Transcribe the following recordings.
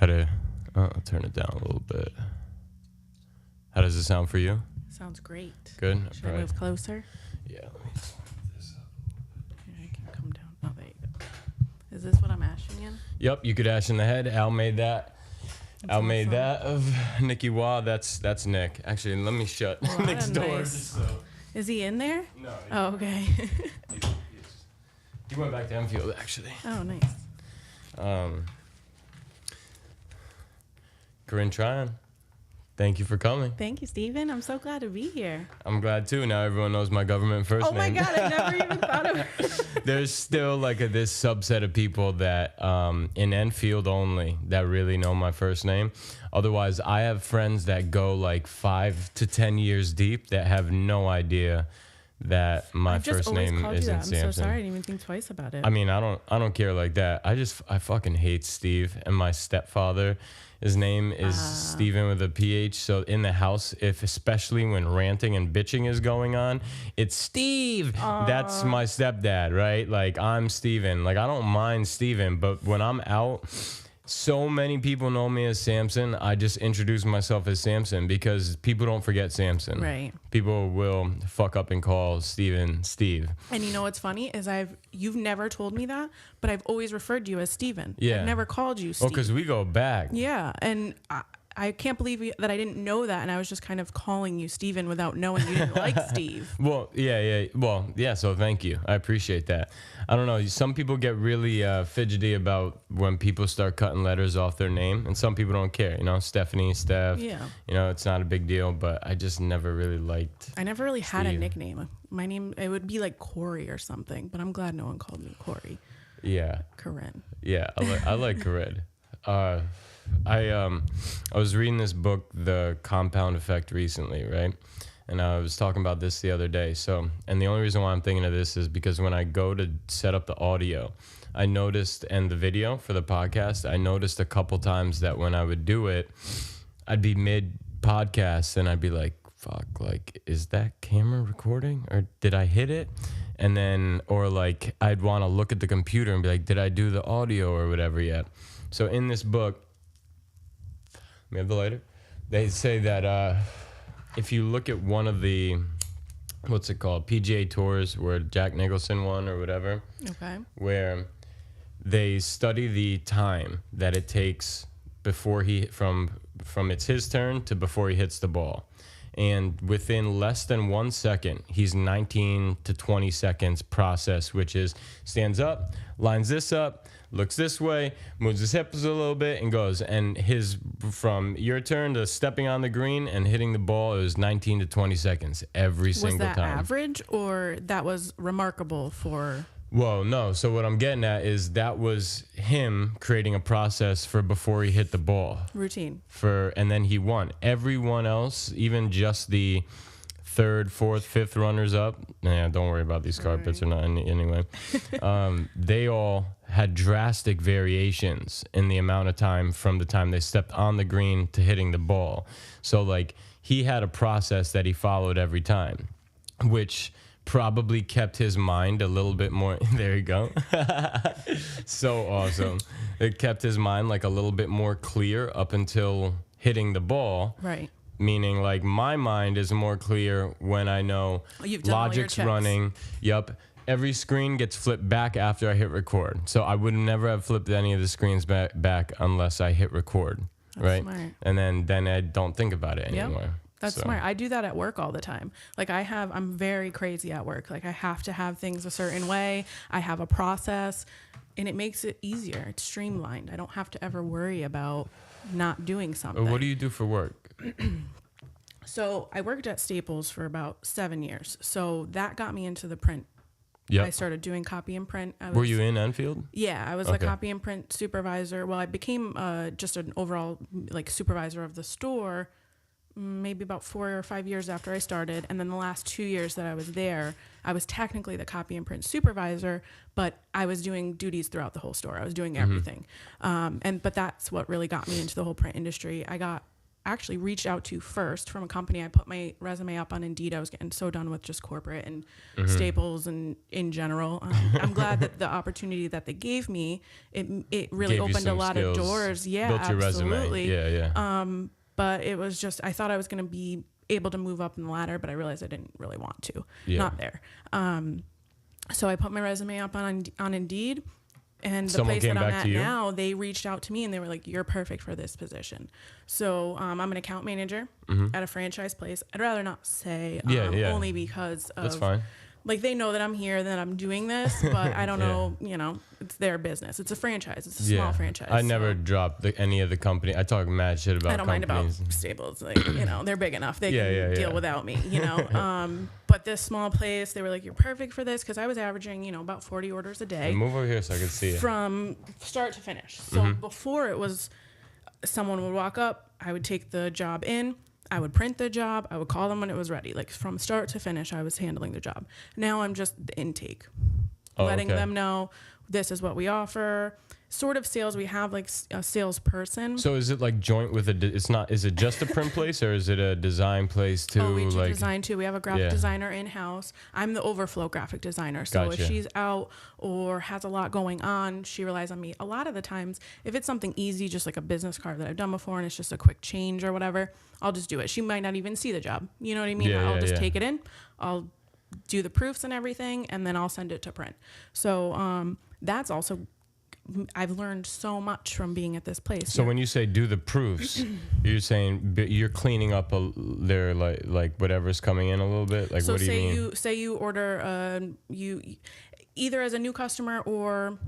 I'll turn it down a little bit. How does it sound for you? Sounds great. Good. Should I move closer? Yeah. Let me this up. Okay, I can come down. Oh, there you go. Is this what I'm ashing in? Yep, you could ash in the head. Al made that. That's Al made awesome. that of Nicky Wah. That's Nick. Actually, let me shut Nick's door. Nice. Is he in there? No. Oh, okay. He went back to Enfield, actually. Oh, nice. Corinne Tryon, thank you for coming. Thank you, Stephen. I'm so glad to be here. I'm glad too. Now everyone knows my government first name. Oh my God, I never even thought of it. There's still like this subset of people that in Enfield only that really know my first name. Otherwise, I have friends that go like 5 to 10 years deep that have no idea that my first name isn't I'm Samson. so sorry. I didn't even think twice about it. I mean, I don't care like that. I fucking hate Steve. And my stepfather, his name is Steven with a PH. So in the house, especially when ranting and bitching is going on, it's Steve. That's my stepdad, right? Like, I'm Steven. Like, I don't mind Steven, but when I'm out, so many people know me as Samson. I just introduce myself as Samson because people don't forget Samson. Right. People will fuck up and call Steven Steve. And you know what's funny is you've never told me that, but I've always referred to you as Steven. Yeah. I've never called you Steve. Oh, because we go back. Yeah, and I can't believe that I didn't know that, and I was just kind of calling you Steven without knowing you didn't like Steve. Well, yeah. Well, yeah, so thank you. I appreciate that. I don't know. Some people get really fidgety about when people start cutting letters off their name, and some people don't care. You know, Stephanie, Steph. Yeah. You know, it's not a big deal, but I just never really liked I never really had a Steve. nickname. My name, it would be like Corey or something, but I'm glad no one called me Corey. Yeah. Corinne. Yeah, I like Corinne. I was reading this book, The Compound Effect, recently, right? And I was talking about this the other day. So, and the only reason why I'm thinking of this is because when I go to set up the audio, I noticed, and the video for the podcast, I noticed a couple times that when I would do it, I'd be mid-podcast and I'd be like, fuck, like, is that camera recording? Or did I hit it? And then, or like, I'd want to look at the computer and be like, did I do the audio or whatever yet? So in this book, we have the lighter. They say that if you look at one of the, what's it called, PGA Tours, where Jack Nicholson won or whatever, Okay. where they study the time that it takes before from it's his turn to before he hits the ball. And within less than 1 second, he's 19 to 20 seconds process, which is stands up, lines this up, looks this way, moves his hips a little bit, and goes. And his, from your turn to stepping on the green and hitting the ball, it was 19 to 20 seconds every single time. Was that average, or that was remarkable for... Well, no. So what I'm getting at is that was him creating a process for before he hit the ball. Routine. And then he won. Everyone else, even just the third, fourth, fifth runners up, don't worry about these carpets or not anyway. They all had drastic variations in the amount of time from the time they stepped on the green to hitting the ball. So like he had a process that he followed every time, which probably kept his mind a little bit more. There you go. So awesome. It kept his mind like a little bit more clear up until hitting the ball. Right. Meaning like my mind is more clear when I know logic's running. Yup. Every screen gets flipped back after I hit record. So I would never have flipped any of the screens back unless I hit record. That's right. Smart. And then I don't think about it anymore. Yep. That's smart. I do that at work all the time. Like I'm very crazy at work. Like I have to have things a certain way. I have a process and it makes it easier. It's streamlined. I don't have to ever worry about not doing something. What do you do for work? So I worked at Staples for about 7 years. So that got me into the print. Yep. I started doing copy and print. Were you in Enfield? Yeah, I was a copy and print supervisor. Well, I became just an overall like supervisor of the store maybe about 4 or 5 years after I started. And then the last 2 years that I was there, I was technically the copy and print supervisor, but I was doing duties throughout the whole store. I was doing everything. But that's what really got me into the whole print industry. I got actually reached out to first from a company. I put my resume up on Indeed. I was getting so done with just corporate and Staples and in general. I'm glad that the opportunity that they gave me, it really opened a lot of doors. Yeah, built your absolutely. resume. Yeah. But it was just, I thought I was going to be able to move up in the ladder, but I realized I didn't really want to. Not there. So I put my resume up on Indeed. And the place that I'm at now, they reached out to me and they were like, you're perfect for this position. So I'm an account manager at a franchise place. I'd rather not say, only because of, that's fine. Like, they know that I'm here, that I'm doing this, but I don't know, you know, it's their business. It's a franchise. It's a small franchise. I never dropped any of the company. I talk mad shit about companies. I don't mind about Staples. Like, you know, they're big enough. They can deal without me, you know. But this small place, they were like, you're perfect for this, because I was averaging, you know, about 40 orders a day. Move over here so I can see it. From start to finish. So before it was, someone would walk up, I would take the job in, I would print the job, I would call them when it was ready. Like, from start to finish, I was handling the job. Now I'm just the intake, letting them know this is what we offer. Sort of sales, we have like a salesperson. So is it like joint with is it just a print place or is it a design place too? Oh, we do design too. We have a graphic designer in-house. I'm the overflow graphic designer. So if she's out or has a lot going on, she relies on me. A lot of the times, if it's something easy, just like a business card that I've done before and it's just a quick change or whatever, I'll just do it. She might not even see the job. You know what I mean? I'll just take it in. I'll do the proofs and everything, and then I'll send it to print. So that's also, I've learned so much from being at this place. So when you say do the proofs, you're saying you're cleaning up their like whatever's coming in a little bit. Like, so what do you mean? Say you order you either as a new customer or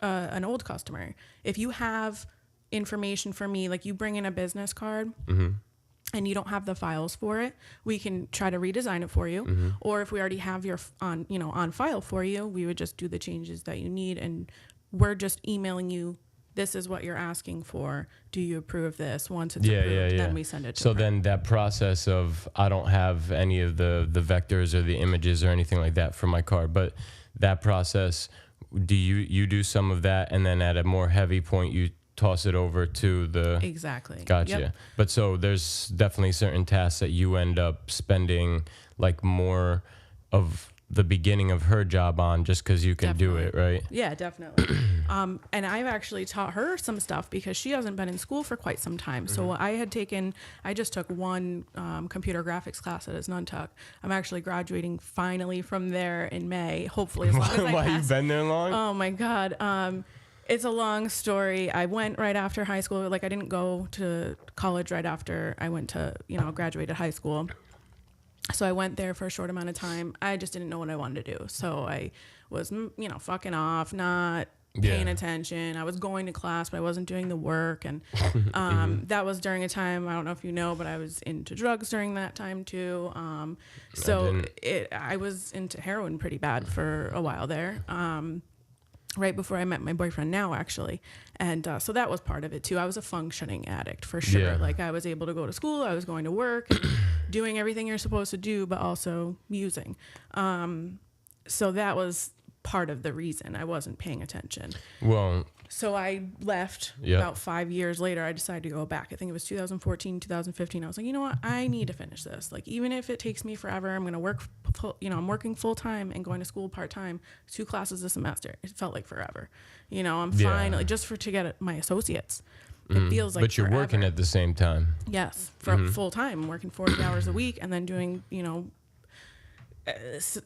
an old customer. If you have information for me, like you bring in a business card. And you don't have the files for it, we can try to redesign it for you. Or if we already have your on file for you, we would just do the changes that you need, and we're just emailing you, this is what you're asking for. Do you approve this? Once it's approved, then we send it to So then that process of, I don't have any of the vectors or the images or anything like that for my card, but that process, do you do some of that, and then at a more heavy point you toss it over to the... Exactly. Gotcha. Yep. But so there's definitely certain tasks that you end up spending like more of the beginning of her job on just because you can do it, right? Yeah, definitely. And I've actually taught her some stuff because she hasn't been in school for quite some time. So I just took one computer graphics class at Nuntuck. I'm actually graduating finally from there in May, hopefully, as long as I Why, pass. you been there long? Oh my God. It's a long story. I went right after high school. Like, I didn't go to college right after I went to, graduated high school. So I went there for a short amount of time. I just didn't know what I wanted to do. So I was, fucking off, not paying attention. I was going to class, but I wasn't doing the work. And that was during a time, I don't know if you know, but I was into drugs during that time too. I was into heroin pretty bad for a while there. Right before I met my boyfriend now, actually. And so that was part of it too. I was a functioning addict for sure. Yeah. Like, I was able to go to school, I was going to work, and doing everything you're supposed to do, but also using. So that was part of the reason I wasn't paying attention. Well, so I left. About 5 years later, I decided to go back. I think it was 2014, 2015. I was like, you know what? I need to finish this. Like, even if it takes me forever, I'm going to work, I'm working full time and going to school part time, 2 classes a semester. It felt like forever. I'm finally, just to get my associates. It feels like but you're forever. working at the same time. Yes, for full time. I'm working 40 hours a week and then doing,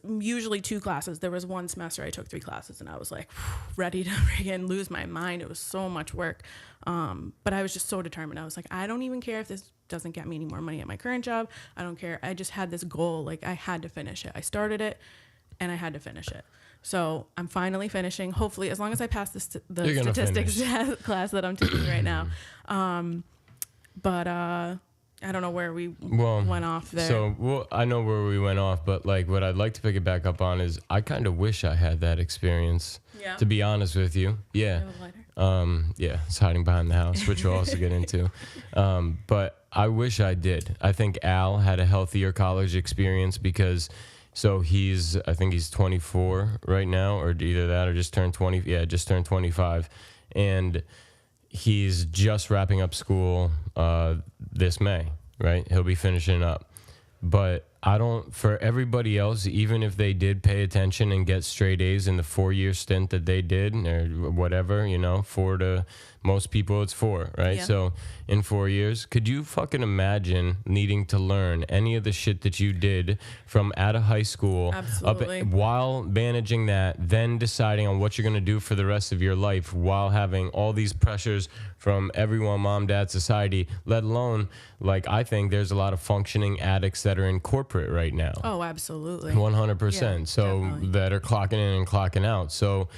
usually 2 classes. There was one semester I took 3 classes and I was like ready to again lose my mind. It was so much work. But I was just so determined. I was like, I don't even care if this doesn't get me any more money at my current job. I don't care. I just had this goal. Like, I had to finish it. I started it and I had to finish it. So I'm finally finishing. Hopefully, as long as I pass the statistics class that I'm taking right now. But I don't know where we went off there. So, I know where we went off, but like what I'd like to pick it back up on is I kind of wish I had that experience. Yeah. To be honest with you. Yeah. It's hiding behind the house, which we'll also get into. But I wish I did. I think Al had a healthier college experience because I think he's 24 right now, or either that or just turned 20. Yeah, just turned 25. And he's just wrapping up school this May, right? He'll be finishing up. But I don't, for everybody else, even if they did pay attention and get straight A's in the 4-year stint that they did, or whatever, you know, 4 to most people, it's 4, right? Yeah. So in 4 years, could you fucking imagine needing to learn any of the shit that you did from out of high school Absolutely. while managing that, then deciding on what you're going to do for the rest of your life while having all these pressures from everyone, mom, dad, society, let alone, like, I think there's a lot of functioning addicts that are in corporate right now. Oh, absolutely. 100%. Yeah, So definitely. that are clocking in and clocking out. So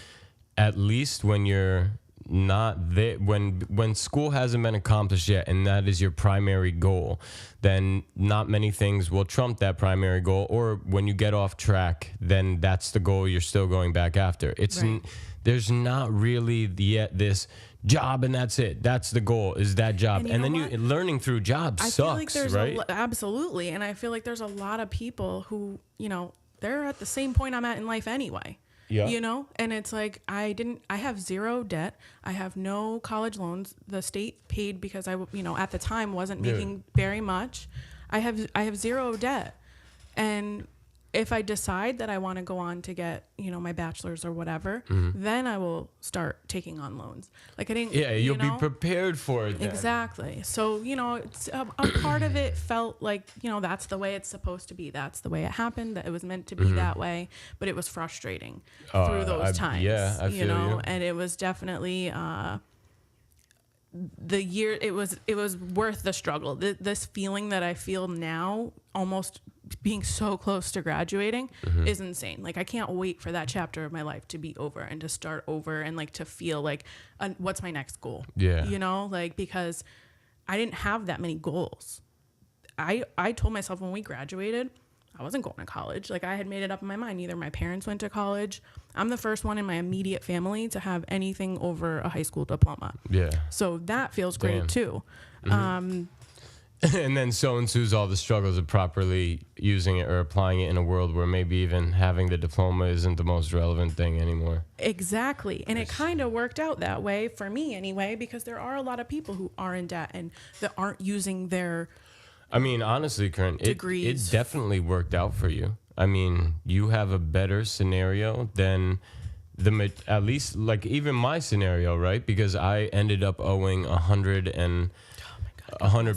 at least when you're not there, when school hasn't been accomplished yet, and that is your primary goal, then not many things will trump that primary goal. Or when you get off track, then that's the goal you're still going back after. It's Right. There's not really yet this job and that's it. That's the goal, is that job. And you And know then what? learning through jobs I feel like sucks, there's right? absolutely, and I feel like there's a lot of people who, you know, they're at the same point I'm at in life anyway. Yeah. You know, and it's like I have 0 debt. I have no college loans. The state paid because I, you know, at the time wasn't making very much. I have 0 debt, and if I decide that I want to go on to get, you know, my bachelor's or whatever, then I will start taking on loans. Like I didn't. Yeah, you'll you know? be prepared for it then. Exactly. So, you know, it's a part of it felt like, you know, that's the way it's supposed to be. That's the way it happened. That it was meant to be that way. But it was frustrating through those times. Yeah, I you feel know, you. and it was definitely the year. It was worth the struggle. This feeling that I feel now, almost being so close to graduating, is insane. Like I can't wait for that chapter of my life to be over and to start over and like to feel like what's my next goal. Yeah. You know, like because I didn't have that many goals. I told myself when we graduated, I wasn't going to college. Like I had made it up in my mind. Either my parents went to college. I'm the first one in my immediate family to have anything over a high school diploma. Yeah. So that feels great Damn. too. And then so ensues all the struggles of properly using it or applying it in a world where maybe even having the diploma isn't the most relevant thing anymore. Exactly. And it kind of worked out that way for me anyway, because there are a lot of people who are in debt and that aren't using their I mean, honestly, Corinne, it degrees. definitely worked out for you. I mean, you have a better scenario than at least like even my scenario, right? Because I ended up owing 100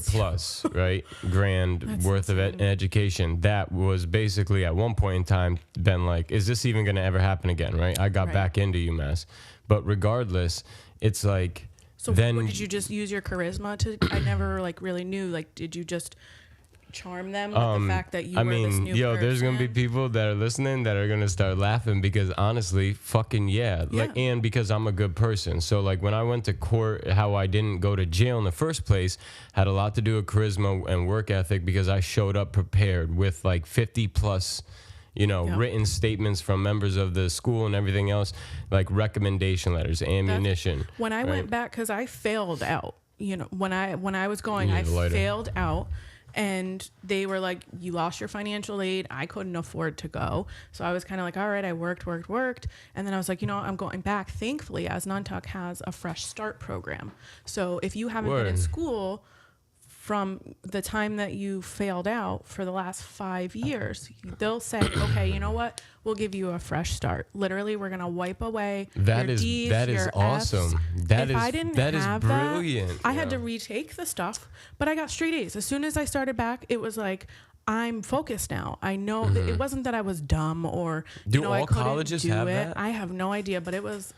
plus, right? Grand That's worth of education. That was basically at one point in time been like, is this even going to ever happen again, right? I got Right. back into UMass. But regardless, it's like, So then what, did you just use your charisma to? I never like really knew. Like, did you just charm them with the fact that you I were this mean, new yo, person? there's gonna be people that are listening that are gonna start laughing because honestly, fucking yeah. Like, Yeah. and because I'm a good person. So like when I went to court, how I didn't go to jail in the first place had a lot to do with charisma and work ethic because I showed up prepared with like 50 plus, you know, Yeah. written statements from members of the school and everything else, like recommendation letters, ammunition. When I right? went back, because I failed out. You know, when I was going, You I need a lighter. failed out. And they were like, you lost your financial aid. I couldn't afford to go. So I was kind of like, all right, I worked. And then I was like, you know what, I'm going back. Thankfully, as Nantucket has a fresh start program. So if you haven't been in Word. school from the time that you failed out for the last 5 years, they'll say, okay, you know what? We'll give you a fresh start. Literally, we're going to wipe away That your is D's, that is your F's. awesome. That If is I didn't that is have brilliant. I had yeah. to retake the stuff, but I got straight A's. As soon as I started back, it was like, I'm focused now. I know that it wasn't that I was dumb or Do you know, I all couldn't colleges do have it. that? I have no idea, but it was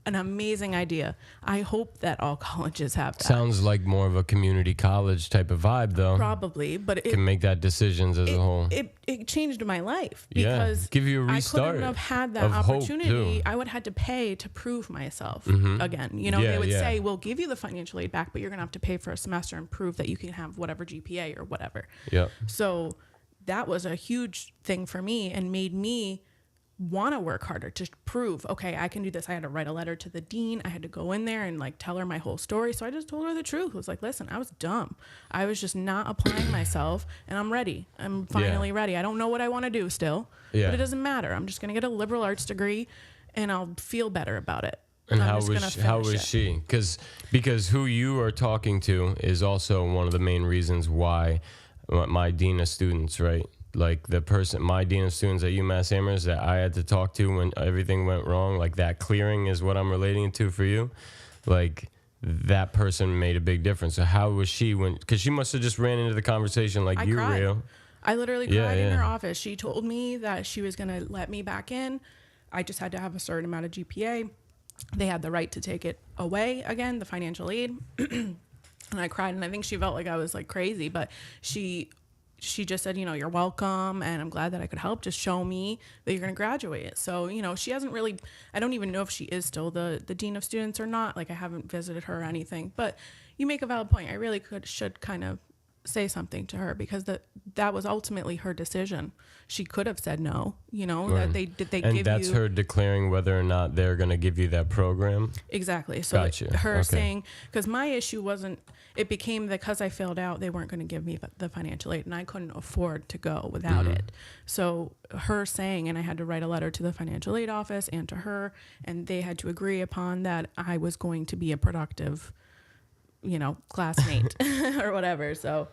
an amazing idea. I hope that all colleges have that. Sounds like more of a community college type of vibe, though. Probably, but it Can make that decisions as a whole. it changed my life Yeah, because give you a I restart couldn't have had that of hope, opportunity. too. I would have had to pay to prove myself again. You know, Yeah, they would yeah. say, we'll give you the financial aid back, but you're going to have to pay for a semester and prove that you can have whatever GPA or whatever. Yep. So that was a huge thing for me and made me want to work harder to prove, okay, I can do this. I had to write a letter to the dean. I had to go in there and like tell her my whole story. So I just told her the truth. I was like, listen, I was dumb. I was just not applying myself and I'm ready. I'm finally ready. I don't know what I want to do still, Yeah. but it doesn't matter. I'm just going to get a liberal arts degree and I'll feel better about it. And I'm how was she? Because who you are talking to is also one of the main reasons why my dean of students, right? Like my dean of students at UMass Amherst that I had to talk to when everything went wrong, like that clearing is what I'm relating to for you. Like that person made a big difference. So how was she because she must have just ran into the conversation like you real. I literally cried in her office. She told me that she was going to let me back in. I just had to have a certain amount of GPA. They had the right to take it away again, the financial aid. And I cried, and I think she felt like I was like crazy, but she just said, you're welcome, and I'm glad that I could help. Just show me that you're going to graduate. So, she hasn't really, I don't even know if she is still the dean of students or not. Like, I haven't visited her or anything, but you make a valid point. I really should kind of say something to her, because that was ultimately her decision. She could have said no, Right. that they and give that's you, her declaring whether or not they're going to give you that program. Exactly. So Gotcha. her saying, because my issue wasn't, it became that because I failed out, they weren't going to give me the financial aid, and I couldn't afford to go without it. So her saying, and I had to write a letter to the financial aid office and to her, and they had to agree upon that I was going to be a productive, classmate or whatever. So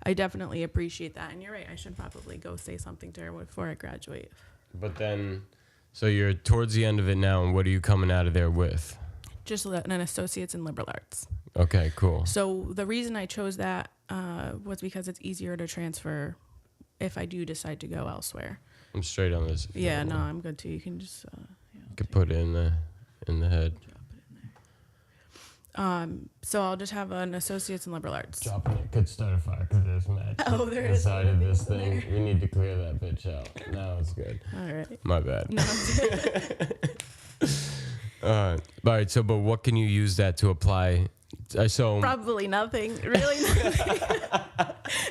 I definitely appreciate that. And you're right, I should probably go say something to her before I graduate. But then, so you're towards the end of it now, and what are you coming out of there with? Just an associate's in liberal arts. Okay, cool. So the reason I chose that was because it's easier to transfer if I do decide to go elsewhere. I'm straight on this. Yeah, no, I'm good too. You can just you could put it in the head. So I'll just have an associate's in liberal arts. Dropping it could start a fire because there's match. Oh, there is. Inside of this thing, we need to clear that bitch out. Now it's good. All right. My bad. No. All right. So, but what can you use that to apply? Probably nothing. Really nothing.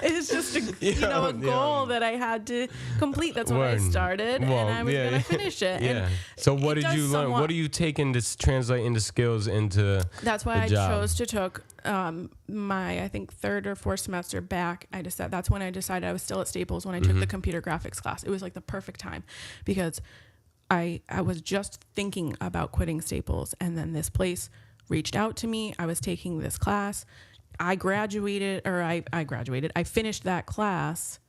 It's just a goal that I had to complete. That's what I started, and I was gonna finish it. Yeah. And so what did you learn? What are you taking to translate into skills into? That's why I job? chose to took my, I think, third or fourth semester back. That's when I decided I was still at Staples when I took the computer graphics class. It was like the perfect time, because I was just thinking about quitting Staples, and then this place reached out to me. I was taking this class. I finished that class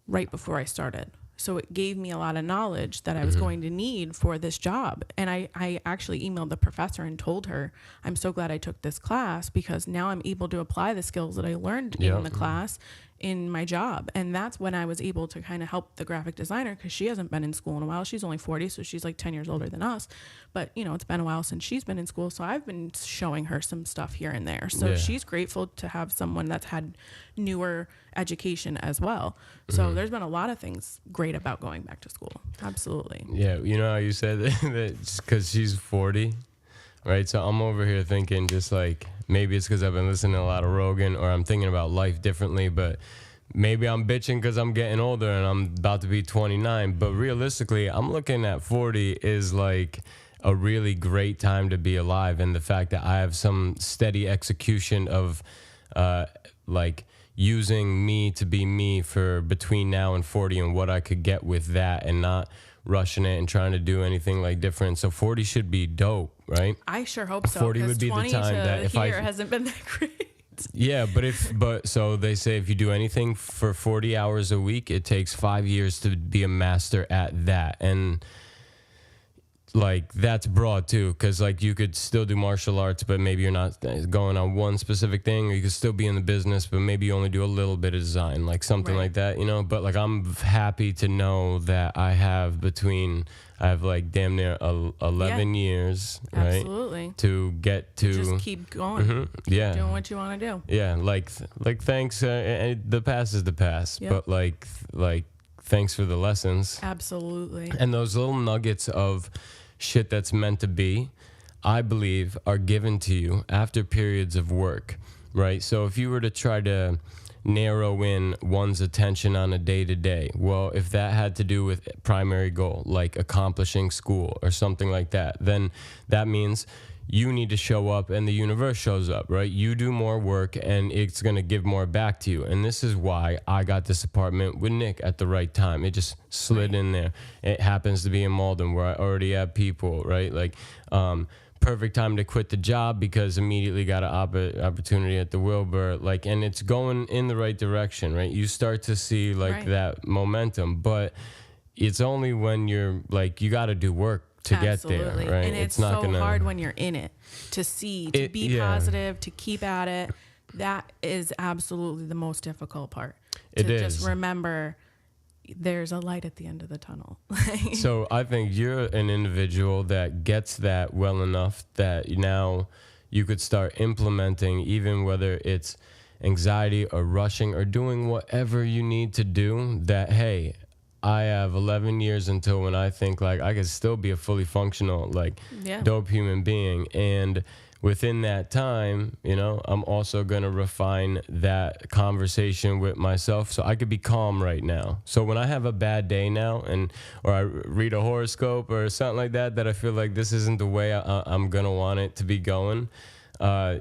right before I started. So it gave me a lot of knowledge that I was going to need for this job. And I actually emailed the professor and told her, I'm so glad I took this class, because now I'm able to apply the skills that I learned in the class in my job. And that's when I was able to kind of help the graphic designer, because she hasn't been in school in a while. She's only 40, so she's like 10 years older than us. But, it's been a while since she's been in school, so I've been showing her some stuff here and there. So she's grateful to have someone that's had newer education as well. So there's been a lot of things great about going back to school. Absolutely. Yeah, how you said that because she's 40, right? So I'm over here thinking just like, maybe it's because I've been listening to a lot of Rogan, or I'm thinking about life differently, but maybe I'm bitching because I'm getting older and I'm about to be 29. But realistically, I'm looking at 40 is like a really great time to be alive. And the fact that I have some steady execution of like using me to be me for between now and 40, and what I could get with that, and not rushing it and trying to do anything like different. So 40 should be dope, right? I sure hope so. 40 would be the time that if I hasn't been that great. Yeah, but so they say if you do anything for 40 hours a week, it takes 5 years to be a master at that. And like that's broad too, because like you could still do martial arts, but maybe you're not going on one specific thing, or you could still be in the business, but maybe you only do a little bit of design, like something like that, But like I'm happy to know that I have like damn near 11 years, right? Absolutely. To get to just keep going. Keep doing what you want to do. Yeah, like thanks. The past is the past, but like thanks for the lessons. Absolutely. And those little nuggets of shit that's meant to be, I believe, are given to you after periods of work, right? So if you were to try to narrow in one's attention on a day-to-day, well, if that had to do with primary goal, like accomplishing school or something like that, then that means you need to show up and the universe shows up, right? You do more work and it's going to give more back to you. And this is why I got this apartment with Nick at the right time. It just slid in there. It happens to be in Malden where I already have people, right? Like, perfect time to quit the job because immediately got an opportunity at the Wilbur. Like, and it's going in the right direction, right? You start to see like that momentum, but it's only when you're like, you got to do work to get there, right? And it's not so hard when you're in it to see, to be positive, to keep at it. That is absolutely the most difficult part. To just remember there's a light at the end of the tunnel. So I think you're an individual that gets that well enough that now you could start implementing, even whether it's anxiety or rushing or doing whatever you need to do, that, hey, I have 11 years until when I think like I could still be a fully functional, like dope human being. And within that time, you know, I'm also going to refine that conversation with myself so I could be calm right now. So when I have a bad day now or I read a horoscope or something like that I feel like this isn't the way I'm going to want it to be going, I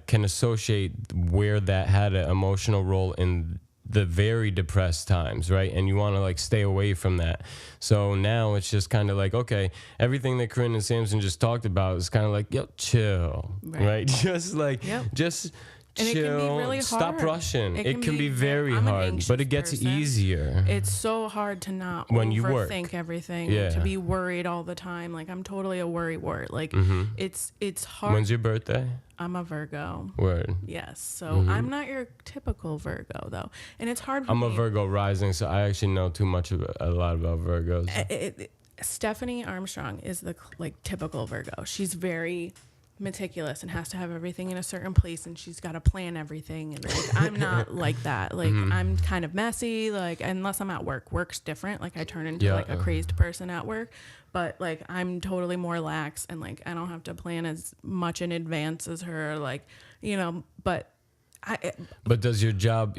can associate where that had an emotional role in the very depressed times, right? And you want to like stay away from that. So now it's just kind of like, okay, everything that Corinne and Samson just talked about is kind of like, yo, chill, right? Just like, just and chill, it can be really stop hard. rushing. It can be very hard, but it gets easier. It's so hard to not when you work. Overthink everything, to be worried all the time. Like, I'm totally a worry wart. Like, it's hard. When's your birthday? I'm a Virgo. Word. Yes. So I'm not your typical Virgo, though. And it's hard for me. I'm a Virgo rising, so I actually know a lot about Virgos. Stephanie Armstrong is the typical Virgo. She's very meticulous and has to have everything in a certain place, and she's got to plan everything. And like, I'm not like that. Like, I'm kind of messy. Like, unless I'm at work. Work's different. Like, I turn into like a crazed person at work. But like, I'm totally more lax, and like, I don't have to plan as much in advance as her. Like, you know, but does your job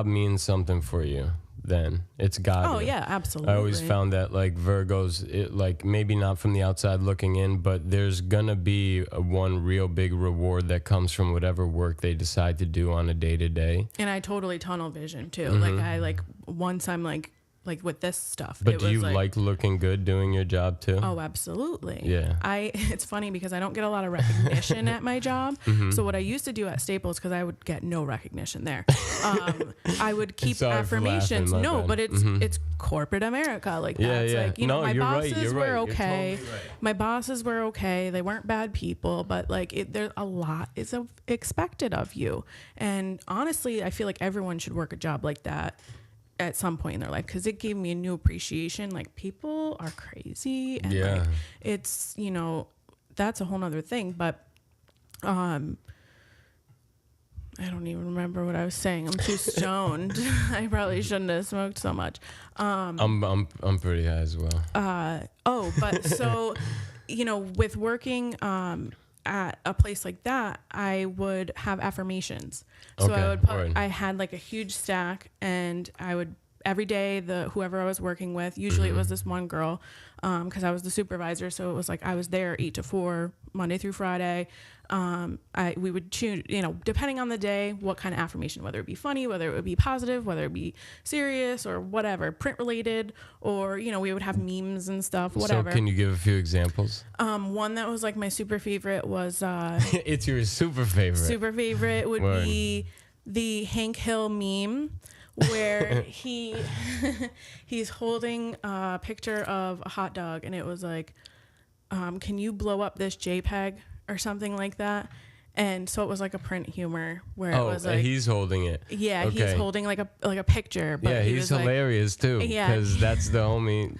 mean something for you? Then it's got. Oh yeah, absolutely. I always found that like Virgos, like maybe not from the outside looking in, but there's gonna be one real big reward that comes from whatever work they decide to do on a day to day. And I totally tunnel vision too. Like once I'm like with this stuff. But do you like looking good doing your job too? Oh, absolutely. Yeah. It's funny because I don't get a lot of recognition at my job. So what I used to do at Staples, because I would get no recognition there, I would keep affirmations. No, but it's corporate America. Like, that's like, you know, my bosses were okay. Totally right. My bosses were okay. They weren't bad people, but like there's a lot is expected of you. And honestly, I feel like everyone should work a job like that at some point in their life, because it gave me a new appreciation. Like, people are crazy, and like, it's, you know, that's a whole nother thing. But I don't even remember what I was saying. I'm too stoned. I probably shouldn't have smoked so much. I'm pretty high as well. But so, you know, with working at a place like that, I would have affirmations. So I had like a huge stack, and I would every day whoever I was working with, usually it was this one girl, because I was the supervisor. So it was like I was there 8 to 4 Monday through Friday. We would choose, you know, depending on the day, what kind of affirmation, whether it be funny, whether it would be positive, whether it be serious or whatever, print related, or, you know, we would have memes and stuff, whatever. So can you give a few examples? One that was like my super favorite was it's your super favorite. Super favorite would be the Hank Hill meme, where he's holding a picture of a hot dog, and it was like, can you blow up this JPEG or something like that? And so it was like a print humor where it was like, he's holding it. Yeah, okay. He's holding like a picture. But yeah, he's hilarious too. Yeah, because that's the homie.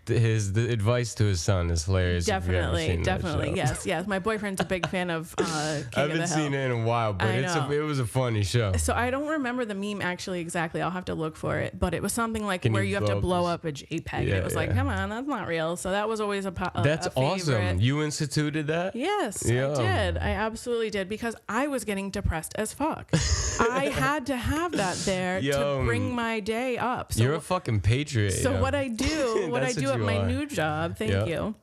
The advice to his son is hilarious. Definitely. Yes. My boyfriend's a big fan of King I haven't seen it in a while, but it was a funny show. So I don't remember the meme actually exactly. I'll have to look for it. But it was something like where you have to blow up a JPEG. Yeah, and it was like, come on, that's not real. So that was always that's awesome. You instituted that? Yes, I did. I absolutely did, because I was getting depressed as fuck. I had to have that there to bring my day up. So you're a fucking patriot. So what I do at my new job, thank you,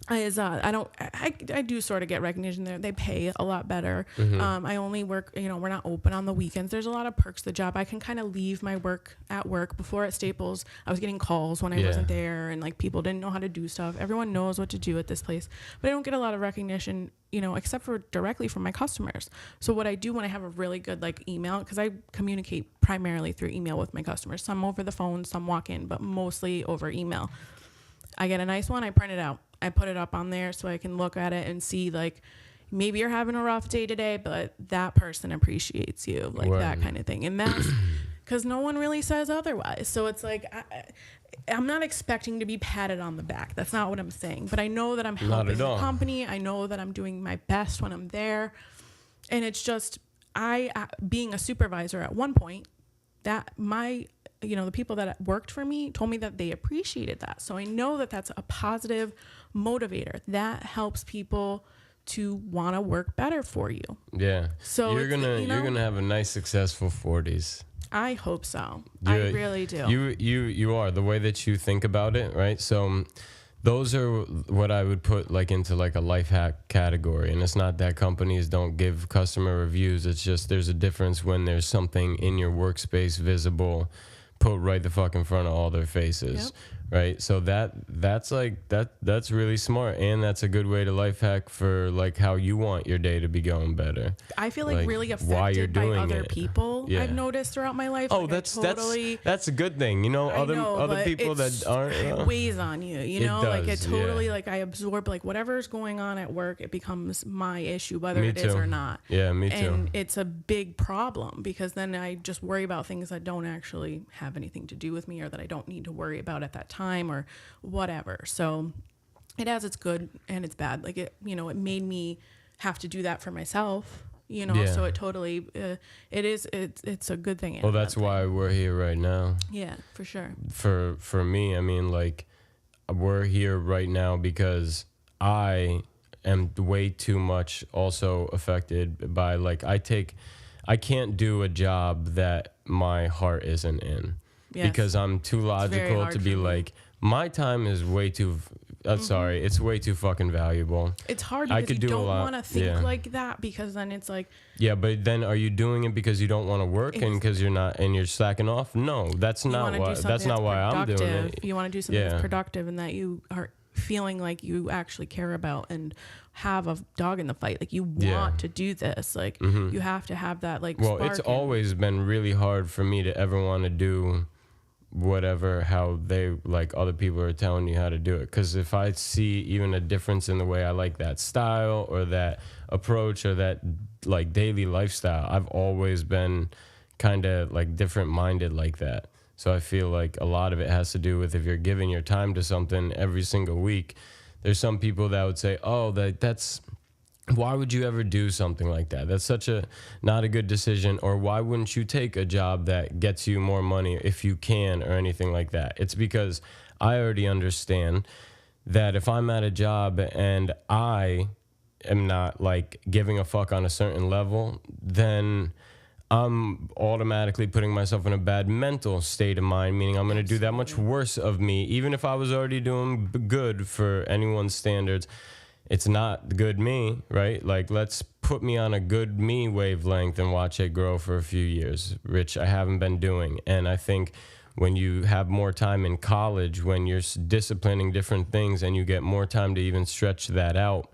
I do sort of get recognition there. They pay a lot better. I only work, we're not open on the weekends. There's a lot of perks to the job. I can kind of leave my work at work. Before at Staples, I was getting calls when I wasn't there, and like people didn't know how to do stuff. Everyone knows what to do at this place, but I don't get a lot of recognition, except for directly from my customers. So what I do when I have a really good like email, because I communicate primarily through email with my customers, some over the phone, some walk in, but mostly over email. I get a nice one, I print it out. I put it up on there so I can look at it and see, like, maybe you're having a rough day today, but that person appreciates you, like that kind of thing. And that's because no one really says otherwise. So it's like, I'm not expecting to be patted on the back. That's not what I'm saying. But I know that I'm helping the company. I know that I'm doing my best when I'm there. And it's just, being a supervisor at one point, that the people that worked for me told me that they appreciated that. So I know that that's a positive motivator. That helps people to want to work better for you. Yeah. So you're gonna have a nice, successful 40s. I hope so. I really do. You are, the way that you think about it, right? So those are what I would put like into like a life hack category. And it's not that companies don't give customer reviews. It's just there's a difference when there's something in your workspace visible, put right the fuck in front of all their faces. Right? So that's really smart, and that's a good way to life hack for like how you want your day to be going better. I feel like really affected by other people. I've noticed throughout my life. Oh, like that's a good thing. Other people that aren't. It weighs on you. It does, like it totally like I absorb like whatever's going on at work. It becomes my issue, whether it is or not. Yeah, me too. And it's a big problem because then I just worry about things that don't actually have anything to do with me or that I don't need to worry about at that time or whatever. So it has its good and its bad. Like it made me have to do that for myself, so it totally, it's a good thing. Well, that's why we're here right now. Yeah, for sure. For me, I mean, like we're here right now because I am way too much also affected by like, I can't do a job that my heart isn't in. Yes. Because I'm too logical to be like, my time is way too, sorry, it's way too fucking valuable. It's hard because you don't want to think like that because then it's like. Yeah, but then are you doing it because you don't want to work and because you're not, and you're slacking off? No, that's not why I'm doing it. You want to do something that's productive and that you are feeling like you actually care about and have a dog in the fight. Like you want to do this. Like you have to have that like spark. Well, it's always been really hard for me to ever want to do whatever how they like other people are telling you how to do it, because if I see even a difference in the way I like that style or that approach or that like daily lifestyle, I've always been kind of like different minded like that. So I feel like a lot of it has to do with if you're giving your time to something every single week. There's some people that would say, oh, that's why would you ever do something like that? That's such a not a good decision. Or why wouldn't you take a job that gets you more money if you can or anything like that? It's because I already understand that if I'm at a job and I am not like giving a fuck on a certain level, then I'm automatically putting myself in a bad mental state of mind, meaning I'm going to do that much worse of me, even if I was already doing good for anyone's standards. It's not good me, right? Like, let's put me on a good me wavelength and watch it grow for a few years, which I haven't been doing. And I think when you have more time in college, when you're disciplining different things and you get more time to even stretch that out,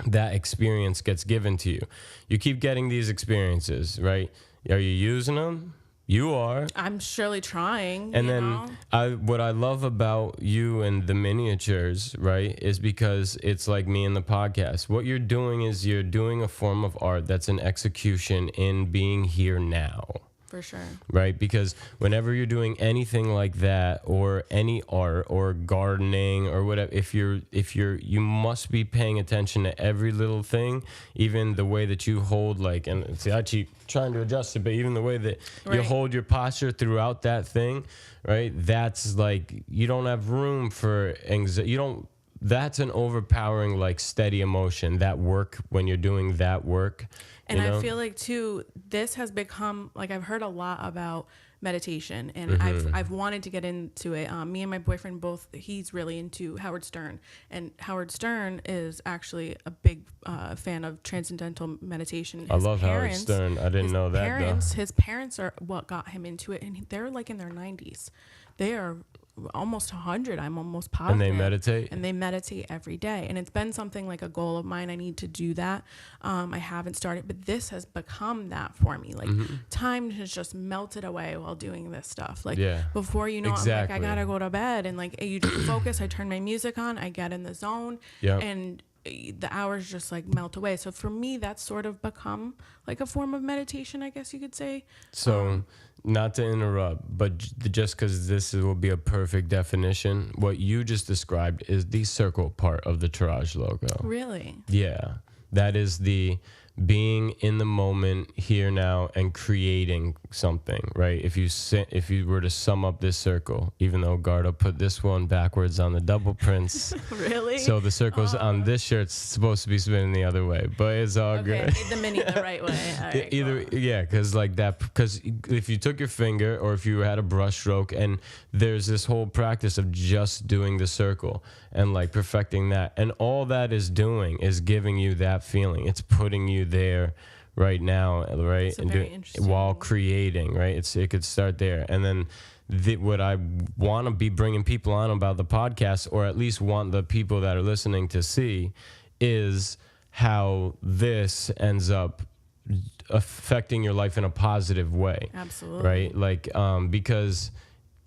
that experience gets given to you. You keep getting these experiences, right? Are you using them? You are. I'm surely trying. And then what I love about you and the miniatures, right, is because it's like me and the podcast. What you're doing is you're doing a form of art that's an execution in being here now. For sure. Right? Because whenever you're doing anything like that, or any art or gardening or whatever, you must be paying attention to every little thing, even the way that you hold, like, and see, I keep trying to adjust it, but even the way that you hold your posture throughout that thing, right? That's like, you don't have room for anxiety. You don't that's an overpowering, like, steady emotion, that work, when you're doing that work. And I feel like too, this has become, like, I've heard a lot about meditation, and I've wanted to get into it. Me and my boyfriend both, he's really into Howard Stern, and Howard Stern is actually a big fan of transcendental meditation. I love Howard Stern. I didn't know that, though. His parents are what got him into it, and they're like in their 90s. They are almost 100, I'm almost positive. And they meditate? And they meditate every day. And it's been something like a goal of mine. I need to do that. I haven't started, but this has become that for me. Like, time has just melted away while doing this stuff. Like, before you know, exactly. I'm like, I gotta go to bed. And like, you just focus, I turn my music on, I get in the zone, and the hours just like melt away. So for me, that's sort of become like a form of meditation, I guess you could say. So, not to interrupt, but just because this will be a perfect definition, what you just described is the circle part of the Tourage logo. Really? Yeah. That is the being in the moment, here now, and creating something, right? If you were to sum up this circle, even though Garda put this one backwards on the double prints. Really? So the circle's on this shirt's supposed to be spinning the other way, but it's all okay, good. I made the mini the right way. All right, Either, cool. yeah, because if you took your finger, or if you had a brush stroke, and there's this whole practice of just doing the circle and like perfecting that, and all that is doing is giving you that feeling. It's putting you there right now, right? And while creating, right? It could start there. And then what I want to be bringing people on about the podcast, or at least want the people that are listening to see, is how this ends up affecting your life in a positive way. Absolutely. Right? Like, because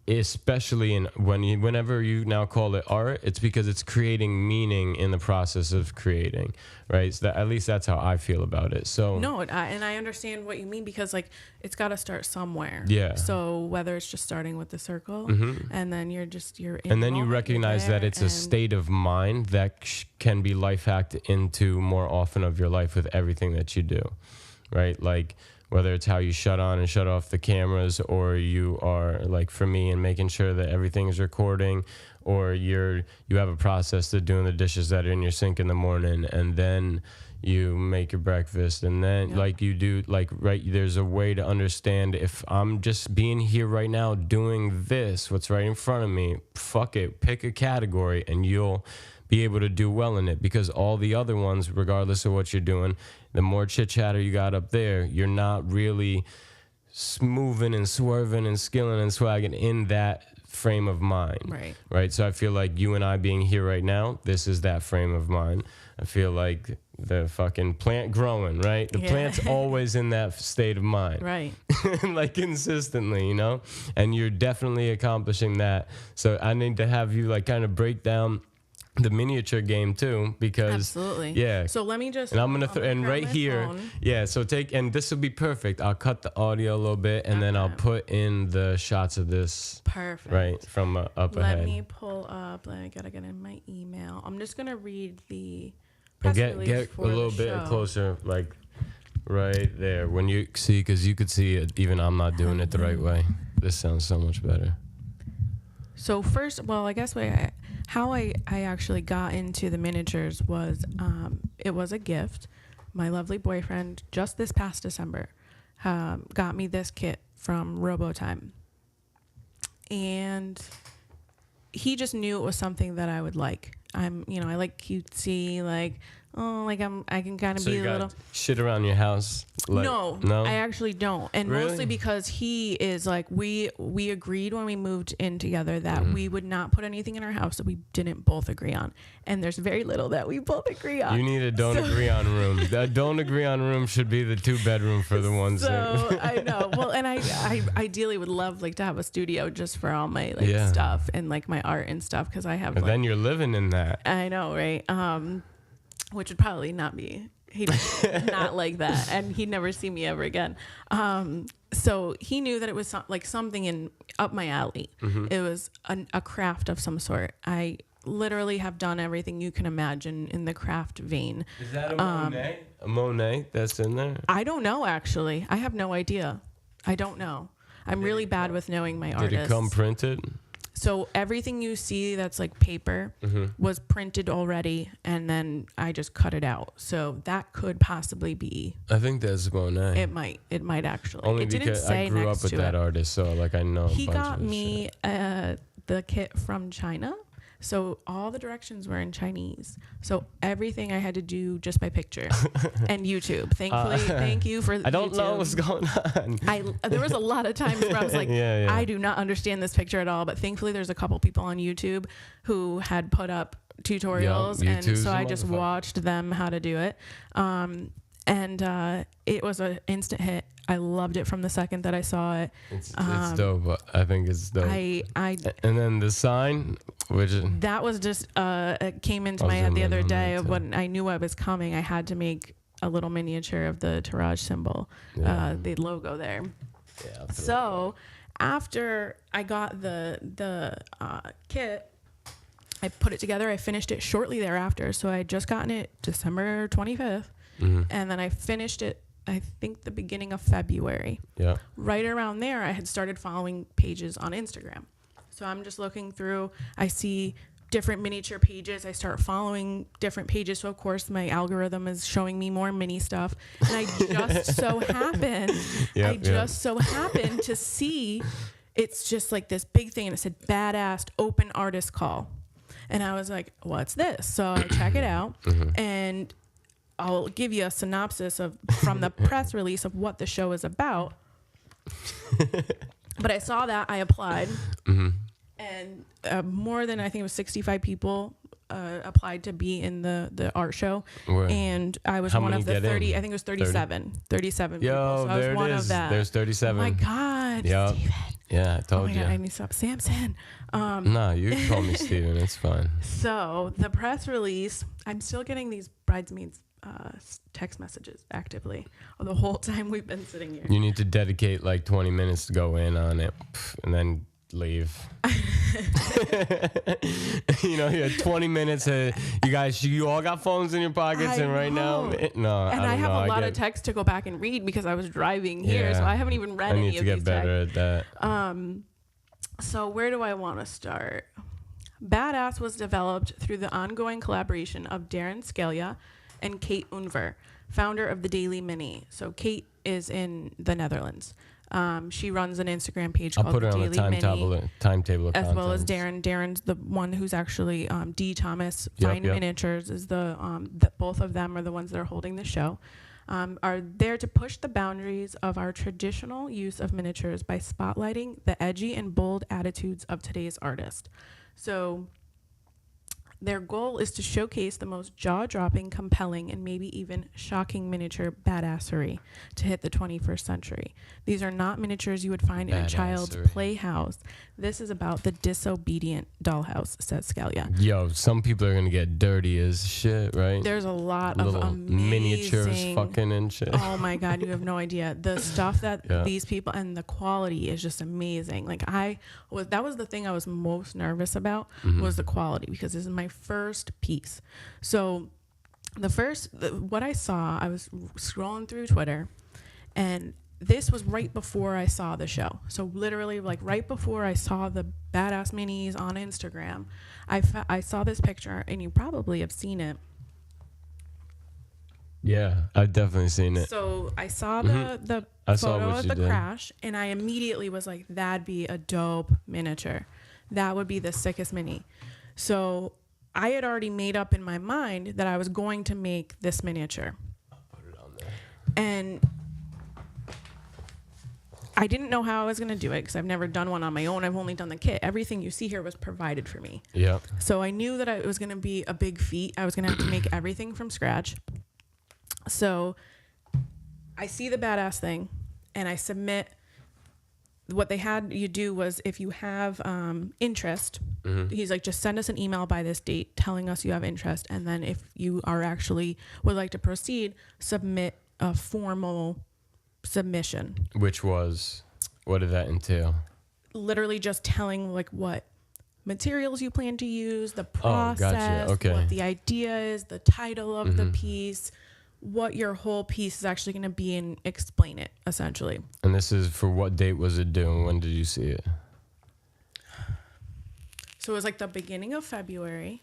especially whenever you now call it art, it's because it's creating meaning in the process of creating, right? So at least that's how I feel about it. So no, and I understand what you mean, because like, it's got to start somewhere. Yeah. So whether it's just starting with the circle, and then you're in and then you moment, recognize that it's a state of mind that can be life hacked into more often of your life with everything that you do, right? Like, whether it's how you shut on and shut off the cameras, or you are, like for me, and making sure that everything is recording, or you have a process to doing the dishes that are in your sink in the morning, and then you make your breakfast, and then like you do, like, right, there's a way to understand, if I'm just being here right now doing this, what's right in front of me, fuck it, pick a category, and you'll be able to do well in it, because all the other ones, regardless of what you're doing, the more chit chatter you got up there, you're not really moving and swerving and skilling and swagging in that frame of mind. Right. So I feel like you and I being here right now, this is that frame of mind. I feel like the fucking plant growing, right? The plant's always in that state of mind. Right. Like, consistently, you know? And you're definitely accomplishing that. So I need to have you like kind of break down the miniature game too, because absolutely. So let me just, and I'm gonna and right here, phone. So and this will be perfect. I'll cut the audio a little bit, and then I'll put in the shots of this. Perfect. Right from up ahead. Let me pull up. I gotta get in my email. I'm just gonna read the press release get for a little the bit show. Closer, like right there. When you see, because you could see it. Even I'm not doing it the right way. This sounds so much better. So first, well, I guess how I actually got into the miniatures was, it was a gift. My lovely boyfriend, just this past December, got me this kit from Robotime. And he just knew it was something that I would like. I like cutesy, like, I can kind of be a little shit around your house. Like, no, I actually don't. And mostly because he is like, we agreed when we moved in together that we would not put anything in our house that we didn't both agree on. And there's very little that we both agree on. You need a don't agree on room. That don't agree on room should be the 2-bedroom for the ones. So I know. Well, and I ideally would love like to have a studio just for all my stuff and like my art and stuff, because I have. And then you're living in that. I know, right? Which would probably not be. He'd not like that, and he'd never see me ever again. So he knew that it was like something up my alley. It was a craft of some sort. I literally have done everything you can imagine in the craft vein. Is that a Monet? A Monet that's in there? I don't know, actually. I have no idea. I don't know. I'm really bad with knowing my artists. Did it come printed? So everything you see that's like paper was printed already, and then I just cut it out. So that could possibly be. I think that's Monet. It might actually. Only it didn't because say I grew next up with to that it. artist, so like I know. He a bunch got of his me shit. the kit from China. So all the directions were in Chinese. So everything I had to do just by picture and YouTube. Thankfully, thank you for I don't YouTube. know what's going on. There was a lot of times where I was like, Yeah. I do not understand this picture at all. But thankfully, there's a couple people on YouTube who had put up tutorials, and YouTube's so a I just motherfucker. watched them how to do it. And it was an instant hit. I loved it from the second that I saw it. It's dope. I think it's dope. And then the sign, which is that was just it came into I'll my head zoom the in other on day that of too. when I knew I was coming. I had to make a little miniature of the Tourage symbol, the logo there. yeah. So after I got the kit, I put it together. I finished it shortly thereafter. So I had just gotten it December 25th. And then I finished it, I think, the beginning of February. Yeah. Right around there, I had started following pages on Instagram. So I'm just looking through. I see different miniature pages. I start following different pages. So, of course, my algorithm is showing me more mini stuff. And I just so happened to see it's just like this big thing. And it said, badass open artist call. And I was like, what's this? So I check it out. And I'll give you a synopsis from the press release of what the show is about. But I saw that, I applied, and more than, I think it was 65 people applied to be in the art show. Word. And I was How one many of the get 30, in? I think it was 37 people. Yo, So I was there one it of is. that. There's 37. Oh my God, Yep. Steven. Yeah, I Oh told my you. God, I need to stop. Samson. Nah, you can call me Steven. It's fine. So the press release, I'm still getting these bridesmaids text messages actively the whole time we've been sitting here. You need to dedicate like 20 minutes to go in on it and then leave. You have 20 minutes. You all got phones in your pockets, and right now, no. And I have a lot of texts to go back and read because I was driving here, so I haven't even read any of these I need to get better at that. So where do I want to start? Badass was developed through the ongoing collaboration of Darren Scalia and Kate Unver, founder of the Daily Mini. So Kate is in the Netherlands. She runs an Instagram page I'll called put her the on Daily the timetable of as well as contents. Darren. Darren's the one who's actually D. Thomas Yep, Fine yep. Miniatures is both of them are the ones that are holding the show. Are there to push the boundaries of our traditional use of miniatures by spotlighting the edgy and bold attitudes of today's artist. So their goal is to showcase the most jaw-dropping, compelling, and maybe even shocking miniature badassery to hit the 21st century. These are not miniatures you would find in a child's Badassery. playhouse. This is about the disobedient dollhouse, says Scalia. Yo, some people are gonna get dirty as shit, right? There's a lot Little of amazing miniatures fucking and shit. Oh my God, you have no idea. The stuff that Yeah. these people, and the quality is just amazing. Like that was the thing I was most nervous about was the quality, because this is my first piece. So what I saw, I was scrolling through Twitter, and this was right before I saw the show. So literally, like right before I saw the badass minis on Instagram, I saw this picture, and you probably have seen it. Yeah, I've definitely seen it. So I saw the I saw photo what of you the did. crash, and I immediately was like, that'd be a dope miniature. That would be the sickest mini. So I had already made up in my mind that I was going to make this miniature. I'll put it on there. And I didn't know how I was going to do it because I've never done one on my own. I've only done the kit. Everything you see here was provided for me. Yep. So I knew that it was going to be a big feat. I was going to have to make everything from scratch. So I see the badass thing, and I submit. What they had you do was, if you have interest, he's like, just send us an email by this date telling us you have interest. And then if you are actually would like to proceed, submit a formal submission. Which was, what did that entail? Literally just telling like what materials you plan to use, the process, gotcha. Okay. what the idea is, the title of the piece, what your whole piece is actually going to be, and explain it essentially. And this is for what date was it due? When did you see it? So it was like the beginning of February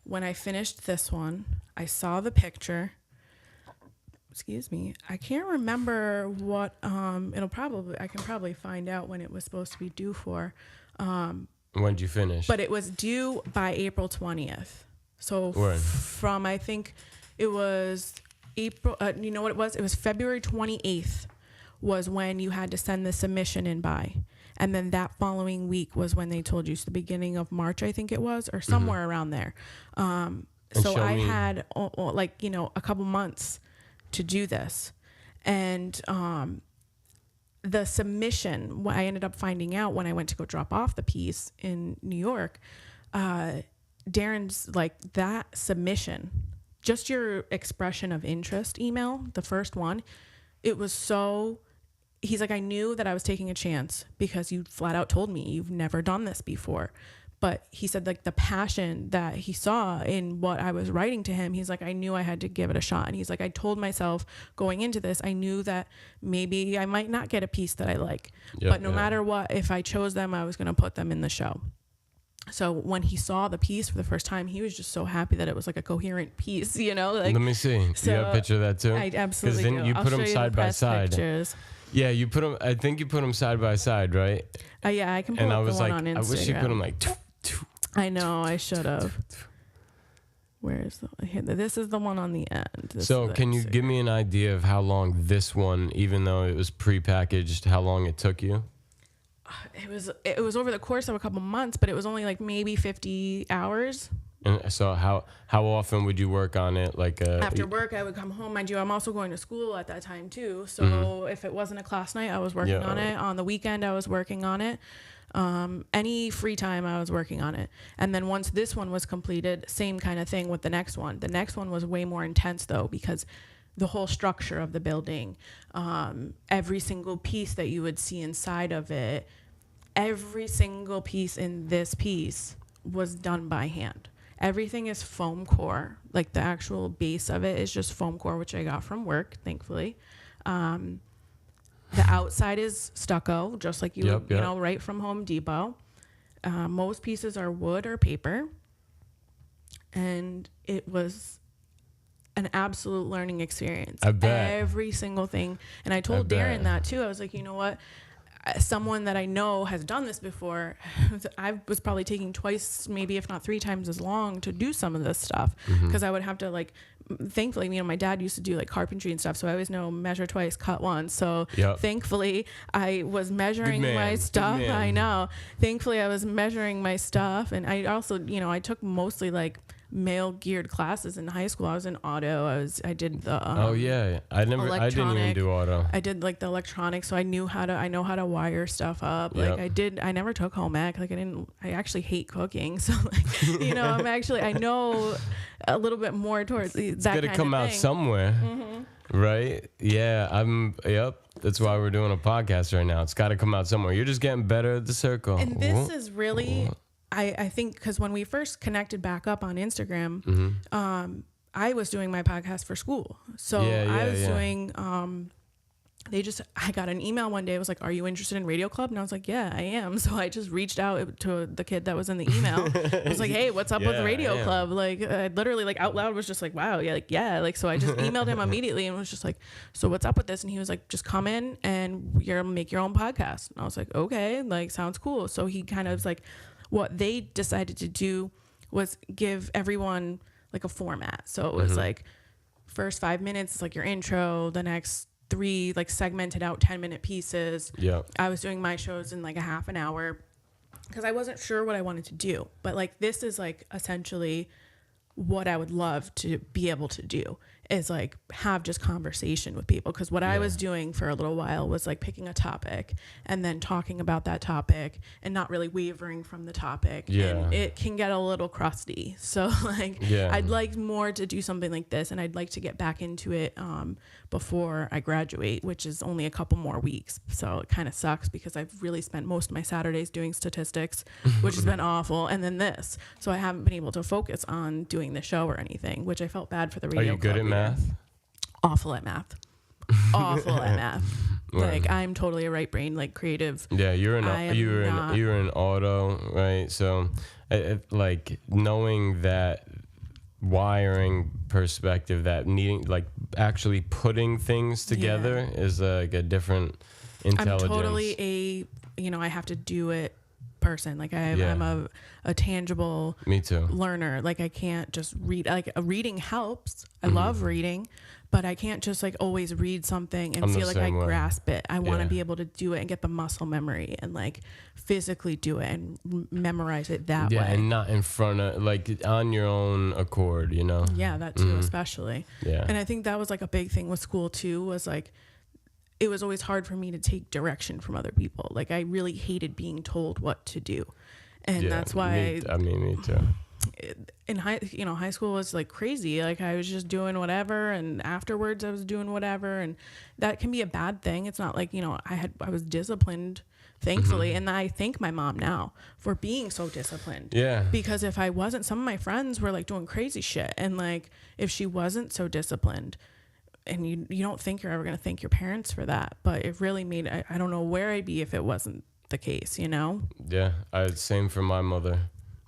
when I finished this one. I saw the picture. Excuse me. I can't remember what I can probably find out when it was supposed to be due for. When did you finish? But it was due by April 20th. So from, I think it was April, you know what it was? It was February 28th was when you had to send the submission in by. And then that following week was when they told you. So the beginning of March, I think it was, or somewhere around there. So I had like, a couple months to do this. And the submission, what I ended up finding out when I went to go drop off the piece in New York, Darren's like, that submission, just your expression of interest email, the first one, it was so, he's like, I knew that I was taking a chance because you flat out told me you've never done this before. But he said like the passion that he saw in what I was writing to him, he's like, I knew I had to give it a shot. And he's like, I told myself going into this, I knew that maybe I might not get a piece that I like, but no matter what, if I chose them, I was going to put them in the show. So when he saw the piece for the first time, he was just so happy that it was like a coherent piece, Like, let me see. So you have a picture of that too? I absolutely do. Because then you I'll put show them you side the by press side. Pictures. Yeah, you put them. I think you put them side by side, right? Yeah, I can pull up the one on Instagram. I wish you put them like. I know, I should have. Where's the? Here, this is the one on the end. So can you give me an idea of how long this one, even though it was prepackaged, how long it took you? It was over the course of a couple months, but it was only like maybe 50 hours. And so how often would you work on it? Like after work, I would come home. Mind you, I'm also going to school at that time too. So if it wasn't a class night, I was working on it. On the weekend, I was working on it. Any free time, I was working on it. And then once this one was completed, same kind of thing with the next one. The next one was way more intense though, because the whole structure of the building, every single piece that you would see inside of it, every single piece in this piece was done by hand. Everything is foam core. Like the actual base of it is just foam core, which I got from work, thankfully. The outside is stucco, just like you know, right from Home Depot. Most pieces are wood or paper. And it was an absolute learning experience. I bet. Every single thing. And I told Darren that too. I was like, you know what? Someone that I know has done this before. I was probably taking twice, maybe if not 3 times as long to do some of this stuff, because I would have to like, thankfully, my dad used to do like carpentry and stuff, so I always know measure twice, cut once. So thankfully I was measuring my stuff. I know. Thankfully I was measuring my stuff, and I also, I took mostly like male geared classes in high school. I was in auto. I did the I didn't even do auto. I did like the electronics, so I know how to wire stuff up. Like I never took home ec. Like I actually hate cooking. So like, I know a little bit more towards that kind of thing. It's got to come out somewhere. Right? Yeah, that's why we're doing a podcast right now. It's got to come out somewhere. You're just getting better at the circle. And this is really, I think, because when we first connected back up on Instagram, I was doing my podcast for school. So I was doing, I got an email one day. It was like, are you interested in Radio Club? And I was like, yeah, I am. So I just reached out to the kid that was in the email. I was like, hey, what's up with Radio Club? Like, I literally like out loud was just like, wow. Yeah. Like, so I just emailed him immediately and was just like, so what's up with this? And he was like, just come in and make your own podcast. And I was like, okay, like, sounds cool. So he kind of was like, what they decided to do was give everyone like a format. So it was like first 5 minutes, like your intro, the next 3 like segmented out 10-minute pieces. I was doing my shows in like a half an hour because I wasn't sure what I wanted to do. But like this is like essentially what I would love to be able to do is like have just conversation with people. Because what I was doing for a little while was like picking a topic and then talking about that topic and not really wavering from the topic. And it can get a little crusty. So like I'd like more to do something like this, and I'd like to get back into it before I graduate, which is only a couple more weeks. So it kind of sucks because I've really spent most of my Saturdays doing statistics, which has been awful. And then this. So I haven't been able to focus on doing the show or anything, which I felt bad for the radio. Are you good at math? Awful at math. Awful at math. Like I'm totally a right brain, like creative. Yeah, you're an auto, right? So, like knowing that wiring perspective, that needing like actually putting things together is like a different intelligence. I'm totally I have to do it person. Like I'm a tangible Me too. learner. Like I can't just read. Like reading helps. I love reading, but I can't just like always read something and feel like I grasp it. I want to be able to do it and get the muscle memory and like physically do it and memorize it that way. Yeah, and not in front of, like on your own accord, you know? Yeah, that too, especially. Yeah. And I think that was like a big thing with school too, was like, it was always hard for me to take direction from other people. Like I really hated being told what to do. And that's why me too. In high school was like crazy. Like I was just doing whatever, and afterwards I was doing whatever, and that can be a bad thing. It's not like, I was disciplined, thankfully, and I thank my mom now for being so disciplined. Yeah. Because if I wasn't, some of my friends were like doing crazy shit, and like if she wasn't so disciplined, and you don't think you're ever going to thank your parents for that, but it really made, I don't know where I'd be if it wasn't the case, Yeah, same for my mother.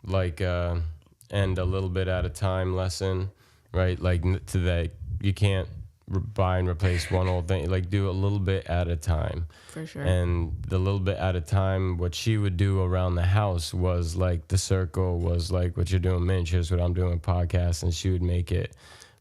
Like, and a little bit at a time lesson, right? Like to that, you can't buy and replace one old thing. Like do a little bit at a time. For sure. And the little bit at a time, what she would do around the house was like the circle was like what you're doing miniatures, what I'm doing podcasts, and she would make it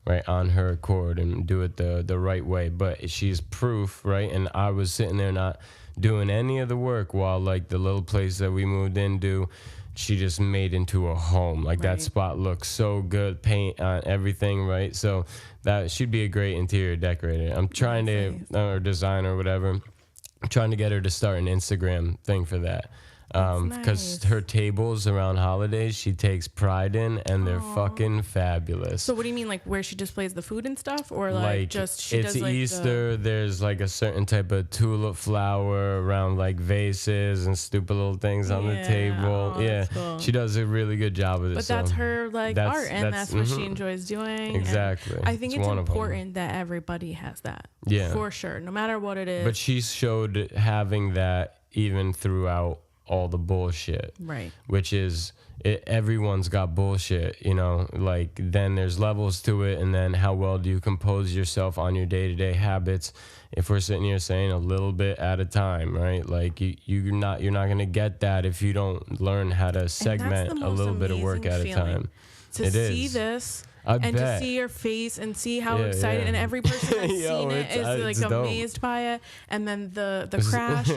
right on her accord and do it the right way. But she's proof, right? And I was sitting there not doing any of the work while like the little place that we moved into, she just made into a home. Like that spot looks so good, paint on everything, right? So that she'd be a great interior decorator. I'm trying to, or designer or whatever, I'm trying to get her to start an Instagram thing for that. Because her tables around holidays, she takes pride in, and they're fucking fabulous. So what do you mean, like where she displays the food and stuff, or like just she it's does like Easter? There's like a certain type of tulip flower around like vases and stupid little things on the table. Cool. She does a really good job with it. But that's her like art, and that's what she enjoys doing. Exactly. And I think it's important that everybody has that. Yeah, for sure, no matter what it is. But she showed having that even throughout all the bullshit, right? Which is everyone's got bullshit, like then there's levels to it, and then how well do you compose yourself on your day-to-day habits? If we're sitting here saying a little bit at a time, right? Like you're not gonna get that if you don't learn how to segment a little bit of work at a time. To see this to see your face and see how excited, and every person that's seen it is like amazed by it, and then the crash.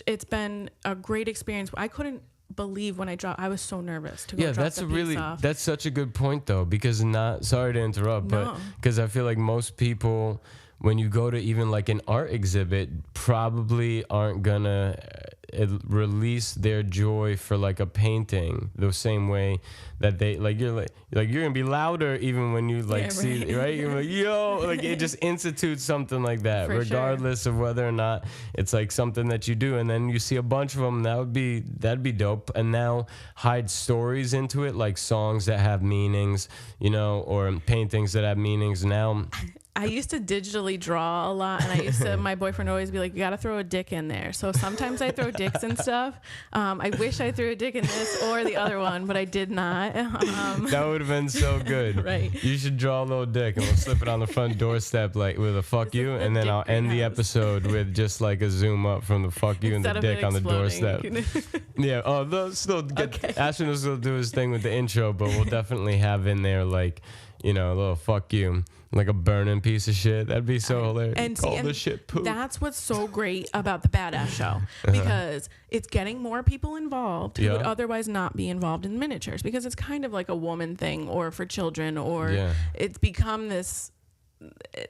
It's been a great experience. I couldn't believe when I dropped. I was so nervous to go drop the piece off. That's such a good point though, because sorry to interrupt, but because I feel like most people, when you go to even like an art exhibit, probably aren't gonna release their joy for like a painting the same way that they you're gonna be louder even when you see, right? You're like, yo, like it just institutes something like that, for regardless of whether or not it's like something that you do. And then you see a bunch of them, that'd be dope. And now hide stories into it, like songs that have meanings, or paintings that have meanings. Now I used to digitally draw a lot, and my boyfriend would always be like, you got to throw a dick in there. So sometimes I throw dicks and stuff. I wish I threw a dick in this or the other one, but I did not. That would have been so good. Right. You should draw a little dick, and we'll slip it on the front doorstep like with a fuck you, and then I'll end the episode with just like a zoom up from the fuck you and the dick on the doorstep. Yeah. Oh, they'll still get, Ashton will still do his thing with the intro, but we'll definitely have in there like, a little fuck you. Like a burning piece of shit. That'd be so hilarious. And call the shit poop. That's what's so great about the Badass Show, because it's getting more people involved who would otherwise not be involved in miniatures, because it's kind of like a woman thing, or for children, or it's become this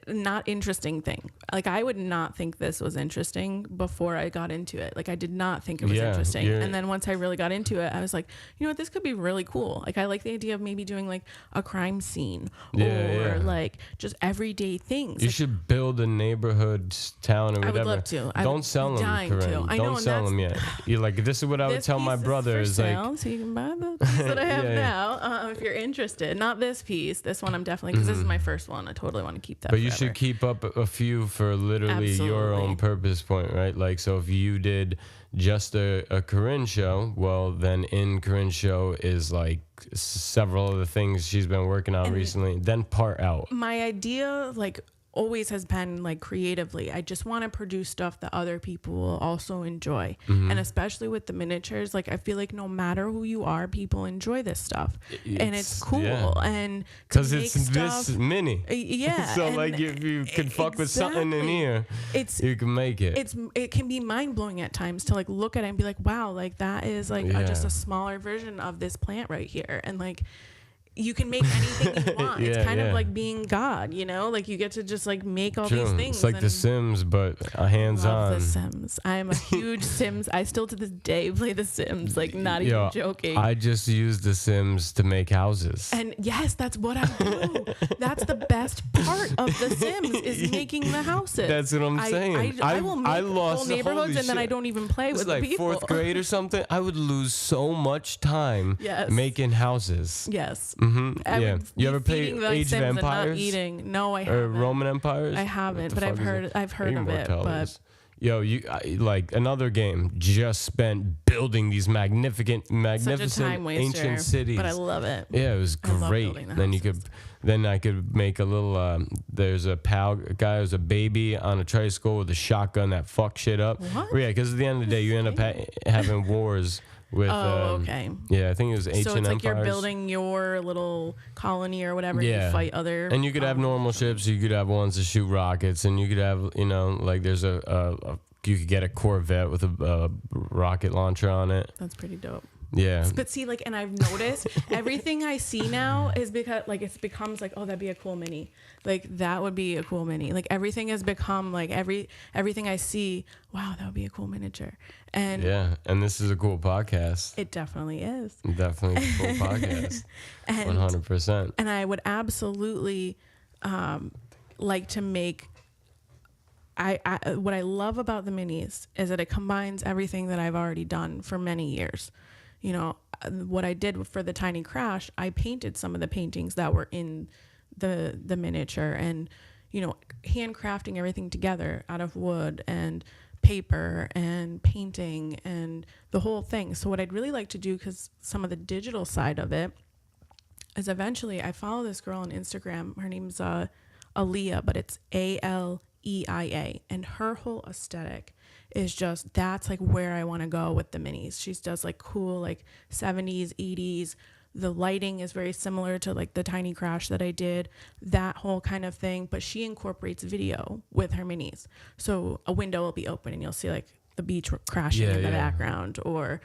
not interesting thing. Like I would not think this was interesting before I got into it. Like I did not think it was interesting. And then once I really got into it, I was like, this could be really cool. Like I like the idea of maybe doing like a crime scene or like just everyday things. You should build a neighborhood town or whatever. I would love to. Don't sell them, Corinne. Don't sell them yet. You're like, this is what I would tell my brother. Is like, so you can buy the piece that I have now if you're interested. Not this piece. This one I'm definitely, because this is my first one. I totally want to keep that But forever. you should keep up a few for literally your own purpose point, right? Like, so if you did just a Corinne show, well, then in Corinne's show is like several of the things she's been working on recently, then part out. My idea, like, always has been like creatively, I just want to produce stuff that other people will also enjoy. And especially with the miniatures, like I feel like no matter who you are, people enjoy this stuff, and it's cool. And because it's this mini, so and like if you can fuck with something in here, you can make it. It can be mind-blowing at times to like look at it and be like, wow, like that is like just a smaller version of this plant right here. And like you can make anything you want. It's kind of like being God, you know? Like you get to just like make all these things. It's like The Sims, but hands-on. I love The Sims. I'm a huge Sims. I still to this day play The Sims. Like not even joking. I just use The Sims to make houses. And yes, that's what I do. That's the best part of The Sims is making the houses. That's what I'm saying. I will make whole neighborhoods and then I don't even play with like the people. 4th grade or something. I would lose so much time making houses. Yes. Yeah. You ever play Age of Empires? Not eating. No, I haven't. Or Roman Empires? I haven't, but I've heard of it. But yo, like another game just spent building these magnificent ancient cities. But I love it. Yeah, it was great. Then I could make a little. There's a guy who's a baby on a tricycle with a shotgun that fucks shit up. What? Yeah, because at the end of the day, you end up having wars. With, okay. Yeah, I think it was ancient So it's like empires. you're building your little colony or whatever. Yeah. You fight other. And you could have normal ships. You could have ones that shoot rockets, and you could have, like there's you could get a Corvette with a rocket launcher on it. That's pretty dope. Yeah. But see, like, and I've noticed everything I see now is because, like, it becomes like, oh, that'd be a cool mini. Like, that would be a cool mini. Like, everything has become, like, everything I see, wow, that would be a cool miniature. And yeah, and this is a cool podcast. It definitely is. Definitely a cool podcast. 100%. And I would absolutely like to make... what I love about the minis is that it combines everything that I've already done for many years. You know, what I did for the Tiny Crash, I painted some of the paintings that were in the miniature and, you know, handcrafting everything together out of wood and paper and painting and the whole thing. So what I'd really like to do, because some of the digital side of it, is eventually I follow this girl on Instagram. Her name's Aaliyah, but it's Aleia. And her whole aesthetic is just, that's like where I want to go with the minis. She does like cool like 70s, 80s. The lighting is very similar to like the Tiny Crash that I did, that whole kind of thing. But she incorporates video with her minis. So a window will be open and you'll see like the beach crashing in the background, or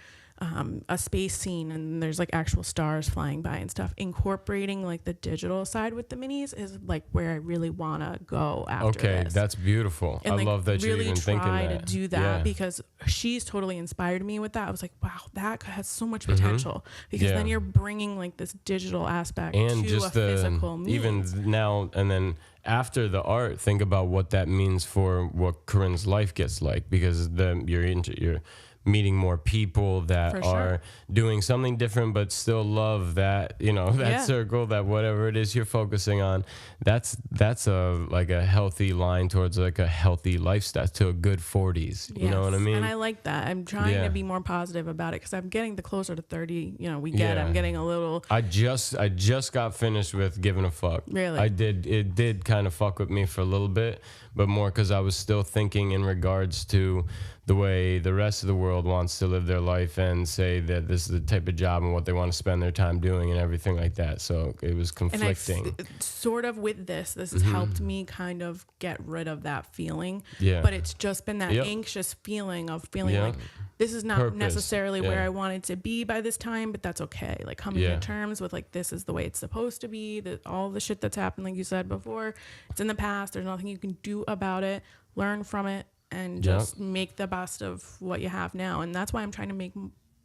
a space scene and there's like actual stars flying by and stuff. Incorporating like the digital side with the minis is like where I really want to go after this. That's beautiful. And I like love that you're even thinking that. Really try to do that because she's totally inspired me with that. I was like, wow, that has so much potential because then you're bringing like this digital aspect and to just a physical means. Even now and then after the art, think about what that means for what Corinne's life gets like, because you're meeting more people that are doing something different but still love that, you know, that circle, that whatever it is you're focusing on. That's a healthy line towards like a healthy lifestyle, to a good 40s. You know what I mean? And I like that. I'm trying to be more positive about it because I'm getting the closer to 30, you know, I'm getting a little... I just got finished with Giving a Fuck. Really? It did kind of fuck with me for a little bit, but more because I was still thinking in regards to the way the rest of the world wants to live their life and say that this is the type of job and what they want to spend their time doing and everything like that. So it was conflicting. And sort of with this has helped me kind of get rid of that feeling. Yeah. But it's just been that anxious feeling of feeling like this is not necessarily where I wanted to be by this time, but that's okay. Like coming to terms with like, this is the way it's supposed to be. All the shit that's happened, like you said before, it's in the past. There's nothing you can do about it. Learn from it. And just make the best of what you have now. And that's why I'm trying to make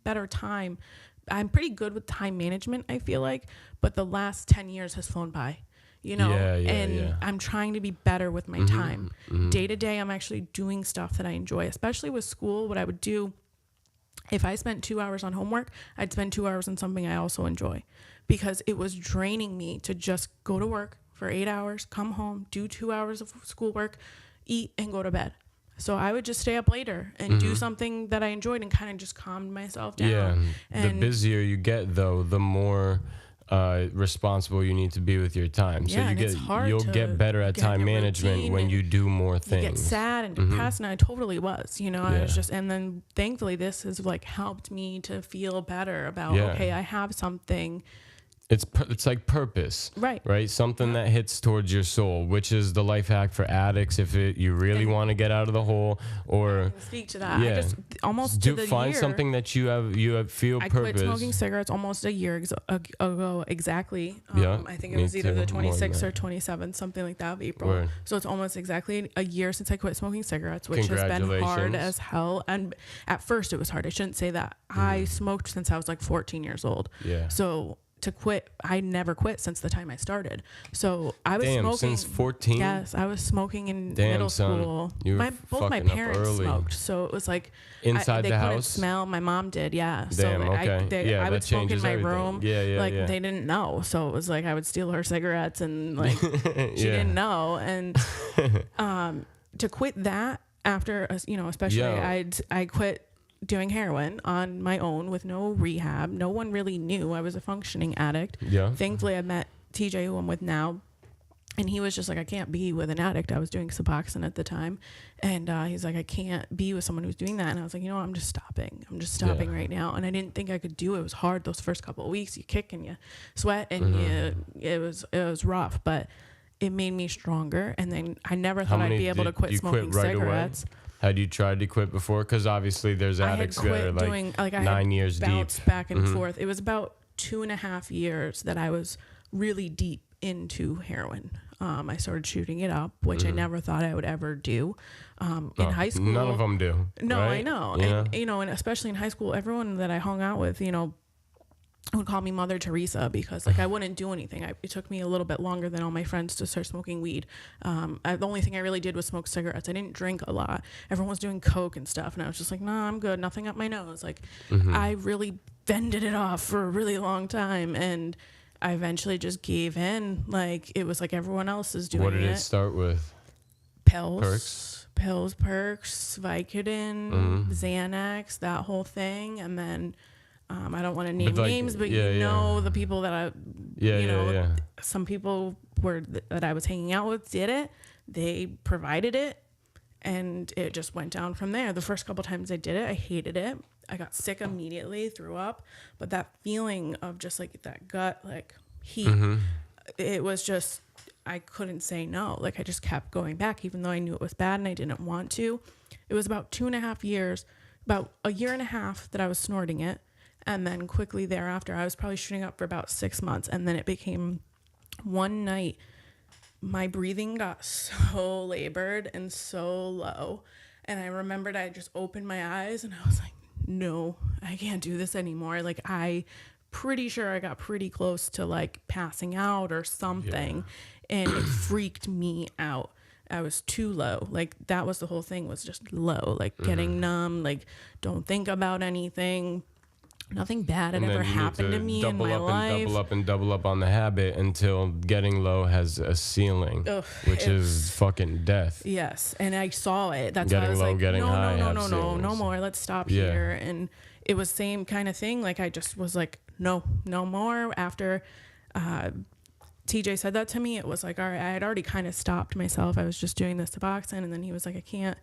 better time. I'm pretty good with time management, I feel like. But the last 10 years has flown by, you know. I'm trying to be better with my time. Day to day, I'm actually doing stuff that I enjoy. Especially with school, what I would do, if I spent 2 hours on homework, I'd spend 2 hours on something I also enjoy. Because it was draining me to just go to work for for 8 hours, come home, do 2 hours of schoolwork, eat, and go to bed. So I would just stay up later and do something that I enjoyed and kind of just calmed myself down. Yeah. And the busier you get, though, the more responsible you need to be with your time. So you'll get better at time management when you do more things. You get sad and depressed, and I totally was, you know. I was just, and then thankfully this has like helped me to feel better about okay, I have something. It's like purpose, right? Something that hits towards your soul, which is the life hack for addicts. If you really want to get out of the hole, or I can speak to that. I just almost find something that you have feel I purpose. quit smoking cigarettes almost a year ago exactly. I think it was either the 26th or 27th, something like that, of April. Word. So it's almost exactly a year since I quit smoking cigarettes, which has been hard as hell. And at first it was hard. I shouldn't say that. I smoked since I was like 14 years old. Yeah. So to quit, I never quit since the time I started. So I was smoking since 14. Yes, I was smoking in middle school. Both my parents smoked, so it was like inside they the couldn't house. Smell. My mom did, yeah. Damn, so okay. I would smoke in my everything. room. Yeah. They didn't know, so it was like I would steal her cigarettes, and like she didn't know. And to quit that after, especially I quit doing heroin on my own with no rehab. No one really knew I was a functioning addict. Yeah. Thankfully, I met TJ, who I'm with now, and he was just like, I can't be with an addict. I was doing Suboxone at the time, and he's like, I can't be with someone who's doing that. And I was like, I'm just stopping. I'm just stopping right now. And I didn't think I could do it. It was hard those first couple of weeks. You kick and you sweat, and it was rough, but it made me stronger. And then I never thought I'd be able to quit smoking cigarettes. Had you tried to quit before? Because obviously there's addicts that are like 9 years deep. I bounced back and forth. It was about 2.5 years that I was really deep into heroin. I started shooting it up, which I never thought I would ever do. In high school, none of them do. No, right? I know. Yeah. And and especially in high school, everyone that I hung out with, would call me Mother Teresa, because like I wouldn't do anything. It took me a little bit longer than all my friends to start smoking weed. The only thing I really did was smoke cigarettes. I didn't drink a lot. Everyone was doing coke and stuff, and I was just like, nah, I'm good. Nothing up my nose. Like I really fended it off for a really long time, and I eventually just gave in. Like it was like everyone else is doing it. What did it start with? Perks, Vicodin, Xanax, that whole thing, and then. I don't want to name names, but the people that some people that I was hanging out with did it. They provided it, and it just went down from there. The first couple times I did it, I hated it. I got sick immediately, threw up, but that feeling of just like that gut, like heat, it was just, I couldn't say no. Like I just kept going back, even though I knew it was bad and I didn't want to. It was about 2.5 years, about a year and a half that I was snorting it. And then quickly thereafter, I was probably shooting up for about 6 months. And then it became one night, my breathing got so labored and so low. And I remembered I just opened my eyes and I was like, no, I can't do this anymore. Like I pretty sure I got pretty close to like passing out or something. And it freaked me out. I was too low. Like that was the whole thing, was just low, like getting numb, like don't think about anything. Nothing bad had ever happened to me in my life. Double up on the habit until getting low has a ceiling, which is fucking death. Yes, and I saw it. That's getting why I was low, like, getting high, no more. Let's stop here. And it was same kind of thing. Like I just was like, no more. After TJ said that to me, it was like, all right, I had already kind of stopped myself. I was just doing this Suboxone, and then he was like, I can't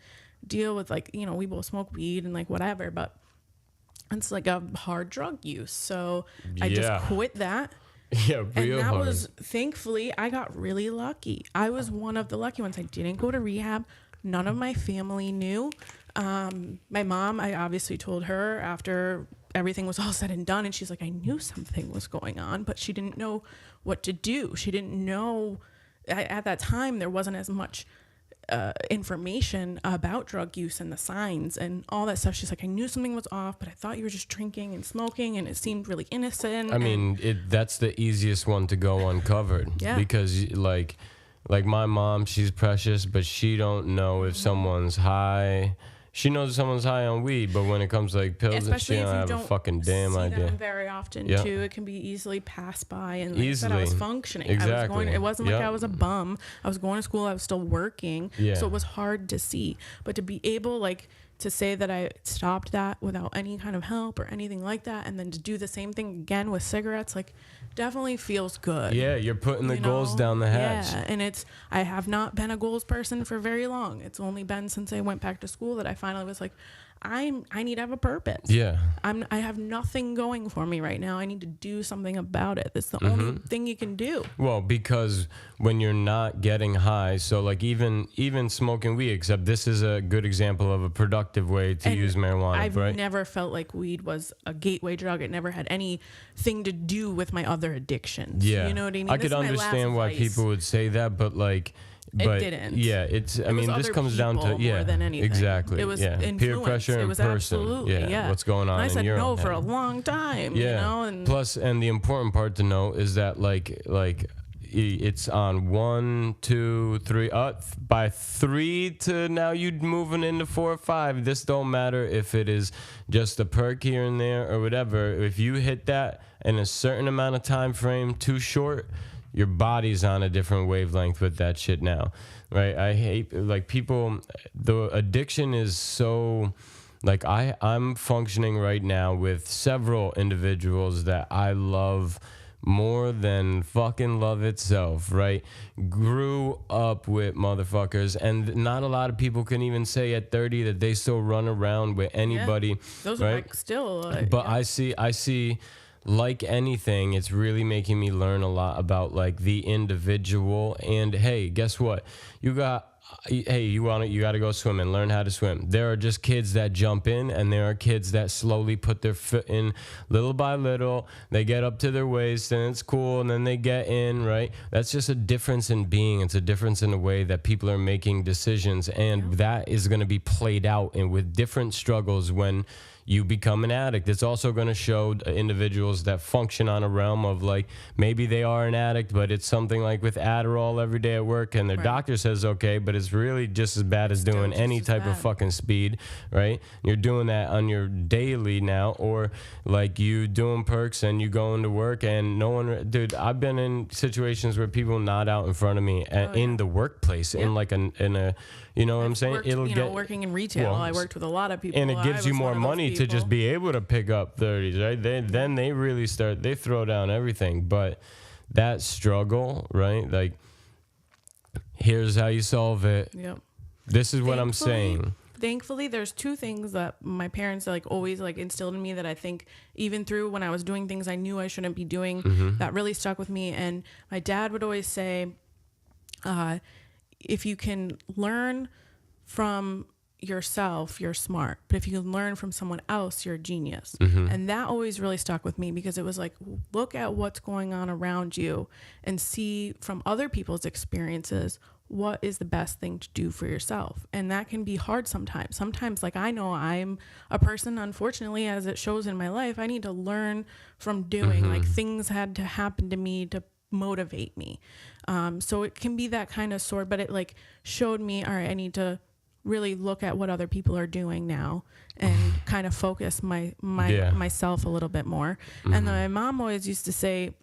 deal with like, we both smoke weed and like whatever, but it's like a hard drug use. So I just quit that. Yeah, real and that hard. was, thankfully, I got really lucky. I was one of the lucky ones. I didn't go to rehab. None of my family knew. My mom, I obviously told her after everything was all said and done, and she's like, I knew something was going on, but she didn't know what to do. She didn't know, at that time, there wasn't as much information about drug use and the signs and all that stuff. She's like, I knew something was off, but I thought you were just drinking and smoking, and it seemed really innocent. I mean, that's the easiest one to go uncovered. Yeah. Because like my mom, she's precious, but she don't know if someone's high, she knows someone's high on weed, but when it comes to like pills, especially she if don't you have don't a fucking damn see idea. them very often Yeah. too. It can be easily passed by, and like I said, I Easily. was functioning. Exactly. It wasn't like Yep. I was a bum. I was going to school. I was still working. Yeah. So it was hard to see. But to be able like to say that I stopped that without any kind of help or anything like that, and then to do the same thing again with cigarettes, like definitely feels good. Yeah, you're putting the you goals know? down the hatch. Yeah, and I have not been a goals person for very long. It's only been since I went back to school that I finally was like, I need to have a purpose. Yeah. I have nothing going for me right now. I need to do something about it. That's the only thing you can do. Well, because when you're not getting high, so like even smoking weed, except this is a good example of a productive way to use marijuana, I've right? never felt like weed was a gateway drug. It never had anything to do with my other addictions. Yeah. You know what I mean? I This could is my last understand why vice. people would say that, but like... It didn't. Yeah, it's. I was mean, this other comes down to people more than anything. exactly. It was peer influence. pressure It in was person. absolutely, yeah. What's going on? And I in said your no own for head. a long time. Yeah. You know, and Plus, and the important part to know is that like it's on 1, 2, 3. By 3 to now you moving into 4 or 5. This don't matter if it is just a perk here and there or whatever. If you hit that in a certain amount of time frame too short, your body's on a different wavelength with that shit now, right? I hate like people. The addiction is so. Like I'm functioning right now with several individuals that I love more than fucking love itself, right? Grew up with motherfuckers, and not a lot of people can even say at 30 that they still run around with anybody. those right? are like still. But I see. Like anything, it's really making me learn a lot about like the individual. And hey, guess what? You got to go swim and learn how to swim. There are just kids that jump in, and there are kids that slowly put their foot in little by little. They get up to their waist and it's cool, and then they get in, right? That's just a difference in being. It's a difference in the way that people are making decisions, and that is going to be played out and with different struggles when you become an addict. It's also going to show individuals that function on a realm of like maybe they are an addict, but it's something like with Adderall every day at work, and their doctor says okay, but it's really just as bad as doing any type of fucking speed, right? You're doing that on your daily now, or like you doing perks and you going to work and no one, dude, I've been in situations where people nod out in front of me in the workplace, in like in a you know what I'm saying? It'll working in retail. I worked with a lot of people, and it gives you more money to just be able to pick up 30s, right? Then they really start. They throw down everything, but that struggle, right? Like, here's how you solve it. Yep. This is what I'm saying. Thankfully, there's 2 things that my parents like always like instilled in me that I think even through when I was doing things I knew I shouldn't be doing, that really stuck with me. And my dad would always say, if you can learn from yourself, you're smart. But if you can learn from someone else, you're a genius. And that always really stuck with me because it was like, look at what's going on around you and see from other people's experiences what is the best thing to do for yourself. And that can be hard sometimes. Sometimes, like, I know I'm a person, unfortunately, as it shows in my life, I need to learn from doing. Like, things had to happen to me to motivate me. So it can be that kind of sort, but it like showed me, all right, I need to really look at what other people are doing now and kind of focus myself a little bit more. And then my mom always used to say,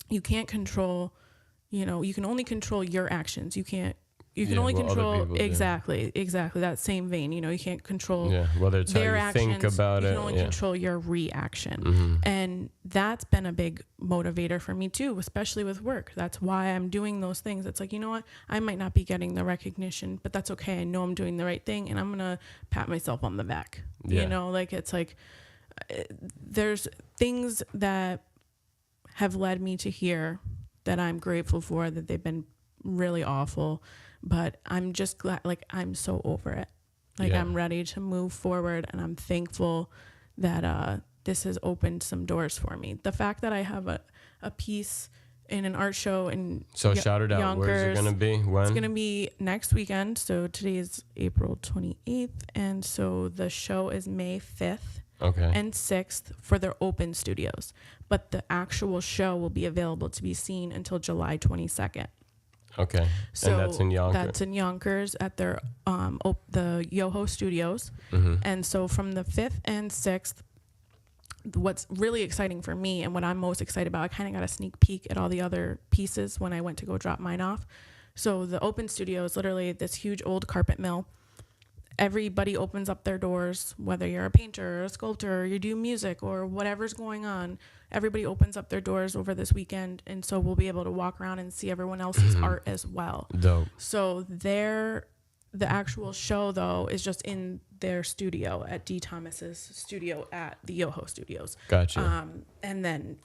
you can't control, you can only control your actions. You can only control exactly that same vein. You can't control whether it's their how you think actions. about it. You can only control your reaction. And that's been a big motivator for me too, especially with work. That's why I'm doing those things. It's like, you know what? I might not be getting the recognition, but that's okay. I know I'm doing the right thing, and I'm going to pat myself on the back. Like, it's like there's things that have led me to here that I'm grateful for, that they've been really awful. But I'm just glad, like, I'm so over it. Like, I'm ready to move forward, and I'm thankful that this has opened some doors for me. The fact that I have a piece in an art show in shout it out. Yonkers. Where's it going to be? When? It's going to be next weekend. So today is April 28th. And so the show is May 5th and 6th for their open studios. But the actual show will be available to be seen until July 22nd. Okay. So and that's in Yonkers? That's in Yonkers at their the Yoho Studios. And so from the 5th and 6th, what's really exciting for me and what I'm most excited about, I kind of got a sneak peek at all the other pieces when I went to go drop mine off. So the open studio is literally this huge old carpet mill. Everybody opens up their doors, whether you're a painter or a sculptor, or you do music or whatever's going on. Everybody opens up their doors over this weekend, and so we'll be able to walk around and see everyone else's art as well. Dope. So the actual show, though, is just in their studio at D. Thomas's studio at the Yoho Studios. Gotcha. And then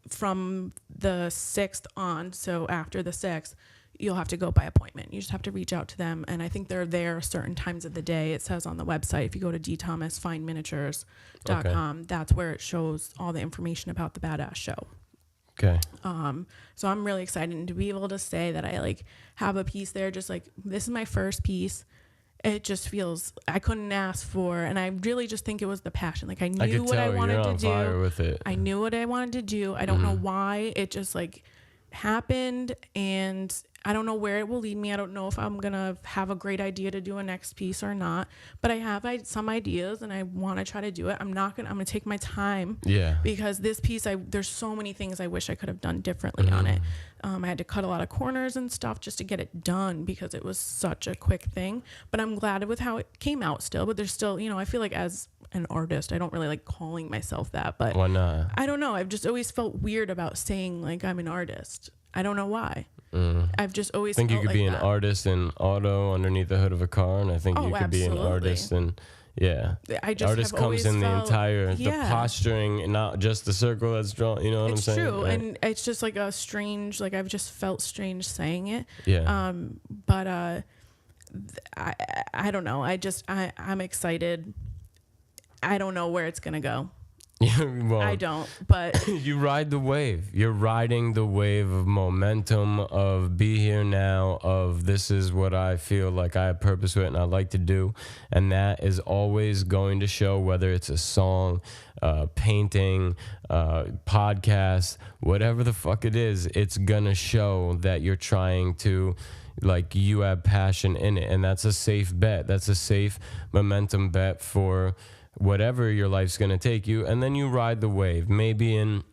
from the 6th on, so after the 6th, you'll have to go by appointment. You just have to reach out to them. And I think they're there certain times of the day. It says on the website, if you go to dthomasfineminiatures.com, that's where it shows all the information about the Badass Show. Okay. So I'm really excited to be able to say that I like have a piece there. Just like, this is my first piece. It just feels, I couldn't ask for, and I really just think it was the passion. Like I knew what I wanted to do. Fire with it. I knew what I wanted to do. I don't know why it just like happened, and I don't know where it will lead me. I don't know if I'm gonna have a great idea to do a next piece or not, but I have some ideas and I want to try to do it. I'm gonna take my time. Yeah. Because this piece, there's so many things I wish I could have done differently on it. I had to cut a lot of corners and stuff just to get it done because it was such a quick thing, but I'm glad with how it came out still. But there's still, I feel like as an artist, I don't really like calling myself that, but why not? I don't know. I've just always felt weird about saying like I'm an artist. I don't know why. I've just always think you felt could be like an that. artist in auto underneath the hood of a car, and I think you could be an artist and I just artist have comes always in felt, the posturing and not just the circle that's drawn. You know what I'm saying? It's true, right? and it's just like a strange, like I've just felt strange saying it. Yeah. But I don't know. I'm excited. I don't know where it's gonna go. Well, I don't, but you ride the wave. You're riding the wave of momentum, of be here now, of this is what I feel like I have purpose with and I like to do. And that is always going to show, whether it's a song, painting, podcast, whatever the fuck it is, it's gonna show that you're trying to, like, you have passion in it. And that's a safe bet. That's a safe momentum bet for whatever your life's going to take you. And then you ride the wave. Maybe in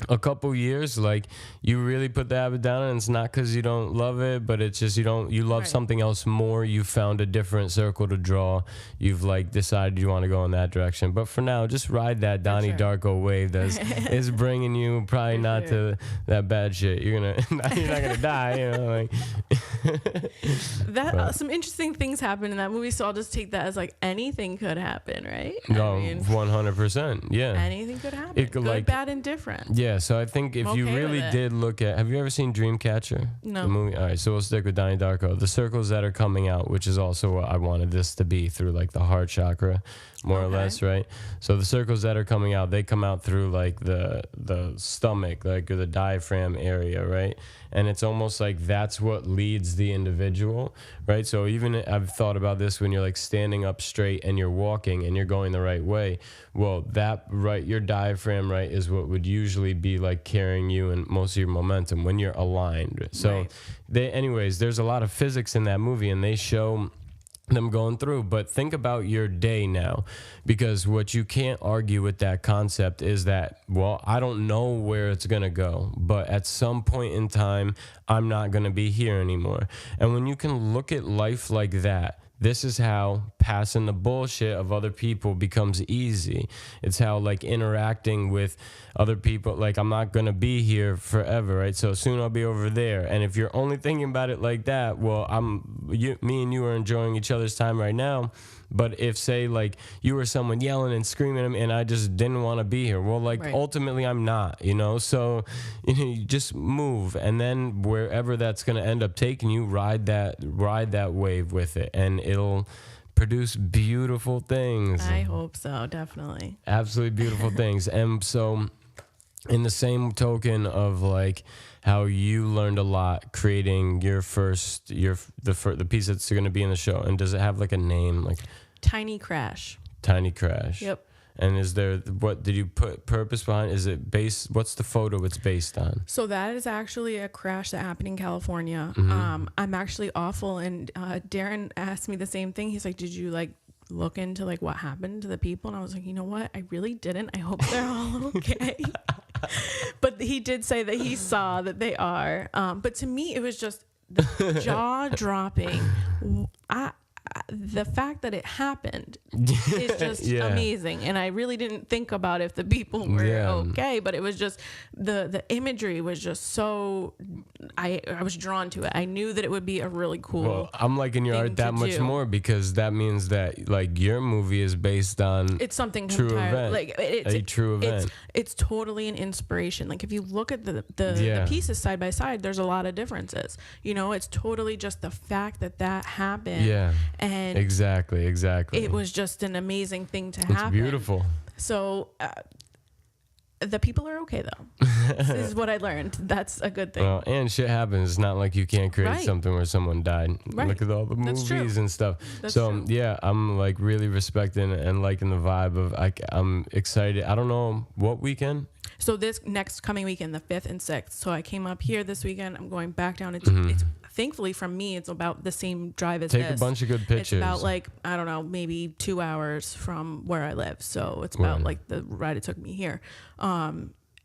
a couple years, like, you really put the habit down, and it's not because you don't love it, but it's just you love Right. something else more. You found a different circle to draw. You've like decided you want to go in that direction. But for now, just ride that Donnie Darko wave that is bringing you probably not to that bad shit. You're not gonna die, like. some interesting things happened in that movie, so I'll just take that as like anything could happen, right? No, 100%. Yeah. Anything could happen. It could, Good, like, bad, and different. Yeah, so I think if I'm you okay really with it. did look at, have you ever seen Dreamcatcher? No. The movie? All right, so we'll stick with Donnie Darko. The circles that are coming out, which is also what I wanted this to be, through like the heart chakra, more or less, right? So the circles that are coming out, they come out through like the stomach, like, or the diaphragm area, right? And it's almost like that's what leads the individual, right? So even I've thought about this when you're like standing up straight and you're walking and you're going the right way. Well, your diaphragm, right, is what would usually be like carrying you and most of your momentum when you're aligned. So anyways, there's a lot of physics in that movie, and they show them going through. But think about your day now, because what you can't argue with that concept is that, well, I don't know where it's gonna go, but at some point in time I'm not gonna be here anymore. And when you can look at life like that, this is how passing the bullshit of other people becomes easy. It's how, like, interacting with other people, like, I'm not going to be here forever, right? So soon I'll be over there. And if you're only thinking about it like that, well, me and you are enjoying each other's time right now. But if, say, like, you were someone yelling and screaming at me and I just didn't want to be here, well, like, ultimately I'm not, So, you just move. And then wherever that's going to end up taking you, ride that wave with it. And it'll produce beautiful things. I hope so, definitely. Absolutely beautiful things. And so, in the same token of, like, how you learned a lot creating the piece that's going to be in the show, and does it have like a name, like Tiny Crash? Tiny Crash. Yep. And is there, what did you put purpose behind? Is it based, what's the photo it's based on? So that is actually a crash that happened in California. I'm actually awful. And Darren asked me the same thing. He's like, did you like look into like what happened to the people? And I was like, you know what? I really didn't. I hope they're all okay. But he did say that he saw that they are. But to me, it was just jaw dropping. The fact that it happened is just amazing, and I really didn't think about if the people were okay, but it was just the imagery was just so I was drawn to it. I knew that it would be a really cool. Well, I'm liking your art that much more because that means that like your movie is based on it's something true entirely, event, like it's a true event. It's totally an inspiration. Like if you look at the pieces side by side, there's a lot of differences. You know, it's totally just the fact that happened. Yeah. And exactly. It was just an amazing thing to happen. It's beautiful. So the people are okay though. This is what I learned. That's a good thing. Well, and shit happens. It's not like you can't create something where someone died. Right. Look at all the movies and stuff. That's so true. yeah, I'm like really respecting and liking the vibe of. I'm excited. I don't know what weekend. So this next coming weekend, the 5th and 6th. So I came up here this weekend. I'm going back down. It's thankfully from me, it's about the same drive as Take a bunch of good pictures. It's about like, I don't know, maybe 2 hours from where I live. So it's about like the ride it took me here.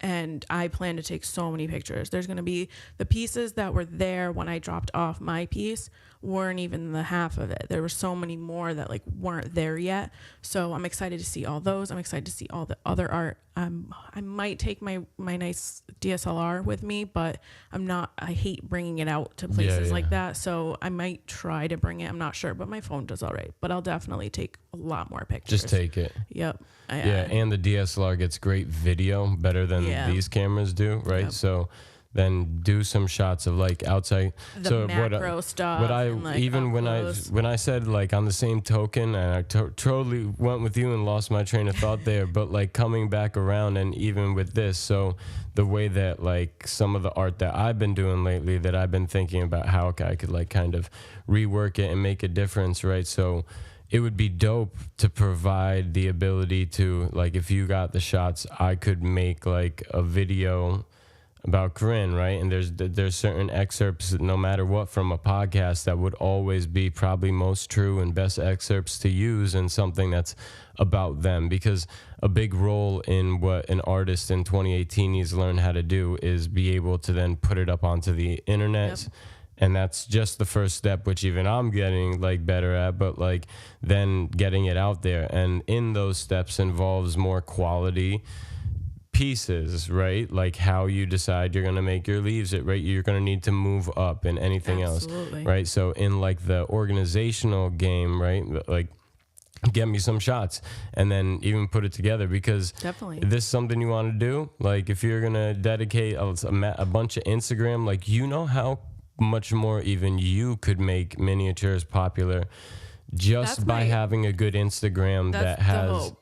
And I plan to take so many pictures. There's going to be the pieces that were there when I dropped off my piece weren't even the half of it. There were so many more that like weren't there yet. So I'm excited to see all those. I'm excited to see all the other art. I might take my nice DSLR with me, but I hate bringing it out to places like that. So I might try to bring it. I'm not sure, but my phone does all right. But I'll definitely take a lot more pictures. Just take it. Yep. And the DSLR gets great video, better than these cameras do, right? Yep. So then do some shots of like outside the macro stuff. What I and, like, even when I said like on the same token, and I totally went with you and lost my train of thought there, but like coming back around and even with this, so the way that like some of the art that I've been doing lately, that I've been thinking about how I could like kind of rework it and make a difference, right? So it would be dope to provide the ability to like, if you got the shots, I could make like a video about Corinne, right? And there's certain excerpts, no matter what, from a podcast that would always be probably most true and best excerpts to use, and something that's about them. Because a big role in what an artist in 2018 needs to learn how to do is be able to then put it up onto the internet. Yep. And that's just the first step, which even I'm getting like better at, but like then getting it out there. And in those steps involves more quality pieces, right? Like how you decide you're going to make your leaves, right? You're going to need to move up and anything else, right? So in like the organizational game, right? Like get me some shots and then even put it together, because definitely this is something you want to do. Like if you're going to dedicate a bunch of Instagram, like, you know how much more even you could make miniatures popular just by having a good Instagram that has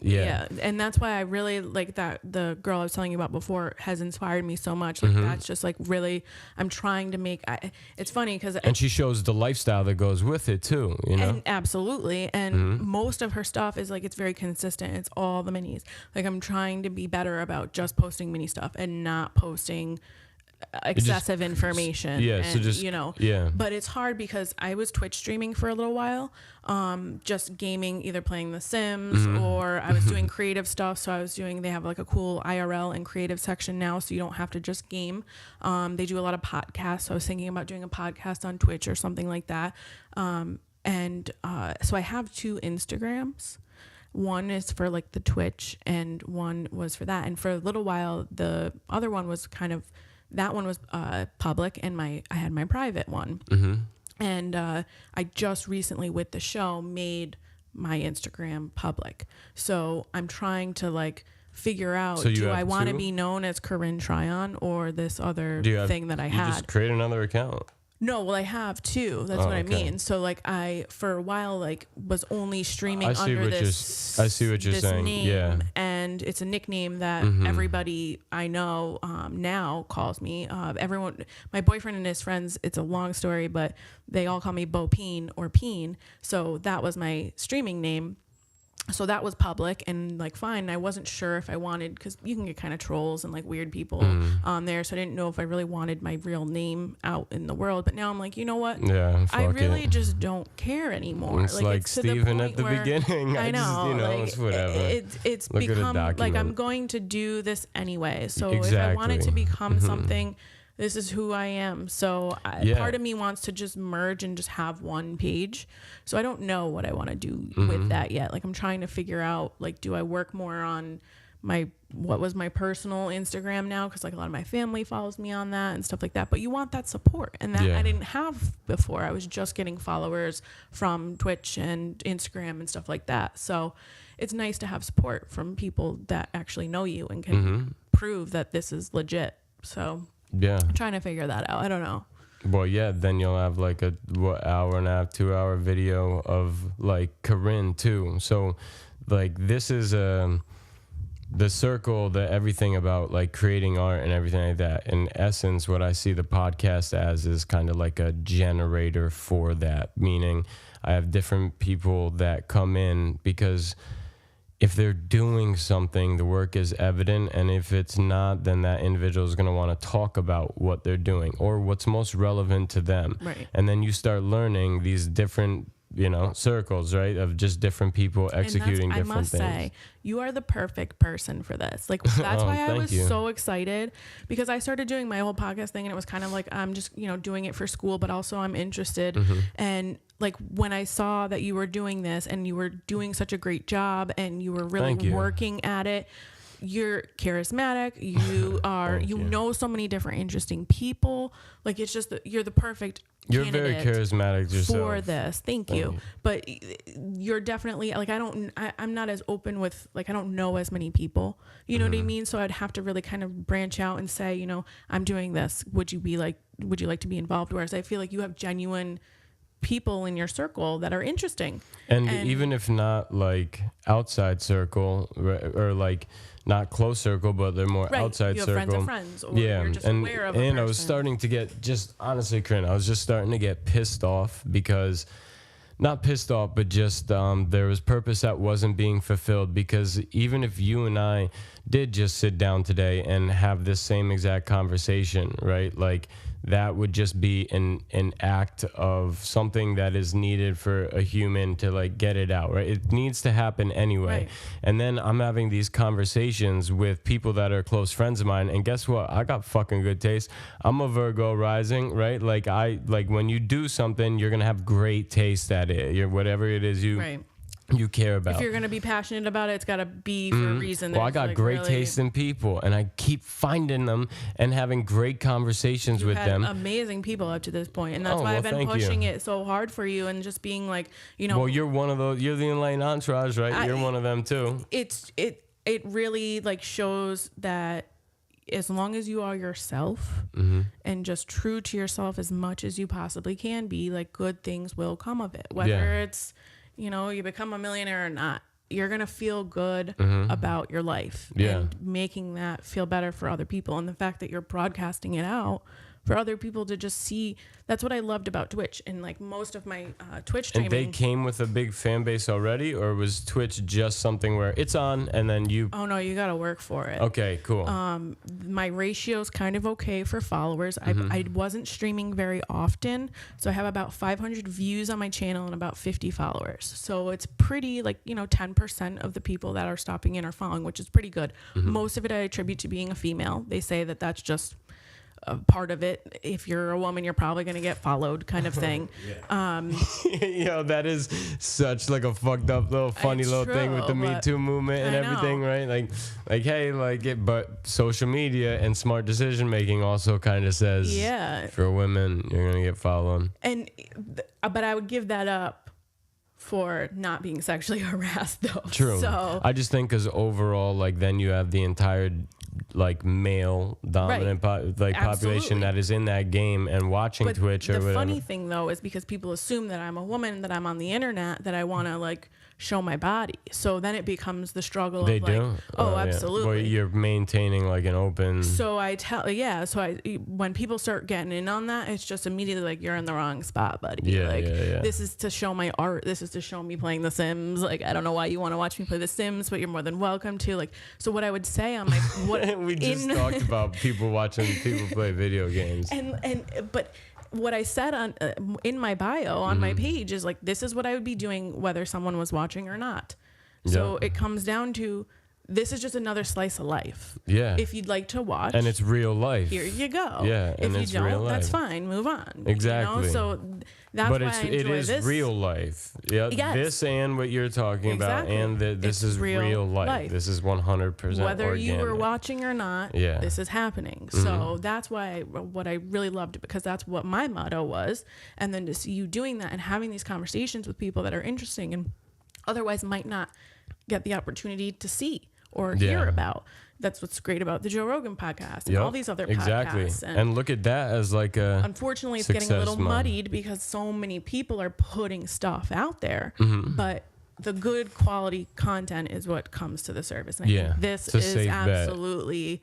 and that's why I really like that the girl I was telling you about before has inspired me so much. Like that's just like really, I'm trying to make it's funny because she shows the lifestyle that goes with it too, you know. And absolutely. And most of her stuff is like, it's very consistent. It's all the minis. Like I'm trying to be better about just posting mini stuff and not posting excessive information. But it's hard because I was Twitch streaming for a little while, just gaming, either playing The Sims or I was doing creative stuff. So they have like a cool IRL and creative section now, so you don't have to just game. They do a lot of podcasts, so I was thinking about doing a podcast on Twitch or something like that. So I have 2 Instagrams. One is for like the Twitch and one was for that. And for a little while, the other one was that one was public, and I had my private one. And I just recently with the show made my Instagram public. So I'm trying to like figure out, do I want to be known as Corinne Tryon or this other thing that I had? Just create another account. No, well, I have 2. That's what I mean. So like I, for a while, like was only streaming under this. I see what you're saying. Name, and it's a nickname that everybody I know now calls me. Everyone, my boyfriend and his friends. It's a long story, but they all call me Bo Peen or Peen. So that was my streaming name. So that was public and like fine. I wasn't sure if I wanted, because you can get kind of trolls and like weird people on there. So I didn't know if I really wanted my real name out in the world. But now I'm like, you know what? Yeah, I really it. just don't care anymore. It's like it's to the Steven point at the where, beginning. I know, just, you know, like, it's whatever. It's Look at a become like document. I'm going to do this anyway. So Exactly. if I want it to become something, this is who I am. So part of me wants to just merge and just have one page. So I don't know what I want to do with that yet. Like I'm trying to figure out, like, do I work more on what was my personal Instagram now? Because like a lot of my family follows me on that and stuff like that. But you want that support, and that I didn't have before. I was just getting followers from Twitch and Instagram and stuff like that. So it's nice to have support from people that actually know you and can prove that this is legit. So yeah, I'm trying to figure that out. I don't know. Well, yeah, then you'll have like a hour and a half, 2 hour video of like Corinne too. So like this is the circle, the everything about like creating art and everything like that. In essence, what I see the podcast as is kind of like a generator for that, meaning I have different people that come in because if they're doing something, the work is evident. And if it's not, then that individual is going to want to talk about what they're doing or what's most relevant to them. Right. And then you start learning these different, you know, circles, right, of just different people executing different things. I must say, you are the perfect person for this. Like, that's why I was so excited, because I started doing my whole podcast thing and it was kind of like, I'm just, you know, doing it for school, but also I'm interested. And like when I saw that you were doing this and you were doing such a great job and you were really working at it, you're charismatic. You are, you know, so many different interesting people. Like it's just, you're the perfect You're very charismatic yourself. For this. Thank you. But you're definitely like, I'm not as open with, like, I don't know as many people, you know what I mean? So I'd have to really kind of branch out and say, you know, I'm doing this. Would you like to be involved? Whereas I feel like you have genuine people in your circle that are interesting. And even if not like outside circle or like not close circle, but they're more outside you have circle. Friends of friends, or you're just aware of a person. I was starting to get, just honestly, Corinne, I was just starting to get pissed off because, not pissed off, but just there was purpose that wasn't being fulfilled, because even if you and I did just sit down today and have this same exact conversation, right? Like that would just be an act of something that is needed for a human to like get it out, right? It needs to happen anyway. Right. And then I'm having these conversations with people that are close friends of mine, and guess what? I got fucking good taste. I'm a Virgo rising, right? Like when you do something, you're gonna have great taste at it. You're whatever it is you care about. If you're going to be passionate about it, it's got to be for a reason. Well, I got great taste in people, and I keep finding them and having great conversations with them. Amazing people up to this point, and that's why I've been pushing it so hard for you, and just being like, you know. Well, you're one of those. You're the Enlightened Entourage, right? You're one of them too. It really like shows that as long as you are yourself and just true to yourself as much as you possibly can be, like good things will come of it. Whether it's, you know, you become a millionaire or not, you're going to feel good about your life and making that feel better for other people. And the fact that you're broadcasting it out for other people to just see, that's what I loved about Twitch. And like most of my Twitch streaming. And they came with a big fan base already, or was Twitch just something where it's on and then you... Oh no, you got to work for it. Okay, cool. My ratio's kind of okay for followers. I wasn't streaming very often, so I have about 500 views on my channel and about 50 followers. So it's pretty, like, you know, 10% of the people that are stopping in are following, which is pretty good. Most of it I attribute to being a female. They say that that's just a part of it. If you're a woman, you're probably going to get followed, kind of thing. That is such like a fucked up little funny little thing with the Me Too movement and everything, right? Like hey, like it, but social media and smart decision making also kind of says, for women, you're going to get followed. And but I would give that up for not being sexually harassed, though. True. So I just think because overall, like, then you have the entire like male dominant population that is in that game and watching Twitch or whatever. The funny thing though is because people assume that I'm a woman, that I'm on the internet, that I want to like show my body. So then it becomes the struggle They of like, do? oh, Yeah. absolutely. Well, you're maintaining like an open. So when people start getting in on that, it's just immediately like, you're in the wrong spot, buddy. Yeah, like, yeah. this is to show my art. This is to show me playing The Sims. Like, I don't know why you want to watch me play The Sims, but you're more than welcome to. Like, so what I would say on my We just talked about people watching people play video games. But what I said on in my bio on my page is like, this is what I would be doing whether someone was watching or not. So it comes down to, this is just another slice of life. Yeah. If you'd like to watch, And it's real life. here you go. Yeah, If and you it's real don't, that's life. fine. Move on. Exactly. You know? So that's But why I it enjoy is this. real life. Yeah. Yes. This and what you're talking Exactly. about, and this It's is real life. This is 100% Whether organic. you were watching or not, Yeah. this is happening. So that's why what I really loved, because that's what my motto was. And then to see you doing that and having these conversations with people that are interesting and otherwise might not get the opportunity to see or hear about. That's what's great about the Joe Rogan podcast and all these other podcasts. And look at that as like a unfortunately, it's getting a little muddied because so many people are putting stuff out there. But the good quality content is what comes to the surface. And I think this is absolutely,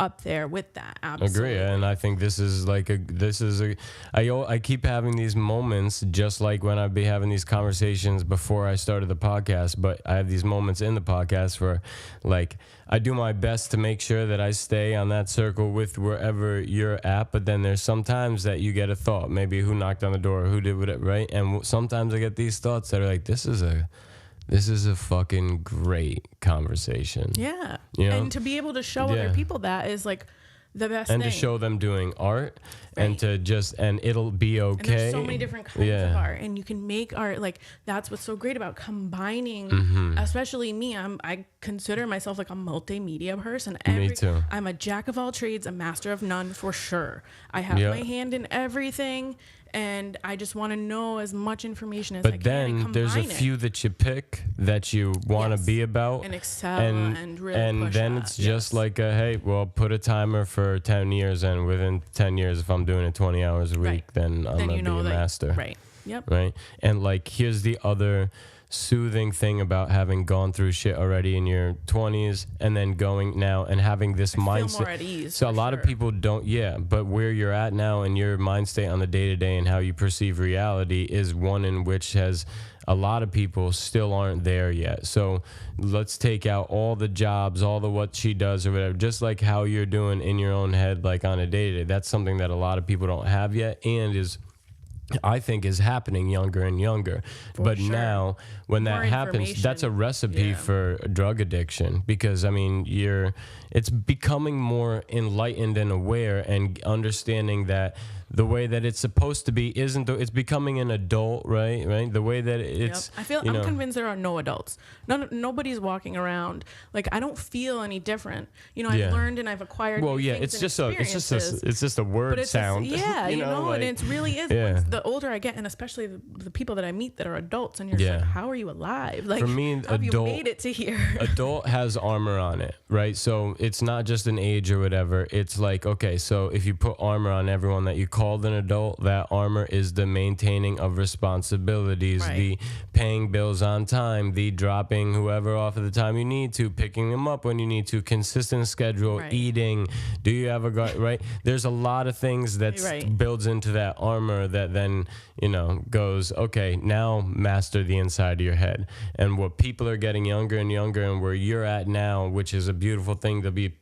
up there with that. Absolutely. Agree. And I think this is I keep having these moments, just like when I'd be having these conversations before I started the podcast, but I have these moments in the podcast where like I do my best to make sure that I stay on that circle with wherever you're at, but then there's sometimes that you get a thought, maybe who knocked on the door, who did it, right? And sometimes I get these thoughts that are like, this is a fucking great conversation. Yeah. You know? And to be able to show other people that is like the best and thing. to show them doing art and to just, and it'll be okay. And there's so many different kinds of art, and you can make art. Like, that's what's so great about combining, especially me. I consider myself like a multimedia person. Me too. I'm a jack of all trades, a master of none for sure. I have my hand in everything. And I just want to know as much information as I can. But then there's a few that you pick that you want to be about. And excel and really and push then that. it's just like, hey, well, put a timer for 10 years. And within 10 years, if I'm doing it 20 hours a week, then I'm going to be a master. Right. Yep. Right. And like, here's the other soothing thing about having gone through shit already in your 20s and then going now and having this mindset. Feel more at ease, so a lot of people don't, but where you're at now and your mind state on the day-to-day and how you perceive reality is one in which has a lot of people still aren't there yet. So let's take out all the jobs, all the what she does or whatever, just like how you're doing in your own head, like on a day-to-day. That's something that a lot of people don't have yet, and I think is happening younger and younger. But now when that happens, that's a recipe for drug addiction, because I mean, it's becoming more enlightened and aware and understanding that the way that it's supposed to be it's becoming an adult, right? The way that it's, I feel I'm convinced there are no adults. Nobody's walking around like, I don't feel any different. I've learned and I've acquired. Well, it's just a word sound. And it really is. The older I get, and especially the people that I meet that are adults, and you're just like, how are you alive? Like, for me, how have you made it to here? Adult has armor on it, right? So it's not just an age or whatever. It's like, okay, so if you put armor on everyone that you called an adult, that armor is the maintaining of responsibilities, the paying bills on time, the dropping whoever off at the time you need to, picking them up when you need to, consistent schedule, eating, do you have a gut, right? There's a lot of things that builds into that armor that then, goes, okay, now master the inside of your head. And what people are getting younger and younger, and where you're at now, which is a beautiful thing to be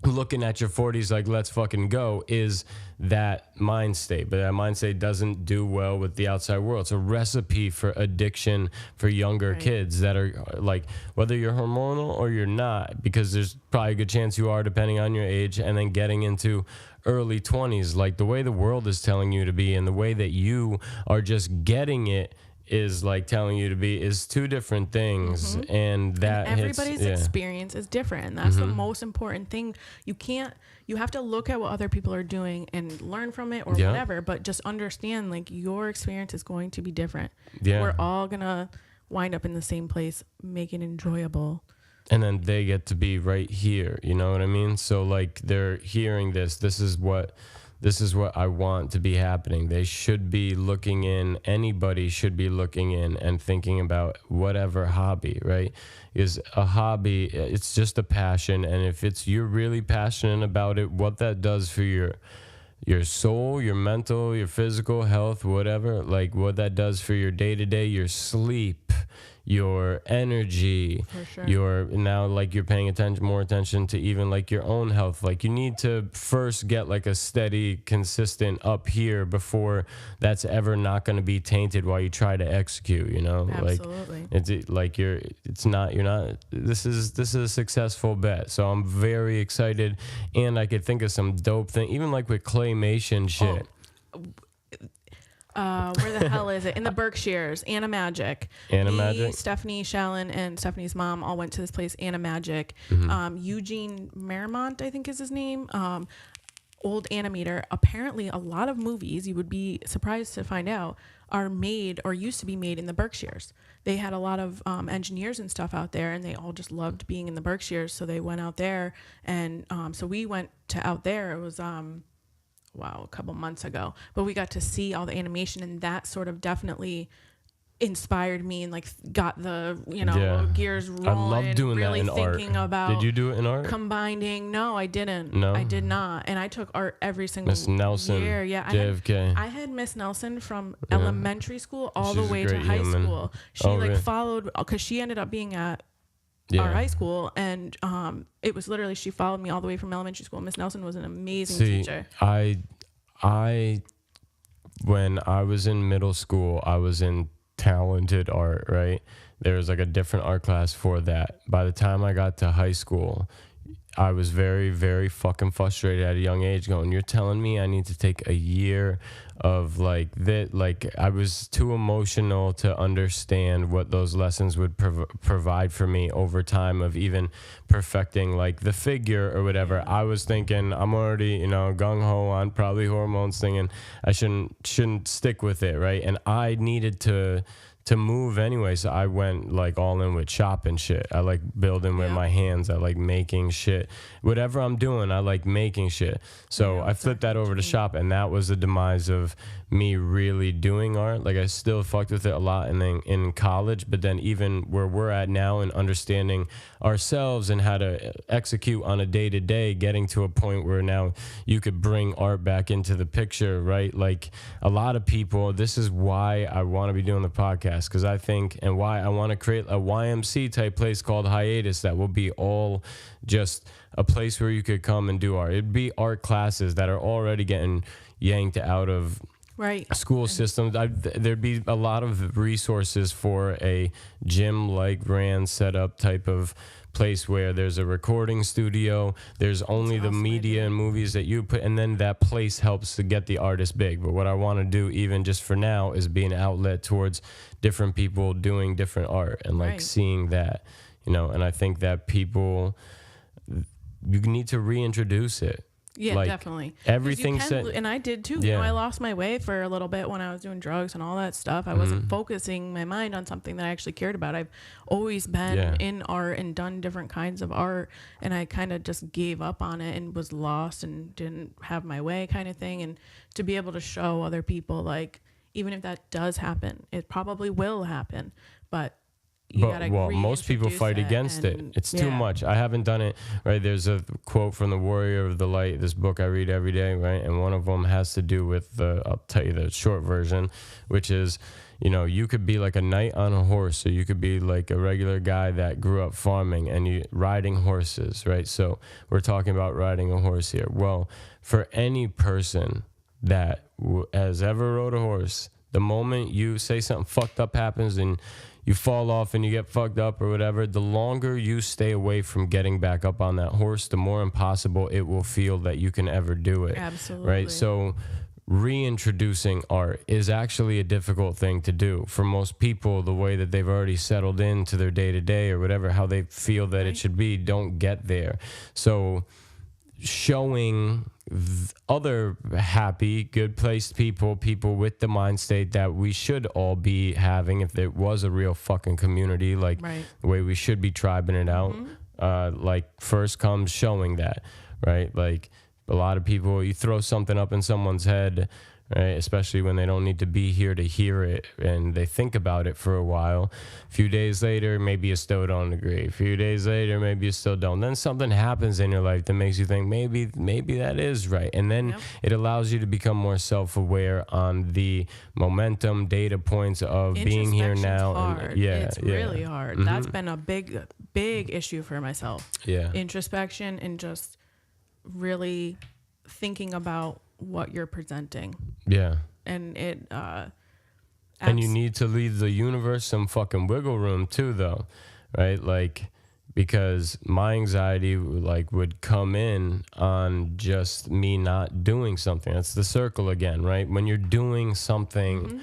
looking at your 40s like, let's fucking go, is that mind state. But that mind state doesn't do well with the outside world. It's a recipe for addiction for younger kids that are like, whether you're hormonal or you're not, because there's probably a good chance you are depending on your age, and then getting into early 20s, like the way the world is telling you to be and the way that you are just getting it is like telling you to be, is two different things. And that everybody's experience is different, and that's the most important thing. You have to look at what other people are doing and learn from it or whatever, but just understand, like, your experience is going to be different. We're all gonna wind up in the same place, make it enjoyable. And then they get to be right here, you know what I mean? So like, they're hearing this is what this is what I want to be happening. They should be looking in, anybody should be looking in and thinking about whatever hobby, right? Is a hobby, it's just a passion. And if you're really passionate about it, what that does for your soul, your mental, your physical health, whatever, like what that does for your day-to-day, your sleep, your energy, For sure. you're paying more attention to even like your own health. Like you need to first get like a steady, consistent up here before that's ever not going to be tainted while you try to execute, you know? Absolutely. This is a successful bet. So I'm very excited, and I could think of some dope thing, even like with claymation shit. Where the hell is it? In the Berkshires, Animagic. Animagic? Me, Stephanie Shallon, and Stephanie's mom all went to this place, Animagic. Eugene Maremont, I think is his name. Old animator. Apparently, a lot of movies, you would be surprised to find out, are made or used to be made in the Berkshires. They had a lot of engineers and stuff out there, and they all just loved being in the Berkshires, so they went out there. And so we went to out there. It was... a couple months ago, but we got to see all the animation, and that sort of definitely inspired me and like got the gears rolling. I love doing really that in thinking art. about Did you do it in art? Combining. No, I didn't. No, I did not. And I took art every single Miss Nelson, year. Yeah, JFK. I had Miss Nelson from elementary school all the way to high human. school. She really? followed, because she ended up being at our high school, and it was literally, she followed me all the way from elementary school. Miss Nelson was an amazing teacher. When I was in middle school, I was in talented art, right? There was like a different art class for that. By the time I got to high school, I was very, very fucking frustrated at a young age going, you're telling me I need to take a year of like that? Like I was too emotional to understand what those lessons would provide for me over time of even perfecting like the figure or whatever. I was thinking I'm already, gung-ho on probably hormones thing, and I shouldn't stick with it, right? And I needed to move anyway, so I went like all in with shop and shit. I like building with my hands. I like making shit. Whatever I'm doing, I like making shit. So I flipped that over to shop, and that was the demise of me really doing art. Like I still fucked with it a lot in college, but then even where we're at now and understanding ourselves and how to execute on a day-to-day, getting to a point where now you could bring art back into the picture, right? Like a lot of people, this is why I want to be doing the podcast, because I think, and why I want to create a YMC type place called Hiatus that will be all just a place where you could come and do art. It'd be art classes that are already getting yanked out of school systems. There'd be a lot of resources for a gym-like ran setup type of place where there's a recording studio, there's only the media and movies that you put, and then that place helps to get the artist big. But what I want to do, even just for now, is be an outlet towards different people doing different art and like seeing that, and I think that people, you need to reintroduce it. Yeah, like, definitely. Everything said, and I did too. Yeah. I lost my way for a little bit when I was doing drugs and all that stuff. I wasn't focusing my mind on something that I actually cared about. I've always been in art and done different kinds of art, and I kind of just gave up on it and was lost and didn't have my way kind of thing. And to be able to show other people, like, even if that does happen, it probably will happen, but most people fight against it. It's too much. I haven't done it, right? There's a quote from the Warrior of the Light, this book I read every day, right? And one of them has to do with I'll tell you the short version, which is, you could be like a knight on a horse, or you could be like a regular guy that grew up farming and you riding horses, right? So we're talking about riding a horse here. Well, for any person that has ever rode a horse, the moment you say something fucked up happens and you fall off and you get fucked up or whatever, the longer you stay away from getting back up on that horse, the more impossible it will feel that you can ever do it. Absolutely. Right? So reintroducing art is actually a difficult thing to do for most people. The way that they've already settled into their day-to-day or whatever, how they feel that it should be, don't get there. So showing other happy, good-placed people with the mind state that we should all be having if there was a real fucking community, like the way we should be tribing it out. Like first comes showing that, right? Like A lot of people, you throw something up in someone's head, right? Especially when they don't need to be here to hear it, and they think about it for a while. A few days later, maybe you still don't agree. A few days later, maybe you still don't. Then something happens in your life that makes you think maybe that is right, and then it allows you to become more self-aware on the momentum, data points of being here now. Hard. And It's really hard. That's been a big issue for myself. Yeah, introspection and just really thinking about what you're presenting. Yeah. And it and you need to leave the universe some fucking wiggle room too, though, right? Like, because my anxiety like would come in on just me not doing something. That's the circle again, right? When you're doing something,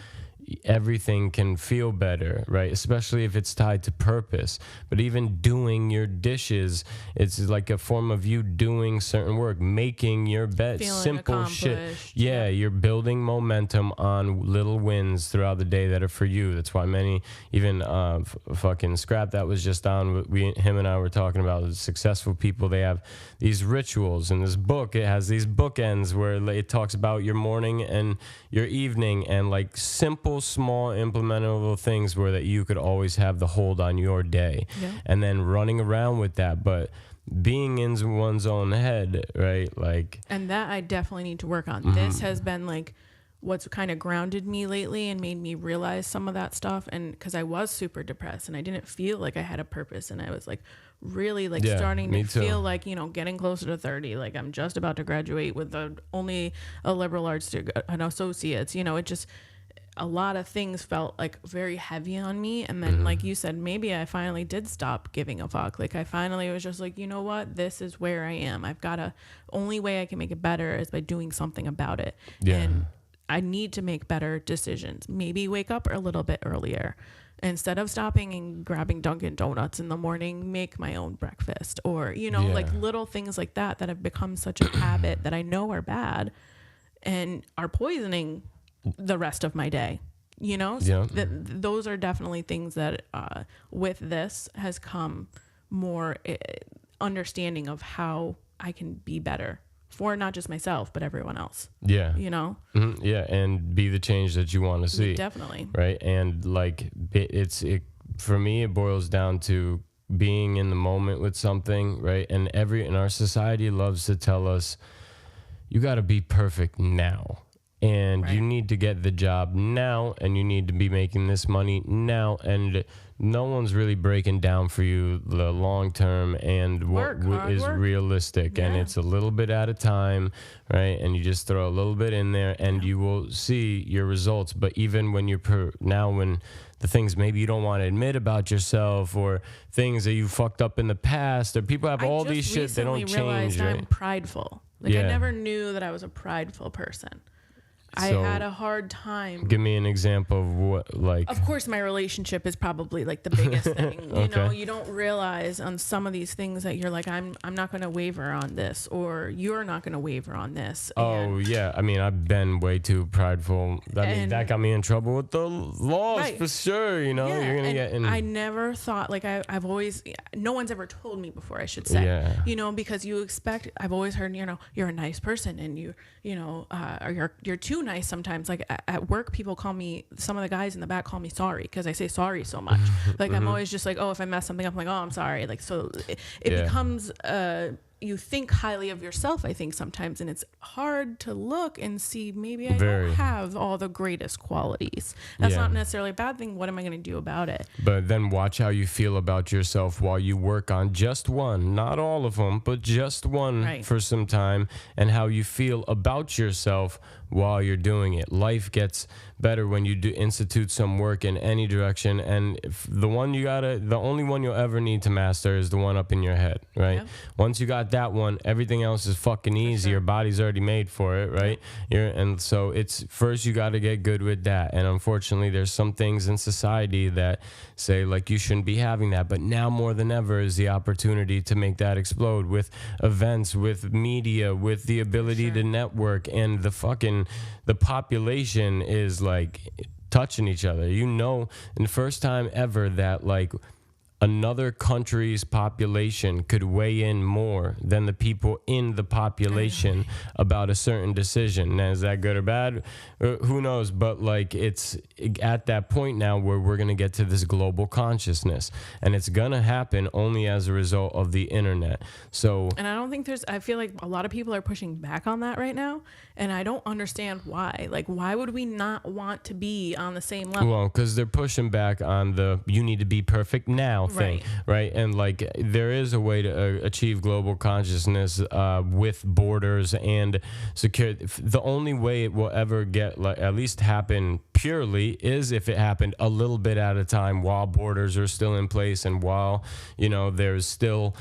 everything can feel better, right? Especially if it's tied to purpose. But even doing your dishes, it's like a form of you doing certain work, making your bed, simple shit. Yeah, you're building momentum on little wins throughout the day that are for you. That's why many, even fucking Scrap that was just on, him and I were talking about successful people. They have these rituals. In this book, it has these bookends where it talks about your morning and your evening, and like simple, small, implementable things where that you could always have the hold on your day, and then running around with that, but being in one's own head, right? Like, and that I definitely need to work on. This has been like what's kind of grounded me lately and made me realize some of that stuff. And because I was super depressed and I didn't feel like I had a purpose, and I was like really like starting to feel like, you know, getting closer to 30, like I'm just about to graduate with only a liberal arts degree, an associate's, you know, it just, a lot of things felt like very heavy on me. And then like you said, maybe I finally did stop giving a fuck. Like I finally was just like, you know what, this is where I am. I've got to, only way I can make it better is by doing something about it. And I need to make better decisions. Maybe wake up a little bit earlier. Instead of stopping and grabbing Dunkin' Donuts in the morning, make my own breakfast, or, you know, like little things like that have become such a habit that I know are bad and are poisoning the rest of my day, you know? So those are definitely things that with this has come more understanding of how I can be better for not just myself, but everyone else. Yeah. You know? Yeah. And be the change that you want to see. Definitely. Right. And like, for me, it boils down to being in the moment with something, right? And our society loves to tell us, you got to be perfect now. And you need to get the job now, and you need to be making this money now. And no one's really breaking down for you the long term and what is realistic. And it's a little bit at a time, right? And you just throw a little bit in there, and you will see your results. But even when when the things maybe you don't want to admit about yourself, or things that you fucked up in the past, or people have all these shit they don't change. Right? I'm prideful. Like I never knew that I was a prideful person. I had a hard time. Give me an example of what, like... Of course, my relationship is probably like the biggest thing. You know, you don't realize on some of these things that you're like, I'm not going to waver on this, or you're not going to waver on this. Oh, yeah. I mean, I've been way too prideful. That got me in trouble with the laws for sure. You know, you're going to get in... I never thought, like, I've always... No one's ever told me before, I should say. You know, because you expect... I've always heard, you know, you're a nice person, and you know, or you're too nice sometimes. Like at work, people call me, some of the guys in the back call me sorry because I say sorry so much. Like I'm always just like, oh, if I mess something up, I'm like, oh, I'm sorry. Like, so it becomes you think highly of yourself, I think, sometimes, and it's hard to look and see maybe I don't have all the greatest qualities. That's not necessarily a bad thing. What am I going to do about it? But then watch how you feel about yourself while you work on just one, not all of them, but just one for some time, and how you feel about yourself while you're doing it. Life gets better when you do institute some work in any direction, and if the only one you'll ever need to master is the one up in your head, right? Once you got that one, everything else is fucking easy. Your body's already made for it, right? And so it's first you got to get good with that. And unfortunately, there's some things in society that say like you shouldn't be having that, but now more than ever is the opportunity to make that explode with events, with media, with the ability to network, and the population is like touching each other. You know, and the first time ever that like another country's population could weigh in more than the people in the population about a certain decision. Now, is that good or bad? Who knows? But like, it's at that point now where we're going to get to this global consciousness, and it's going to happen only as a result of the internet. So, and I don't think I feel like a lot of people are pushing back on that right now, and I don't understand why. Like, why would we not want to be on the same level? Well, because they're pushing back on the you need to be perfect now thing, right? And like, there is a way to achieve global consciousness with borders and security. The only way it will ever get, like, at least happen purely, is if it happened a little bit at a time while borders are still in place and while, you know, there's still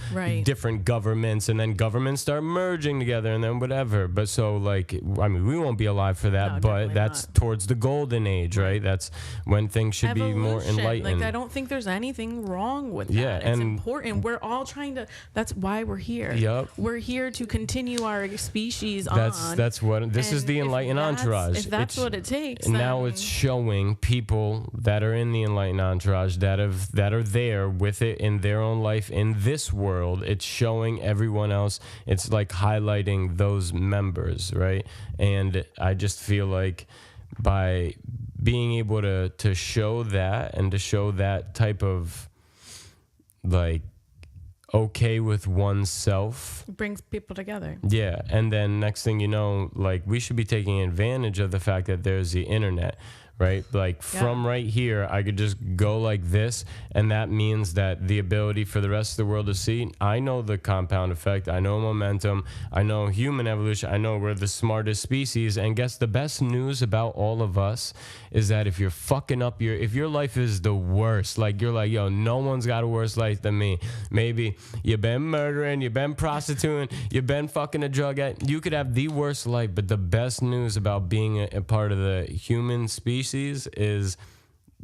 different governments, and then governments start merging together and then whatever. But so, like, I mean, we won't be alive for that, No, but that's not. towards the golden age, right? That's when things should be more enlightened. Like, I don't think there's anything wrong with that. It's important. We're all trying to, that's why we're here. Yep. We're here to continue our species That's what, this is the Enlightened Entourage. If that's what it takes. And now it's showing people that are in the Enlightened Entourage that are there with it in their own life in this world. It's showing everyone else. It's like highlighting those members, right? And I just feel like by being able to show that, and to show that type of, like, okay with oneself, brings people together. Yeah. And then next thing you know, like, we should be taking advantage of the fact that there's the internet, right? Like, from right here, I could just go like this, and that means that the ability for the rest of the world to see, I know the compound effect, I know momentum, I know human evolution, I know we're the smartest species. And guess the best news about all of us is that if you're fucking up if your life is the worst, like, you're like, yo, no one's got a worse life than me. Maybe you've been murdering, you've been prostituting, you've been fucking a drug addict, you could have the worst life, but the best news about being a part of the human species is,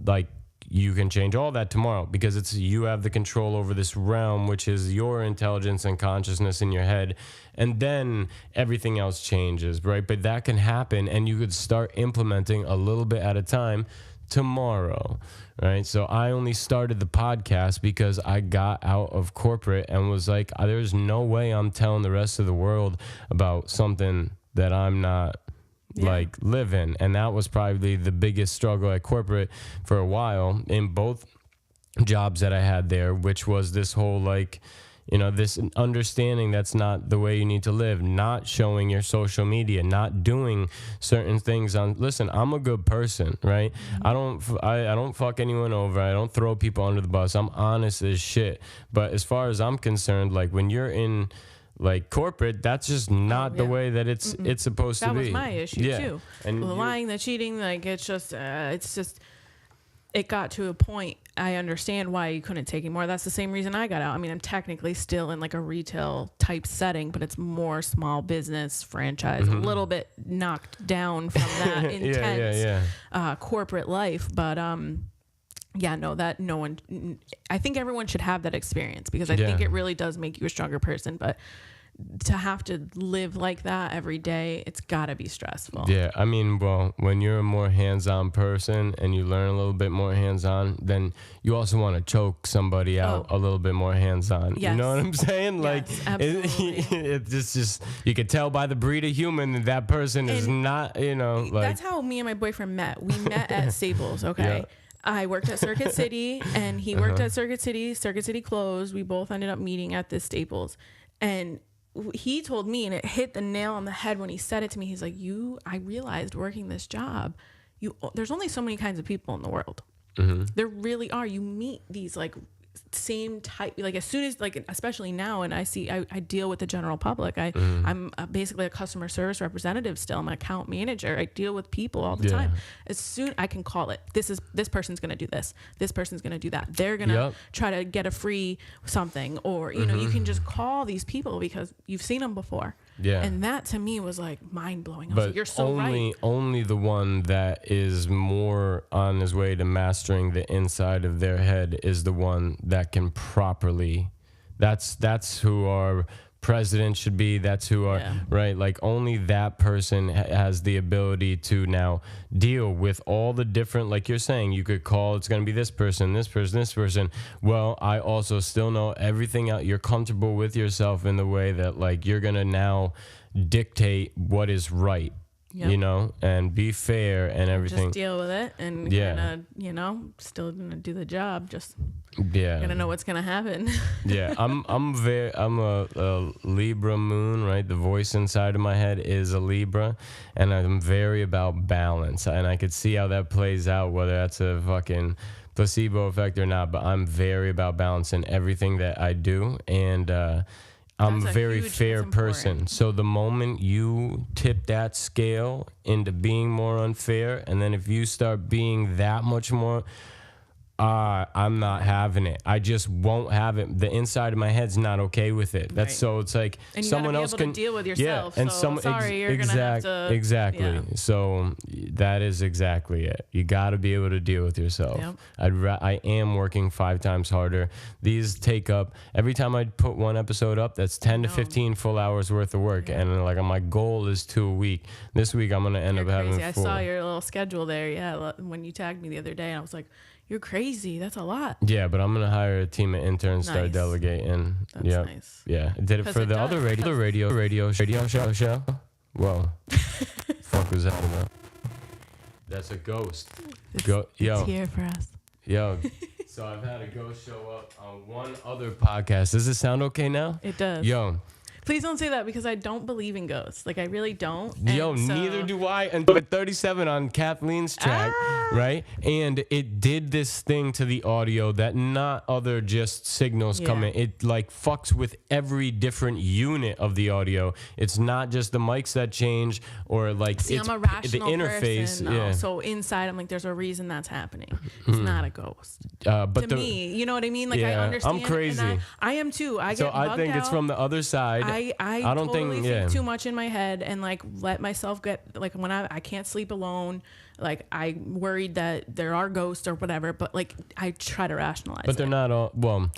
like, you can change all that tomorrow, because you have the control over this realm, which is your intelligence and consciousness in your head, and then everything else changes, right? But that can happen, and you could start implementing a little bit at a time tomorrow, right? So I only started the podcast because I got out of corporate and was like, there's no way I'm telling the rest of the world about something that I'm not like live in. And that was probably the biggest struggle at corporate for a while, in both jobs that I had there, which was this whole, like, you know, this understanding that's not the way you need to live, not showing your social media, not doing certain things on, listen, I'm a good person, right? I don't fuck anyone over. I don't throw people under the bus. I'm honest as shit. But as far as I'm concerned, like, when you're in, like, corporate, that's just not the way that it's supposed to be. That was my issue too. And the lying, the cheating, like, it's just it got to a point. I understand why you couldn't take anymore. That's the same reason I got out. I mean, I'm technically still in, like, a retail type setting, but it's more small business franchise, a little bit knocked down from that intense corporate life. But I think everyone should have that experience, because I think it really does make you a stronger person. But to have to live like that every day, it's got to be stressful. Yeah, I mean, well, when you're a more hands-on person and you learn a little bit more hands-on, then you also want to choke somebody out a little bit more hands-on. Yes. You know what I'm saying? Like, it's just you could tell by the breed of human that person is not, you know, like. That's how me and my boyfriend met. We met at Staples, okay? Yeah. I worked at Circuit City, and he worked at Circuit City. Circuit City closed. We both ended up meeting at this Staples. And he told me, and it hit the nail on the head when he said it to me. He's like, I realized working this job, there's only so many kinds of people in the world. There really are. You meet these, like, same type, like, as soon as, like, especially now, and I deal with the general public. I'm basically a customer service representative still. I'm an account manager. I deal with people all the time. As soon I can call it, this person's gonna do this person's gonna do that, they're gonna try to get a free something, or you know, you can just call these people because you've seen them before. And that to me was, like, mind-blowing. I was like, you're so right. Only the one that is more on his way to mastering the inside of their head is the one that can properly, that's who are president should be. That's who are right. Like only that person has the ability to now deal with all the different. Like you're saying, you could call. It's going to be this person, this person, this person. Well, I also still know everything out. You're comfortable with yourself in the way that like you're going to now dictate what is right. Yep. You know, and be fair and everything. Just deal with it and kinda, you know, still gonna do the job. Just gonna know what's gonna happen. I'm a Libra moon, right? The voice inside of my head is a Libra, and I'm very about balance. And I could see how that plays out, whether that's a fucking placebo effect or not. But I'm very about balance in everything that I do, and I'm a very fair person. So the moment you tip that scale into being more unfair, and then if you start being that much more, I'm not having it. I just won't have it. The inside of my head's not okay with it. That's so it's like and someone else can deal with yourself. Yeah, and so you're gonna have to exactly. So that is exactly it. You got to be able to deal with yourself. Yep. I am working 5 times harder. These take up every time I put one episode up. That's 10 to 15 full hours worth of work, and like my goal is 2 a week. This week I'm gonna end up having 4. I saw your little schedule there. Yeah, when you tagged me the other day, and I was like, you're crazy. That's a lot. Yeah, but I'm going to hire a team of interns, start delegating. That's nice. Yeah. I did it for the other radio show. Whoa. Fuck was that about? That's a ghost. It's here for us. Yo. So I've had a ghost show up on one other podcast. Does it sound okay now? It does. Yo. Please don't say that because I don't believe in ghosts. Like, I really don't. Yo, neither do I. And but 37 on Kathleen's track, right? And it did this thing to the audio that not other just signals come in. It like fucks with every different unit of the audio. It's not just the mics that change or like I'm a rational the interface. Person, so inside, I'm like, there's a reason that's happening. It's not a ghost. But to me, you know what I mean? Like I understand. I'm crazy. And I am too. I get bugged I think it's from the other side. I don't think too much in my head and like let myself get like when I can't sleep alone. Like I'm worried that there are ghosts or whatever, but like I try to rationalize. But they're not all well.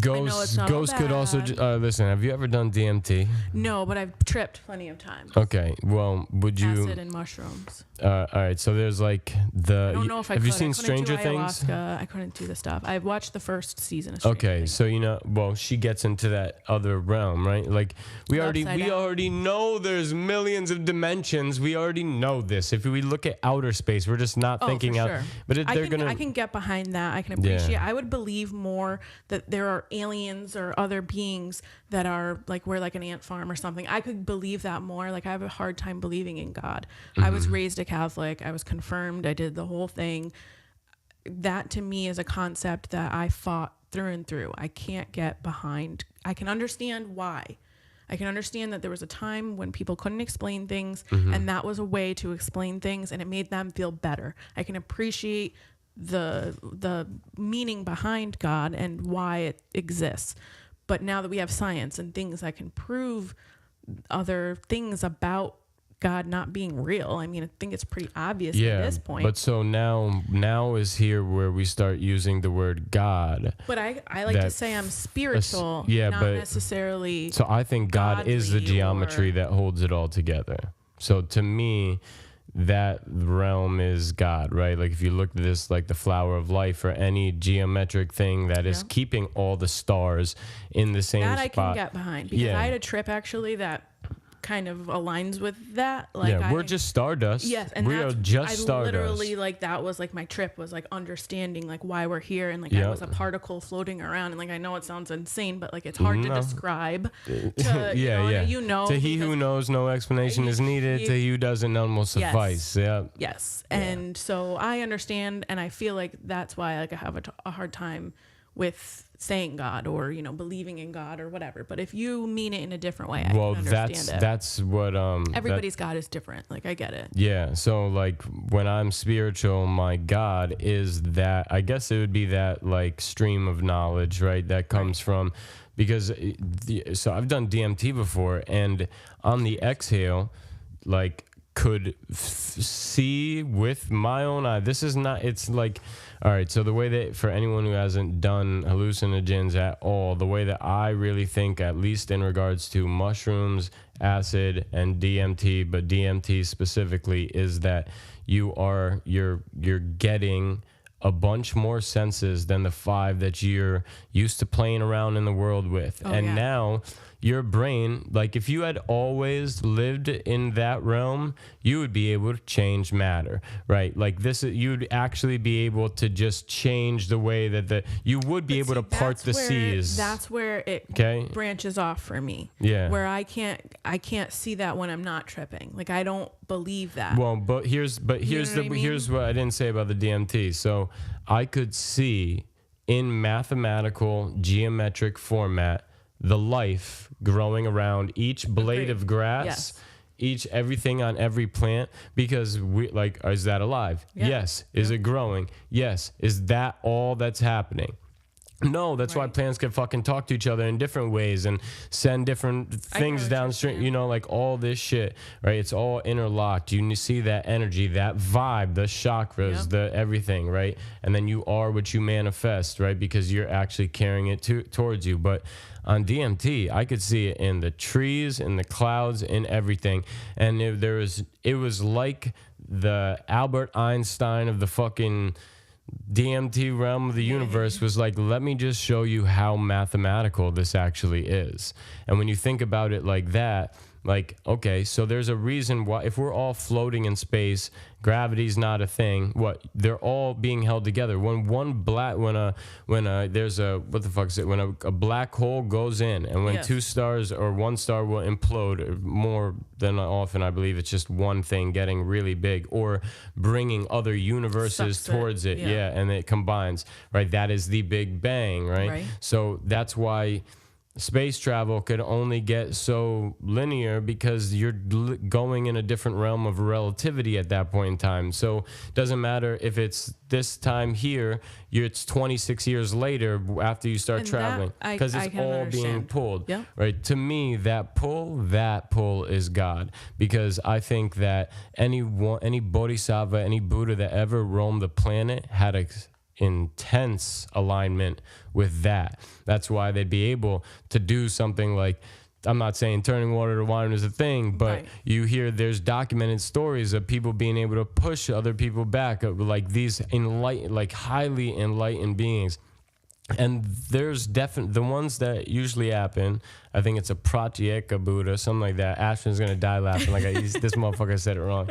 Ghosts could also listen. Have you ever done DMT? No, but I've tripped plenty of times. Okay, well, would you? Acid and mushrooms. All right, so there's like the. I don't know if I have could. you seen Stranger Things? I couldn't do the stuff. I watched the first season of Stranger Things. So you know, well, she gets into that other realm, right? Like we already know there's millions of dimensions. We already know this. If we look at outer space, we're just not thinking out. Sure. But I can get behind that. I can appreciate. I would believe more that there are aliens or other beings that are like we're like an ant farm or something. I could believe that more. Like I have a hard time believing in God. I was raised a Catholic. I was confirmed. I did the whole thing. That to me is a concept that I fought through and through. I can't get behind. I can understand why. I can understand that there was a time when people couldn't explain things and that was a way to explain things and it made them feel better. I can appreciate the meaning behind God and why it exists. But now that we have science and things that can prove other things about God not being real, I mean, I think it's pretty obvious at this point. But so now is here where we start using the word God. But I like to say I'm spiritual, not necessarily. So I think God is the geometry that holds it all together. So to me, that realm is God, right? Like if you look at this like the flower of life or any geometric thing that is keeping all the stars in the same spot. That I can get behind because I had a trip actually that kind of aligns with that. Like we're just stardust. Yes, and we are just stardust. Literally like that was like my trip was like understanding like why we're here and like I was a particle floating around and like I know it sounds insane but like it's hard to describe. To, you know, to he who knows, no explanation is needed. To he who doesn't, none will suffice. Yes, and so I understand and I feel like that's why like I have a hard time with saying God or believing in God or whatever, but if you mean it in a different way, I can understand it. That's what everybody's God is different. Like I get it. Yeah, so like when I'm spiritual, my God is that. I guess it would be that like stream of knowledge, right? That comes from because so I've done DMT before, and on the exhale, like could see with my own eye. This is not, it's like, all right, so the way that, for anyone who hasn't done hallucinogens at all, the way that I really think, at least in regards to mushrooms, acid, and DMT, but DMT specifically, is that you're getting a bunch more senses than the 5 that you're used to playing around in the world with. Now your brain, like if you had always lived in that realm, you would be able to change matter, right? Like this, you'd actually be able to just change the way that you would be able to part the seas. That's where it branches off for me. Yeah. Where I can't see that when I'm not tripping. Like I don't believe that. Well, here's what I didn't say about the DMT. So I could see in mathematical geometric format the life growing around each blade of grass, everything on every plant, because is that alive? Yeah. Yes. Is it growing? Yes. Is that all that's happening? No, that's why plants can fucking talk to each other in different ways and send different things downstream, you know, like all this shit, right? It's all interlocked. You see that energy, that vibe, the chakras, the everything, right? And then you are what you manifest, right? Because you're actually carrying it towards you. But on DMT, I could see it in the trees, in the clouds, in everything. And it was like the Albert Einstein of the fucking DMT realm of the universe was like, let me just show you how mathematical this actually is. And when you think about it like that, like, okay, so there's a reason why, if we're all floating in space, gravity's not a thing. They're all being held together. When a black hole goes in, and when two stars or one star will implode, more than often I believe it's just one thing getting really big or bringing other universes towards it. And it combines, right? That is the Big Bang, right? So that's why space travel could only get so linear, because you're going in a different realm of relativity at that point in time. So it doesn't matter if it's this time here, it's 26 years later after you start traveling, because it's all being pulled. Right? To me, that pull is God, because I think that any bodhisattva, any Buddha that ever roamed the planet had a intense alignment with that. That's why they'd be able to do something like, I'm not saying turning water to wine is a thing, but you hear there's documented stories of people being able to push other people back, like these highly enlightened beings. And there's definitely the ones that usually happen. I think it's a Pratyeka Buddha, something like that. Ashton's gonna die laughing like this motherfucker said it wrong.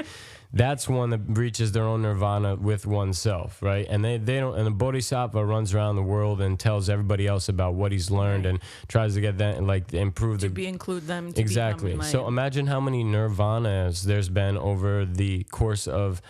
That's one that reaches their own nirvana with oneself, right? And they don't. And the bodhisattva runs around the world and tells everybody else about what he's learned and tries to get that and like improve include them. To exactly. So imagine how many nirvanas there's been over the course of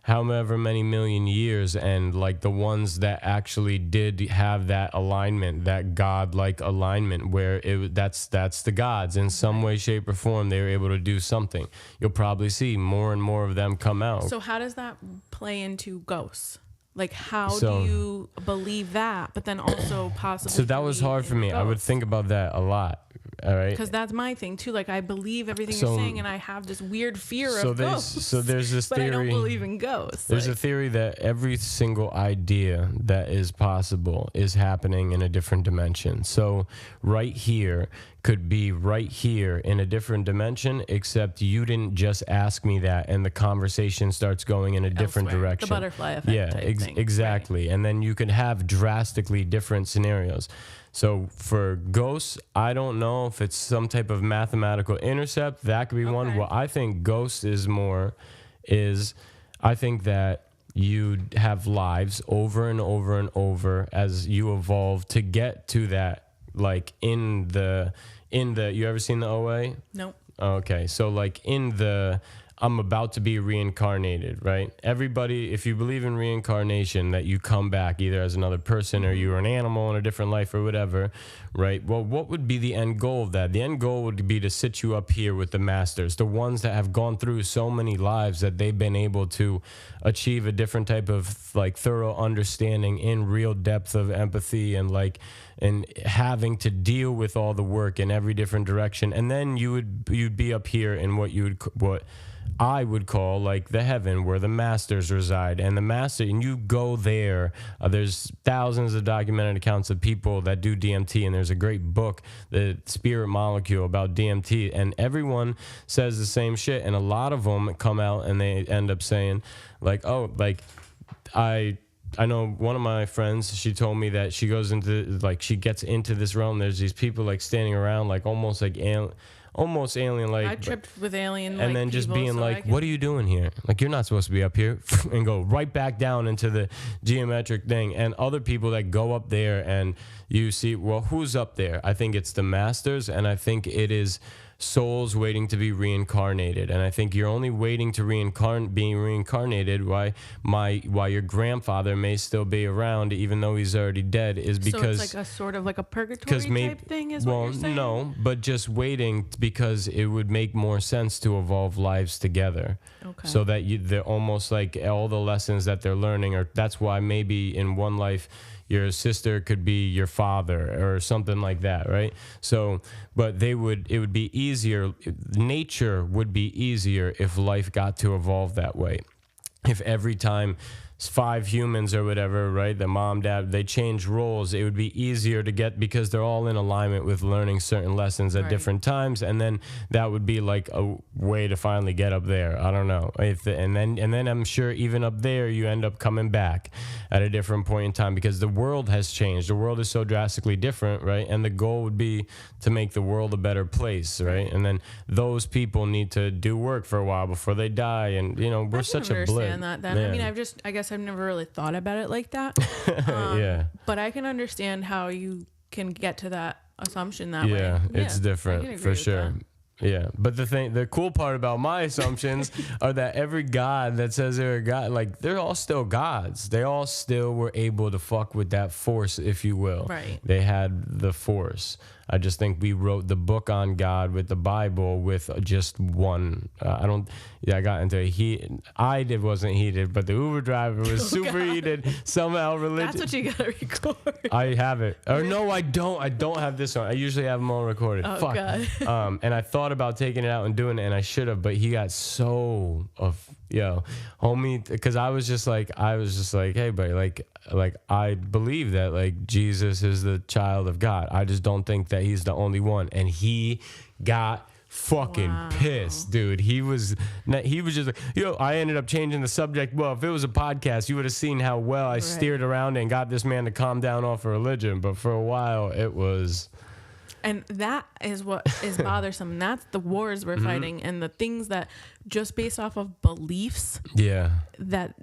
however many million years, and like the ones that actually did have that alignment, that God-like alignment, where that's the gods in some way, shape, or form. They were able to do something. You'll probably see more and more of them come out. So how does that play into ghosts? Like, how do you believe that, but then also possibly... So that was hard for me. Ghosts? I would think about that a lot. All right. Because that's my thing too. Like, I believe everything you're saying, and I have this weird fear of ghosts. So there's this theory. But I don't believe in ghosts. There's a theory that every single idea that is possible is happening in a different dimension. So right here could be right here in a different dimension, except you didn't just ask me that, and the conversation starts going in a different direction. The butterfly effect. Exactly. Right. And then you could have drastically different scenarios. So for ghosts, I don't know if it's some type of mathematical intercept. That could be one. What I think ghost is I think that you have lives over and over and over as you evolve to get to that, like in the you ever seen the OA? No. Okay. So like in the I'm about to be reincarnated, right? Everybody, if you believe in reincarnation, that you come back either as another person or you're an animal in a different life or whatever, right? Well, what would be the end goal of that? The end goal would be to sit you up here with the masters, the ones that have gone through so many lives that they've been able to achieve a different type of like thorough understanding in real depth of empathy and like and having to deal with all the work in every different direction. And then you'd be up here in what I would call like the heaven where the masters reside, and and you go there. There's thousands of documented accounts of people that do DMT, and there's a great book, The Spirit Molecule, about DMT, and everyone says the same shit, and a lot of them come out and they end up saying like, oh, like I know one of my friends, she told me that she goes into, like, she gets into this realm. There's these people, like, standing around, like, almost alien-like. I tripped with alien, and then just being like, what are you doing here? Like, you're not supposed to be up here. And go right back down into the geometric thing. And other people that go up there and you see, well, who's up there? I think it's the masters, and I think it is souls waiting to be reincarnated, and I think you're only waiting to being reincarnated why your grandfather may still be around even though he's already dead is because so it's like a sort of like a purgatory type thing is what you're saying? No, but just waiting because it would make more sense to evolve lives together. Okay. So that they're almost like all the lessons that they're learning, or that's why maybe in one life your sister could be your father or something like that, right? So, but it would be easier. Nature would be easier if life got to evolve that way. If every time 5 humans or whatever, right, the mom, dad, they change roles, it would be easier to get, because they're all in alignment with learning certain lessons at different times, and then that would be like a way to finally get up there. I don't know. And then I'm sure even up there you end up coming back at a different point in time, because the world has changed. The world is so drastically different, right? And the goal would be to make the world a better place, right? And then those people need to do work for a while before they die, and we're such a blip. I understand that. Then. I mean, I guess I've never really thought about it like that. Yeah. But I can understand how you can get to that assumption that way. Yeah, it's different for sure. That. Yeah, but the cool part about my assumptions are that every god that says they're a god, like, they're all still gods. They all still were able to fuck with that force, if you will. Right. They had the force. I just think we wrote the book on God with the Bible with just one. I got into a heat. Wasn't heated, but the Uber driver was super heated. Somehow religion. That's what you gotta record. I have it. Or no, I don't. I don't have this on. I usually have them all recorded. Oh, fuck. God. And I thought about taking it out and doing it, and I should have, but he got so homie, because I was just like, hey, buddy, like I believe that like Jesus is the child of God. I just don't think that he's the only one. And he got fucking pissed, dude. He was just like, I ended up changing the subject. Well, if it was a podcast, you would have seen how well I steered around and got this man to calm down off of religion. But for a while, it was. And that is what is bothersome. That's the wars we're fighting, and the things that just based off of beliefs. Yeah. That,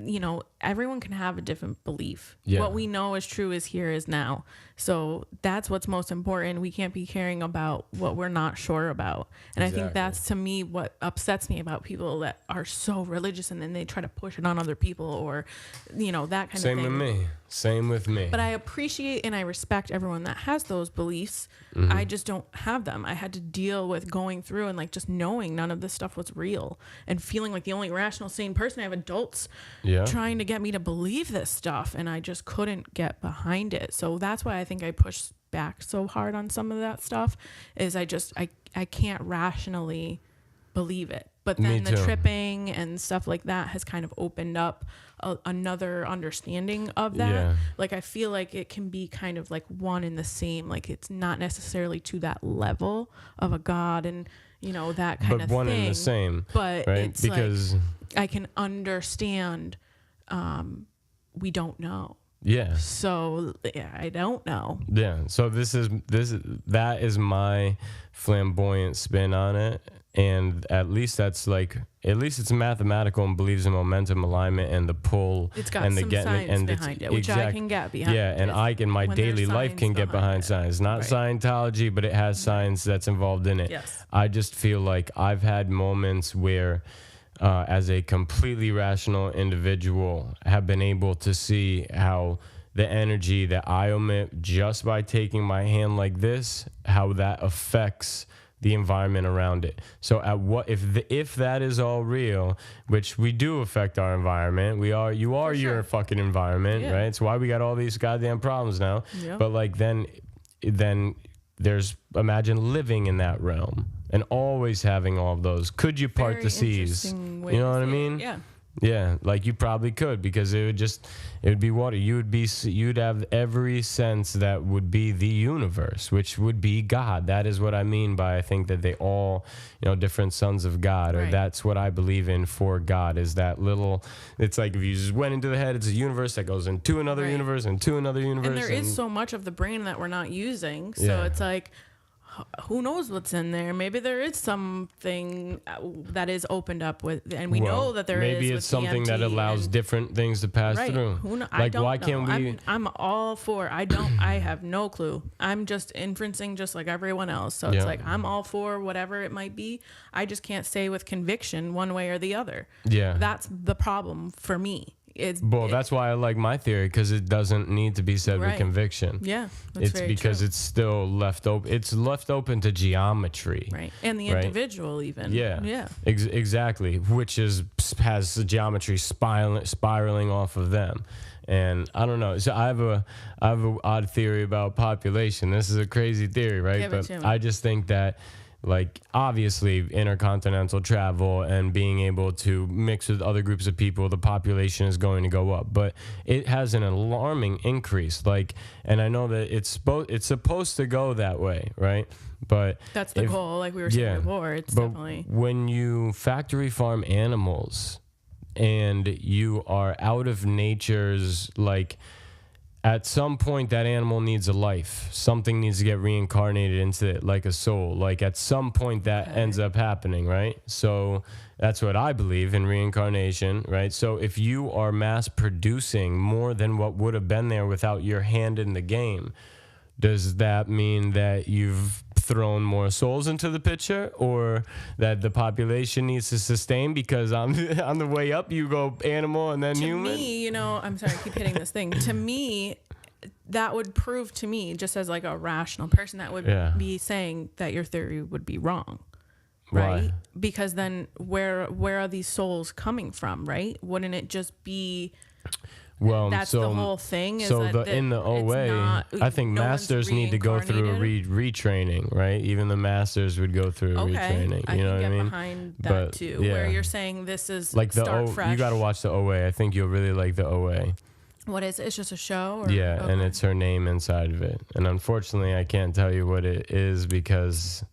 everyone can have a different belief. Yeah. What we know is true is here is now. So that's what's most important. We can't be caring about what we're not sure about. And I think that's, to me, what upsets me about people that are so religious and then they try to push it on other people, or, that kind of thing. Same with me. But I appreciate and I respect everyone that has those beliefs. I just don't have them. I had to deal with going through and like just knowing none of this stuff was real, and feeling like the only rational, sane person. I have adults trying to get me to believe this stuff, and I just couldn't get behind it. So that's why I think I pushed back so hard on some of that stuff, is I can't rationally believe it. But then the tripping and stuff like that has kind of opened up another understanding of that. Yeah. Like, I feel like it can be kind of like one and the same. Like, it's not necessarily to that level of a god and, that kind of thing. But one and the same. But right? it's because like, I can understand we don't know. Yeah. So I don't know. Yeah. So that is my flamboyant spin on it. And at least it's mathematical and believes in momentum, alignment, and the pull. It's got and the some science behind it, which I can get behind. Yeah, and I in my daily life can get behind science. Not Scientology, but it has science that's involved in it. Yes. I just feel like I've had moments where, as a completely rational individual, have been able to see how the energy that I emit just by taking my hand like this, how that affects the environment around it. So if that is all real, which we do affect our environment, you are your fucking environment, right? It's why we got all these goddamn problems now. But like then there's, imagine living in that realm. and always having all of those. Could you part Very the seas? interesting You way know to what I see it. mean? Yeah. Yeah, like you probably could, because it would be water. You'd have every sense that would be the universe, which would be God. That is what I mean by, I think that they all, different sons of God, or Right. that's what I believe in for God, is that little, it's like if you just went into the head, it's a universe that goes into another Right. universe and to another universe. And there is so much of the brain that we're not using. So Yeah. it's like, who knows what's in there? Maybe there is something that is opened up with, and we know that there is. Maybe it's something that allows different things to pass right. through. I Like, don't why know. can't we? I'm all for. I have no clue. I'm just inferencing, just like everyone else. So Yeah. it's like I'm all for whatever it might be. I just can't say with conviction one way or the other. Yeah. That's the problem for me. That's why I like my theory, because it doesn't need to be said with Right. conviction. Yeah, that's It's very because true. it's still left open. It's left open to geometry. Right, and the right? individual even. Yeah. Yeah. Exactly. Which has the geometry spiraling off of them. And I don't know. So I have a odd theory about population. This is a crazy theory, right? Give it But to me. I just think that, like, obviously intercontinental travel and being able to mix with other groups of people, the population is going to go up, but it has an alarming increase. Like, and I know that it's supposed to go that way, right? But That's the goal, like we were saying before. It's but definitely. when you factory farm animals and you are out of nature's, like, at some point that animal needs a life. Something needs to get reincarnated into it, like a soul. Like, at some point that ends up happening, right? So that's what I believe in reincarnation, right? So if you are mass producing more than what would have been there without your hand in the game, does that mean that you've thrown more souls into the picture, or that the population needs to sustain because on the way up you go animal and then human? To me, I'm sorry, I keep hitting this thing. To me, that would prove to me, just as like a rational person, that would be saying that your theory would be wrong. Right? Why? Because then where are these souls coming from, right? Wouldn't it just be... Well, that's the whole thing. Is so that in the OA, I think no one's masters need to go through a retraining, right? Even the masters would go through a retraining. I You know can what I get mean? behind that But, too, yeah. where you're saying this is Like start fresh. you got to watch the OA. I think you'll really like the OA. What is it? It's just a show? Or? Yeah, Okay. and it's her name inside of it. And unfortunately, I can't tell you what it is because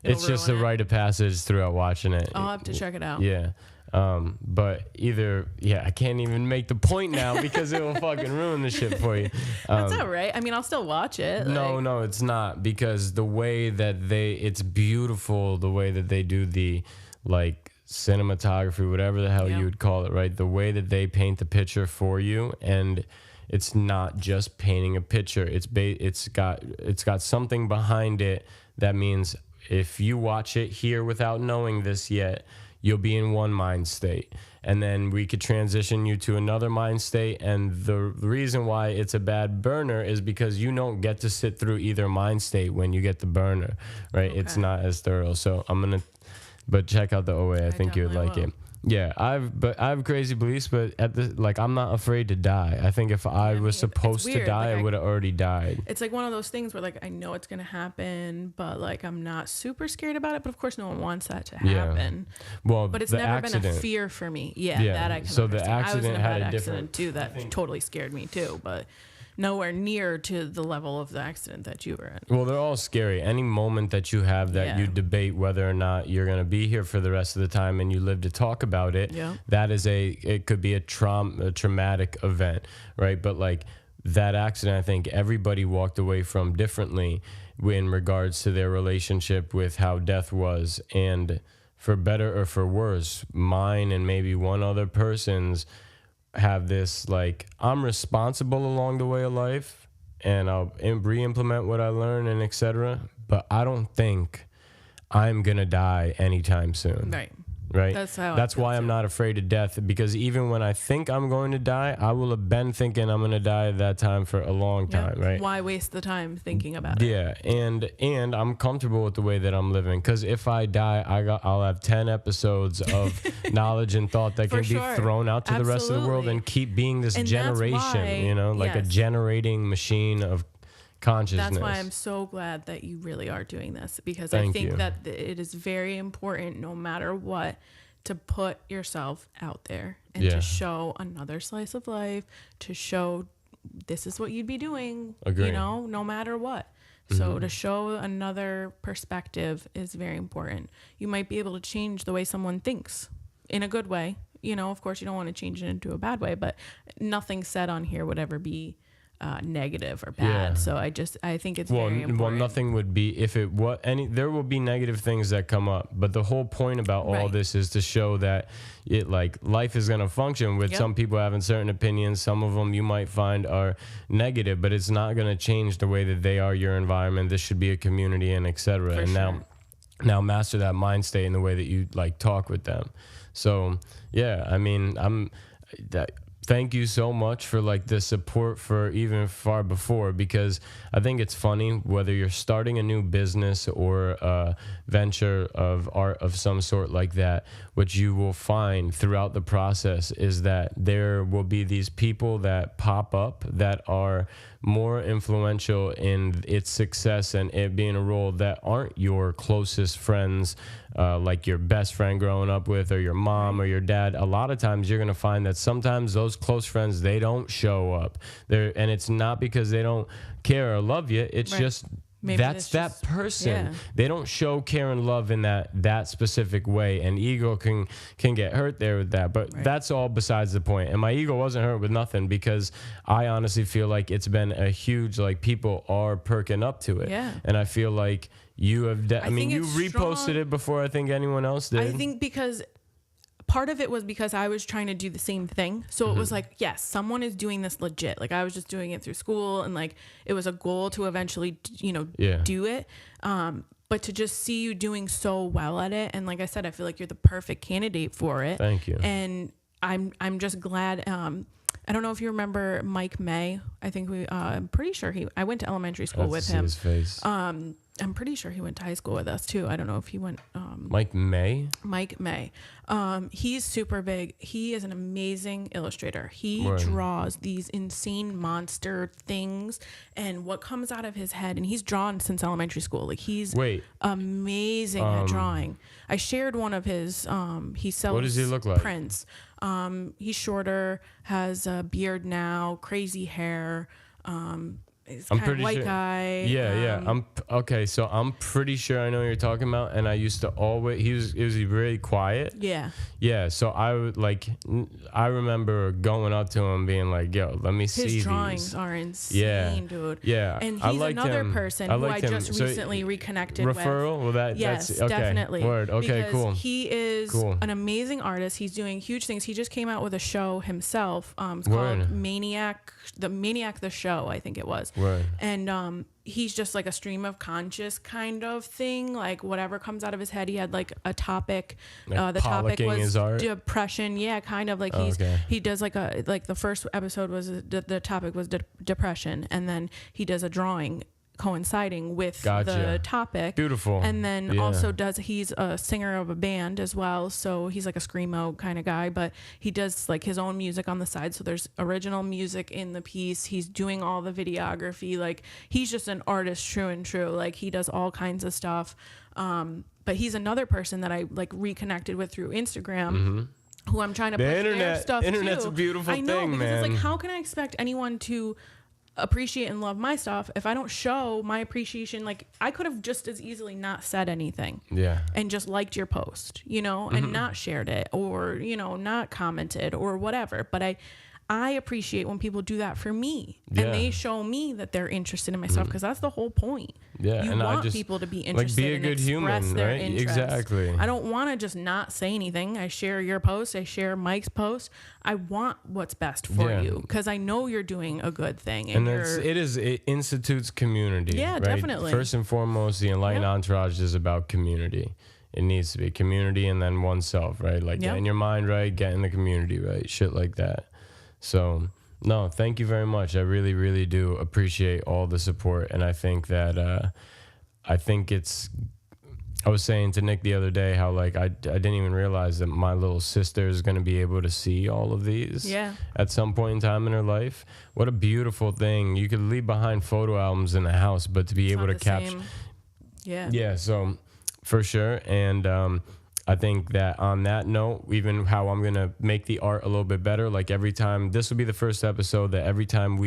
it's just a ruin it. rite of passage throughout watching it. I'll have to check it out. Yeah. But I can't even make the point now because it will fucking ruin the shit for you. That's all right. I mean, I'll still watch it. No, it's not, because the way that it's beautiful, the way that they do the, like, cinematography, whatever the hell you would call it, right? The way that they paint the picture for you, and it's not just painting a picture. It's got something behind it that means if you watch it here without knowing this yet, you'll be in one mind state, and then we could transition you to another mind state. And the reason why it's a bad burner is because you don't get to sit through either mind state when you get the burner, right? Okay. It's not as thorough. So but check out the OA. I think you would like definitely it. Yeah, I have crazy beliefs, but I'm not afraid to die. I think if I was supposed to weird. die, Like, I would have already died. It's like one of those things where, like, I know it's going to happen, but, like, I'm not super scared about it. But, of course, no one wants that to happen. Well, But it's the never accident. been a fear for me. Yeah, Yeah, that I can so the understand. accident I was in a had bad a accident, different- too, that totally scared me, too. But nowhere near to the level of the accident that you were in. Well, they're all scary. Any moment that you have that you debate whether or not you're going to be here for the rest of the time and you live to talk about it, that is it could be a traumatic event, right? But, like, that accident, I think everybody walked away from differently in regards to their relationship with how death was. And for better or for worse, mine and maybe one other person's have this, like, I'm responsible along the way of life and I'll re-implement what I learned and etc. But I don't think I'm going to die anytime soon. Right? That's why I'm not afraid of death, because even when I think I'm going to die, I will have been thinking I'm going to die at that time for a long time, right? Why waste the time thinking about it? Yeah, and I'm comfortable with the way that I'm living, because if I die, I'll have 10 episodes of knowledge and thought that can be thrown out to the rest of the world and keep being this And generation, that's why, like a generating machine of consciousness. That's why I'm so glad that you really are doing this, because I Thank think you. that it is very important, no matter what, to put yourself out there and Yeah. to show another slice of life, to show this is what you'd be doing, Agree. you know, no matter what. So to show another perspective is very important. You might be able to change the way someone thinks in a good way. You know, of course, you don't want to change it into a bad way, but nothing said on here would ever be negative or bad. Yeah. So I think it's very important. Well, nothing would be if it what any. There will be negative things that come up, but the whole point about all Right. this is to show that it like life is going to function with Yep. some people having certain opinions. Some of them you might find are negative, but it's not going to change the way that they are your environment. This should be a community and etc. For And sure. now master that mind state in the way that you like talk with them. So yeah, I mean, thank you so much for like the support for even far before, because I think it's funny whether you're starting a new business or a venture of art of some sort like that, what you will find throughout the process is that there will be these people that pop up that are more influential in its success and it being a role that aren't your closest friends, like your best friend growing up with, or your mom or your dad. A lot of times you're going to find that sometimes those close friends, they don't show up there, and it's not because they don't care or love you. It's Right. just Maybe that's it's that just- person. yeah. They don't show care and love in that specific way, and ego can get hurt there with that. But Right. that's all besides the point. And my ego wasn't hurt with nothing, because I honestly feel like it's been a huge, like, people are perking up to it. Yeah. And I feel like you have I mean, think you it's reposted strong. it before I think anyone else did. I think because part of it was because I was trying to do the same thing. So it was like, yes, someone is doing this legit. Like I was just doing it through school, and like it was a goal to eventually, Yeah. do it. But to just see you doing so well at it, and like I said, I feel like you're the perfect candidate for it. Thank you. And I'm just glad. I don't know if you remember Mike May. I think I'm pretty sure I went to elementary school Let's with see him. his face. I'm pretty sure he went to high school with us too. I don't know if he went. Mike May. Mike May. He's super big. He is an amazing illustrator. He Right. draws these insane monster things, and what comes out of his head, and he's drawn since elementary school. Like he's Wait. amazing at drawing. I shared one of his, he sells What does he look like? prints. He's shorter, has a beard now, crazy hair. He's I'm kind of pretty white sure. guy. Yeah. Okay. So I'm pretty sure I know what you're talking about. And I used to always. He was really quiet. Yeah. Yeah. So I would I remember going up to him, being like, "Yo, let me see His these." drawings are insane, Yeah. dude. Yeah. And I he's liked another him. person I who I liked him. just So recently reconnected with. referral. Well, Yes, that's okay. definitely. Word. Okay. Because Cool. he is Cool. an amazing artist. He's doing huge things. He just came out with a show himself. It's Word. called Maniac the Show, I think it was. Word. And he's just like a stream of conscious kind of thing. Like whatever comes out of his head. He had like a topic. Like The topic pollicking was his art? depression. Yeah, kind of like Okay. he does like the first episode was the topic was depression, and then he does a drawing coinciding with Gotcha. the topic. Beautiful. And then Yeah. also he's a singer of a band as well, so he's like a screamo kind of guy, but he does like his own music on the side, so there's original music in the piece. He's doing all the videography. Like he's just an artist true and true. Like he does all kinds of stuff. But he's another person that I like reconnected with through Instagram. Who I'm trying to The push their internet- stuff internet's too. a beautiful I know, thing, because man. it's like, how can I expect anyone to appreciate and love my stuff if I don't show my appreciation? Like I could have just as easily not said anything Yeah. and just liked your post, and not shared it, or not commented or whatever. But I appreciate when people do that for me, Yeah. and they show me that they're interested in my stuff, because that's the whole point. Yeah, You and I want just- people to be like, interested be a and good express human, their right? interests. Exactly. I don't want to just not say anything. I share your post. I share Mike's post. I want what's best for Yeah. you, because I know you're doing a good thing. And you're, it institutes community. Yeah, right? definitely. First and foremost, the Enlightened Yep. Entourage is about community. It needs to be community, and then oneself, right? Like Yep. getting your mind right, getting the community right, shit like that. So, no, thank you very much. I really, really do appreciate all the support, and I think that I was saying to Nick the other day how like I didn't even realize that my little sister is going to be able to see all of these at some point in time in her life. What a beautiful thing. You could leave behind photo albums in the house, but to be able to capture. Yeah, so for sure. And I think that on that note, even how I'm going to make the art a little bit better, like every time, this will be the first episode that every time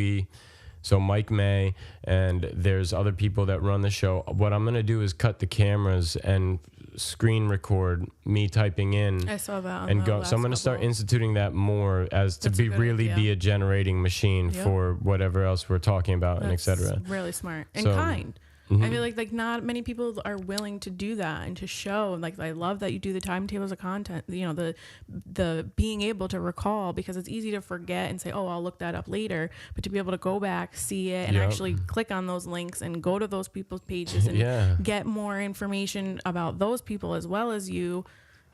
so Mike May and there's other people that run the show. What I'm going to do is cut the cameras and screen record me typing in. I saw that. And go. So I'm going to start instituting that more as to be a generating machine for whatever else we're talking about and etc. Really smart and kind. I feel like not many people are willing to do that and to show. Like, I love that you do the timetables of content, you know, the being able to recall, because it's easy to forget and say, oh, I'll look that up later. But to be able to go back, see it, and actually click on those links and go to those people's pages and get more information about those people as well as you.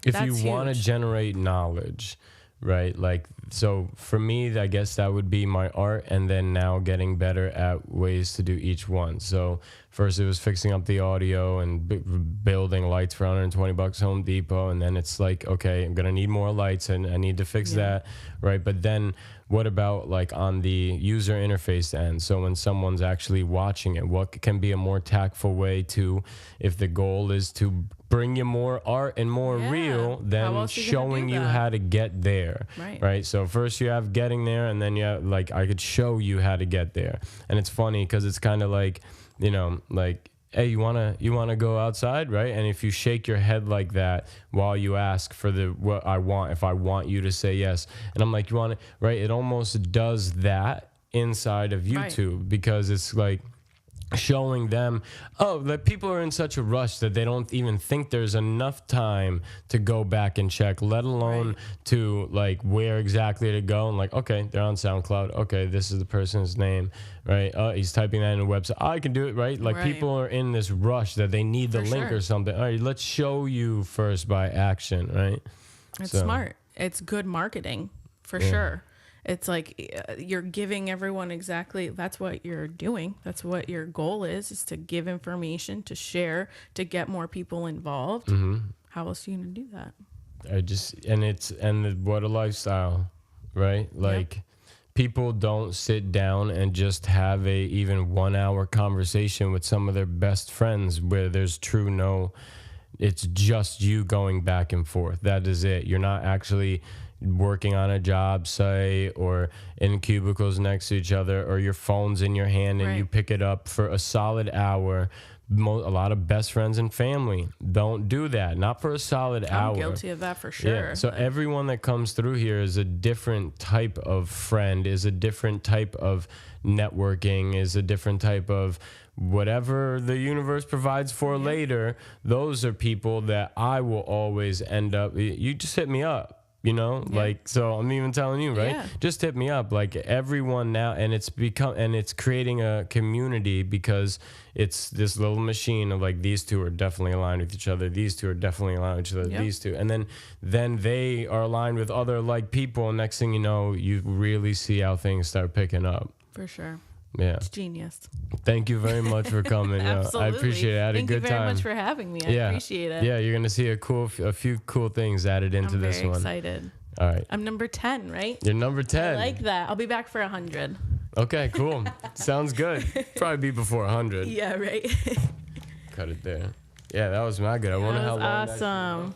If you want to generate knowledge, right? Like, so for me, I guess that would be my art, and then now getting better at ways to do each one. So first it was fixing up the audio and building lights for $120 Home Depot, and then it's like, okay, I'm gonna need more lights and I need to fix that, right? But then what about like on the user interface end? So when someone's actually watching it, what can be a more tactful way to, if the goal is to bring you more art and more real, then showing you how to get there, right? So first you have getting there, and then you have, like, I could show you how to get there. And it's funny because it's kind of like, you know, like, hey, you wanna go outside, right? And if you shake your head like that while you ask for what I want, if I want you to say yes, and I'm like, you want it, right? It almost does that inside of YouTube, because it's like showing them, oh, that people are in such a rush that they don't even think there's enough time to go back and check, let alone to like where exactly to go. And like, okay, they're on SoundCloud. Okay, this is the person's name, right? He's typing that in a website. I can do it, right? Like people are in this rush that they need the link or something. All right, let's show you first by action, right? It's smart. It's good marketing for sure. It's like you're giving everyone exactly, that's what you're doing. That's what your goal is to give information, to share, to get more people involved. How else are you going to do that? What a lifestyle, right? Like people don't sit down and just have a even 1 hour conversation with some of their best friends where there's it's just you going back and forth. That is it. You're not actually working on a job site or in cubicles next to each other, or your phone's in your hand and you pick it up for a solid hour. A lot of best friends and family don't do that, not for a solid hour. I'm guilty of that for sure. So everyone that comes through here is a different type of friend, is a different type of networking, is a different type of whatever the universe provides for later. Those are people that I will always end up, you just hit me up. You know, like, so I'm even telling you, right? Just hit me up. Like everyone now, and it's creating a community, because it's this little machine of like, these two are definitely aligned with each other. These two are definitely aligned with each other. These two. And then they are aligned with other like people. And next thing you know, you really see how things start picking up. For sure. Yeah. It's genius. Thank you very much for coming. Absolutely. I appreciate it. I had a good time. Thank you very much for having me. I appreciate it. Yeah, you're going to see a few cool things added into this one. I'm very excited. All right. I'm number 10, right? You're number 10. I like that. I'll be back for 100. Okay, cool. Sounds good. Probably be before 100. Yeah, right. Cut it there. Yeah, that was my good. I wonder how long awesome.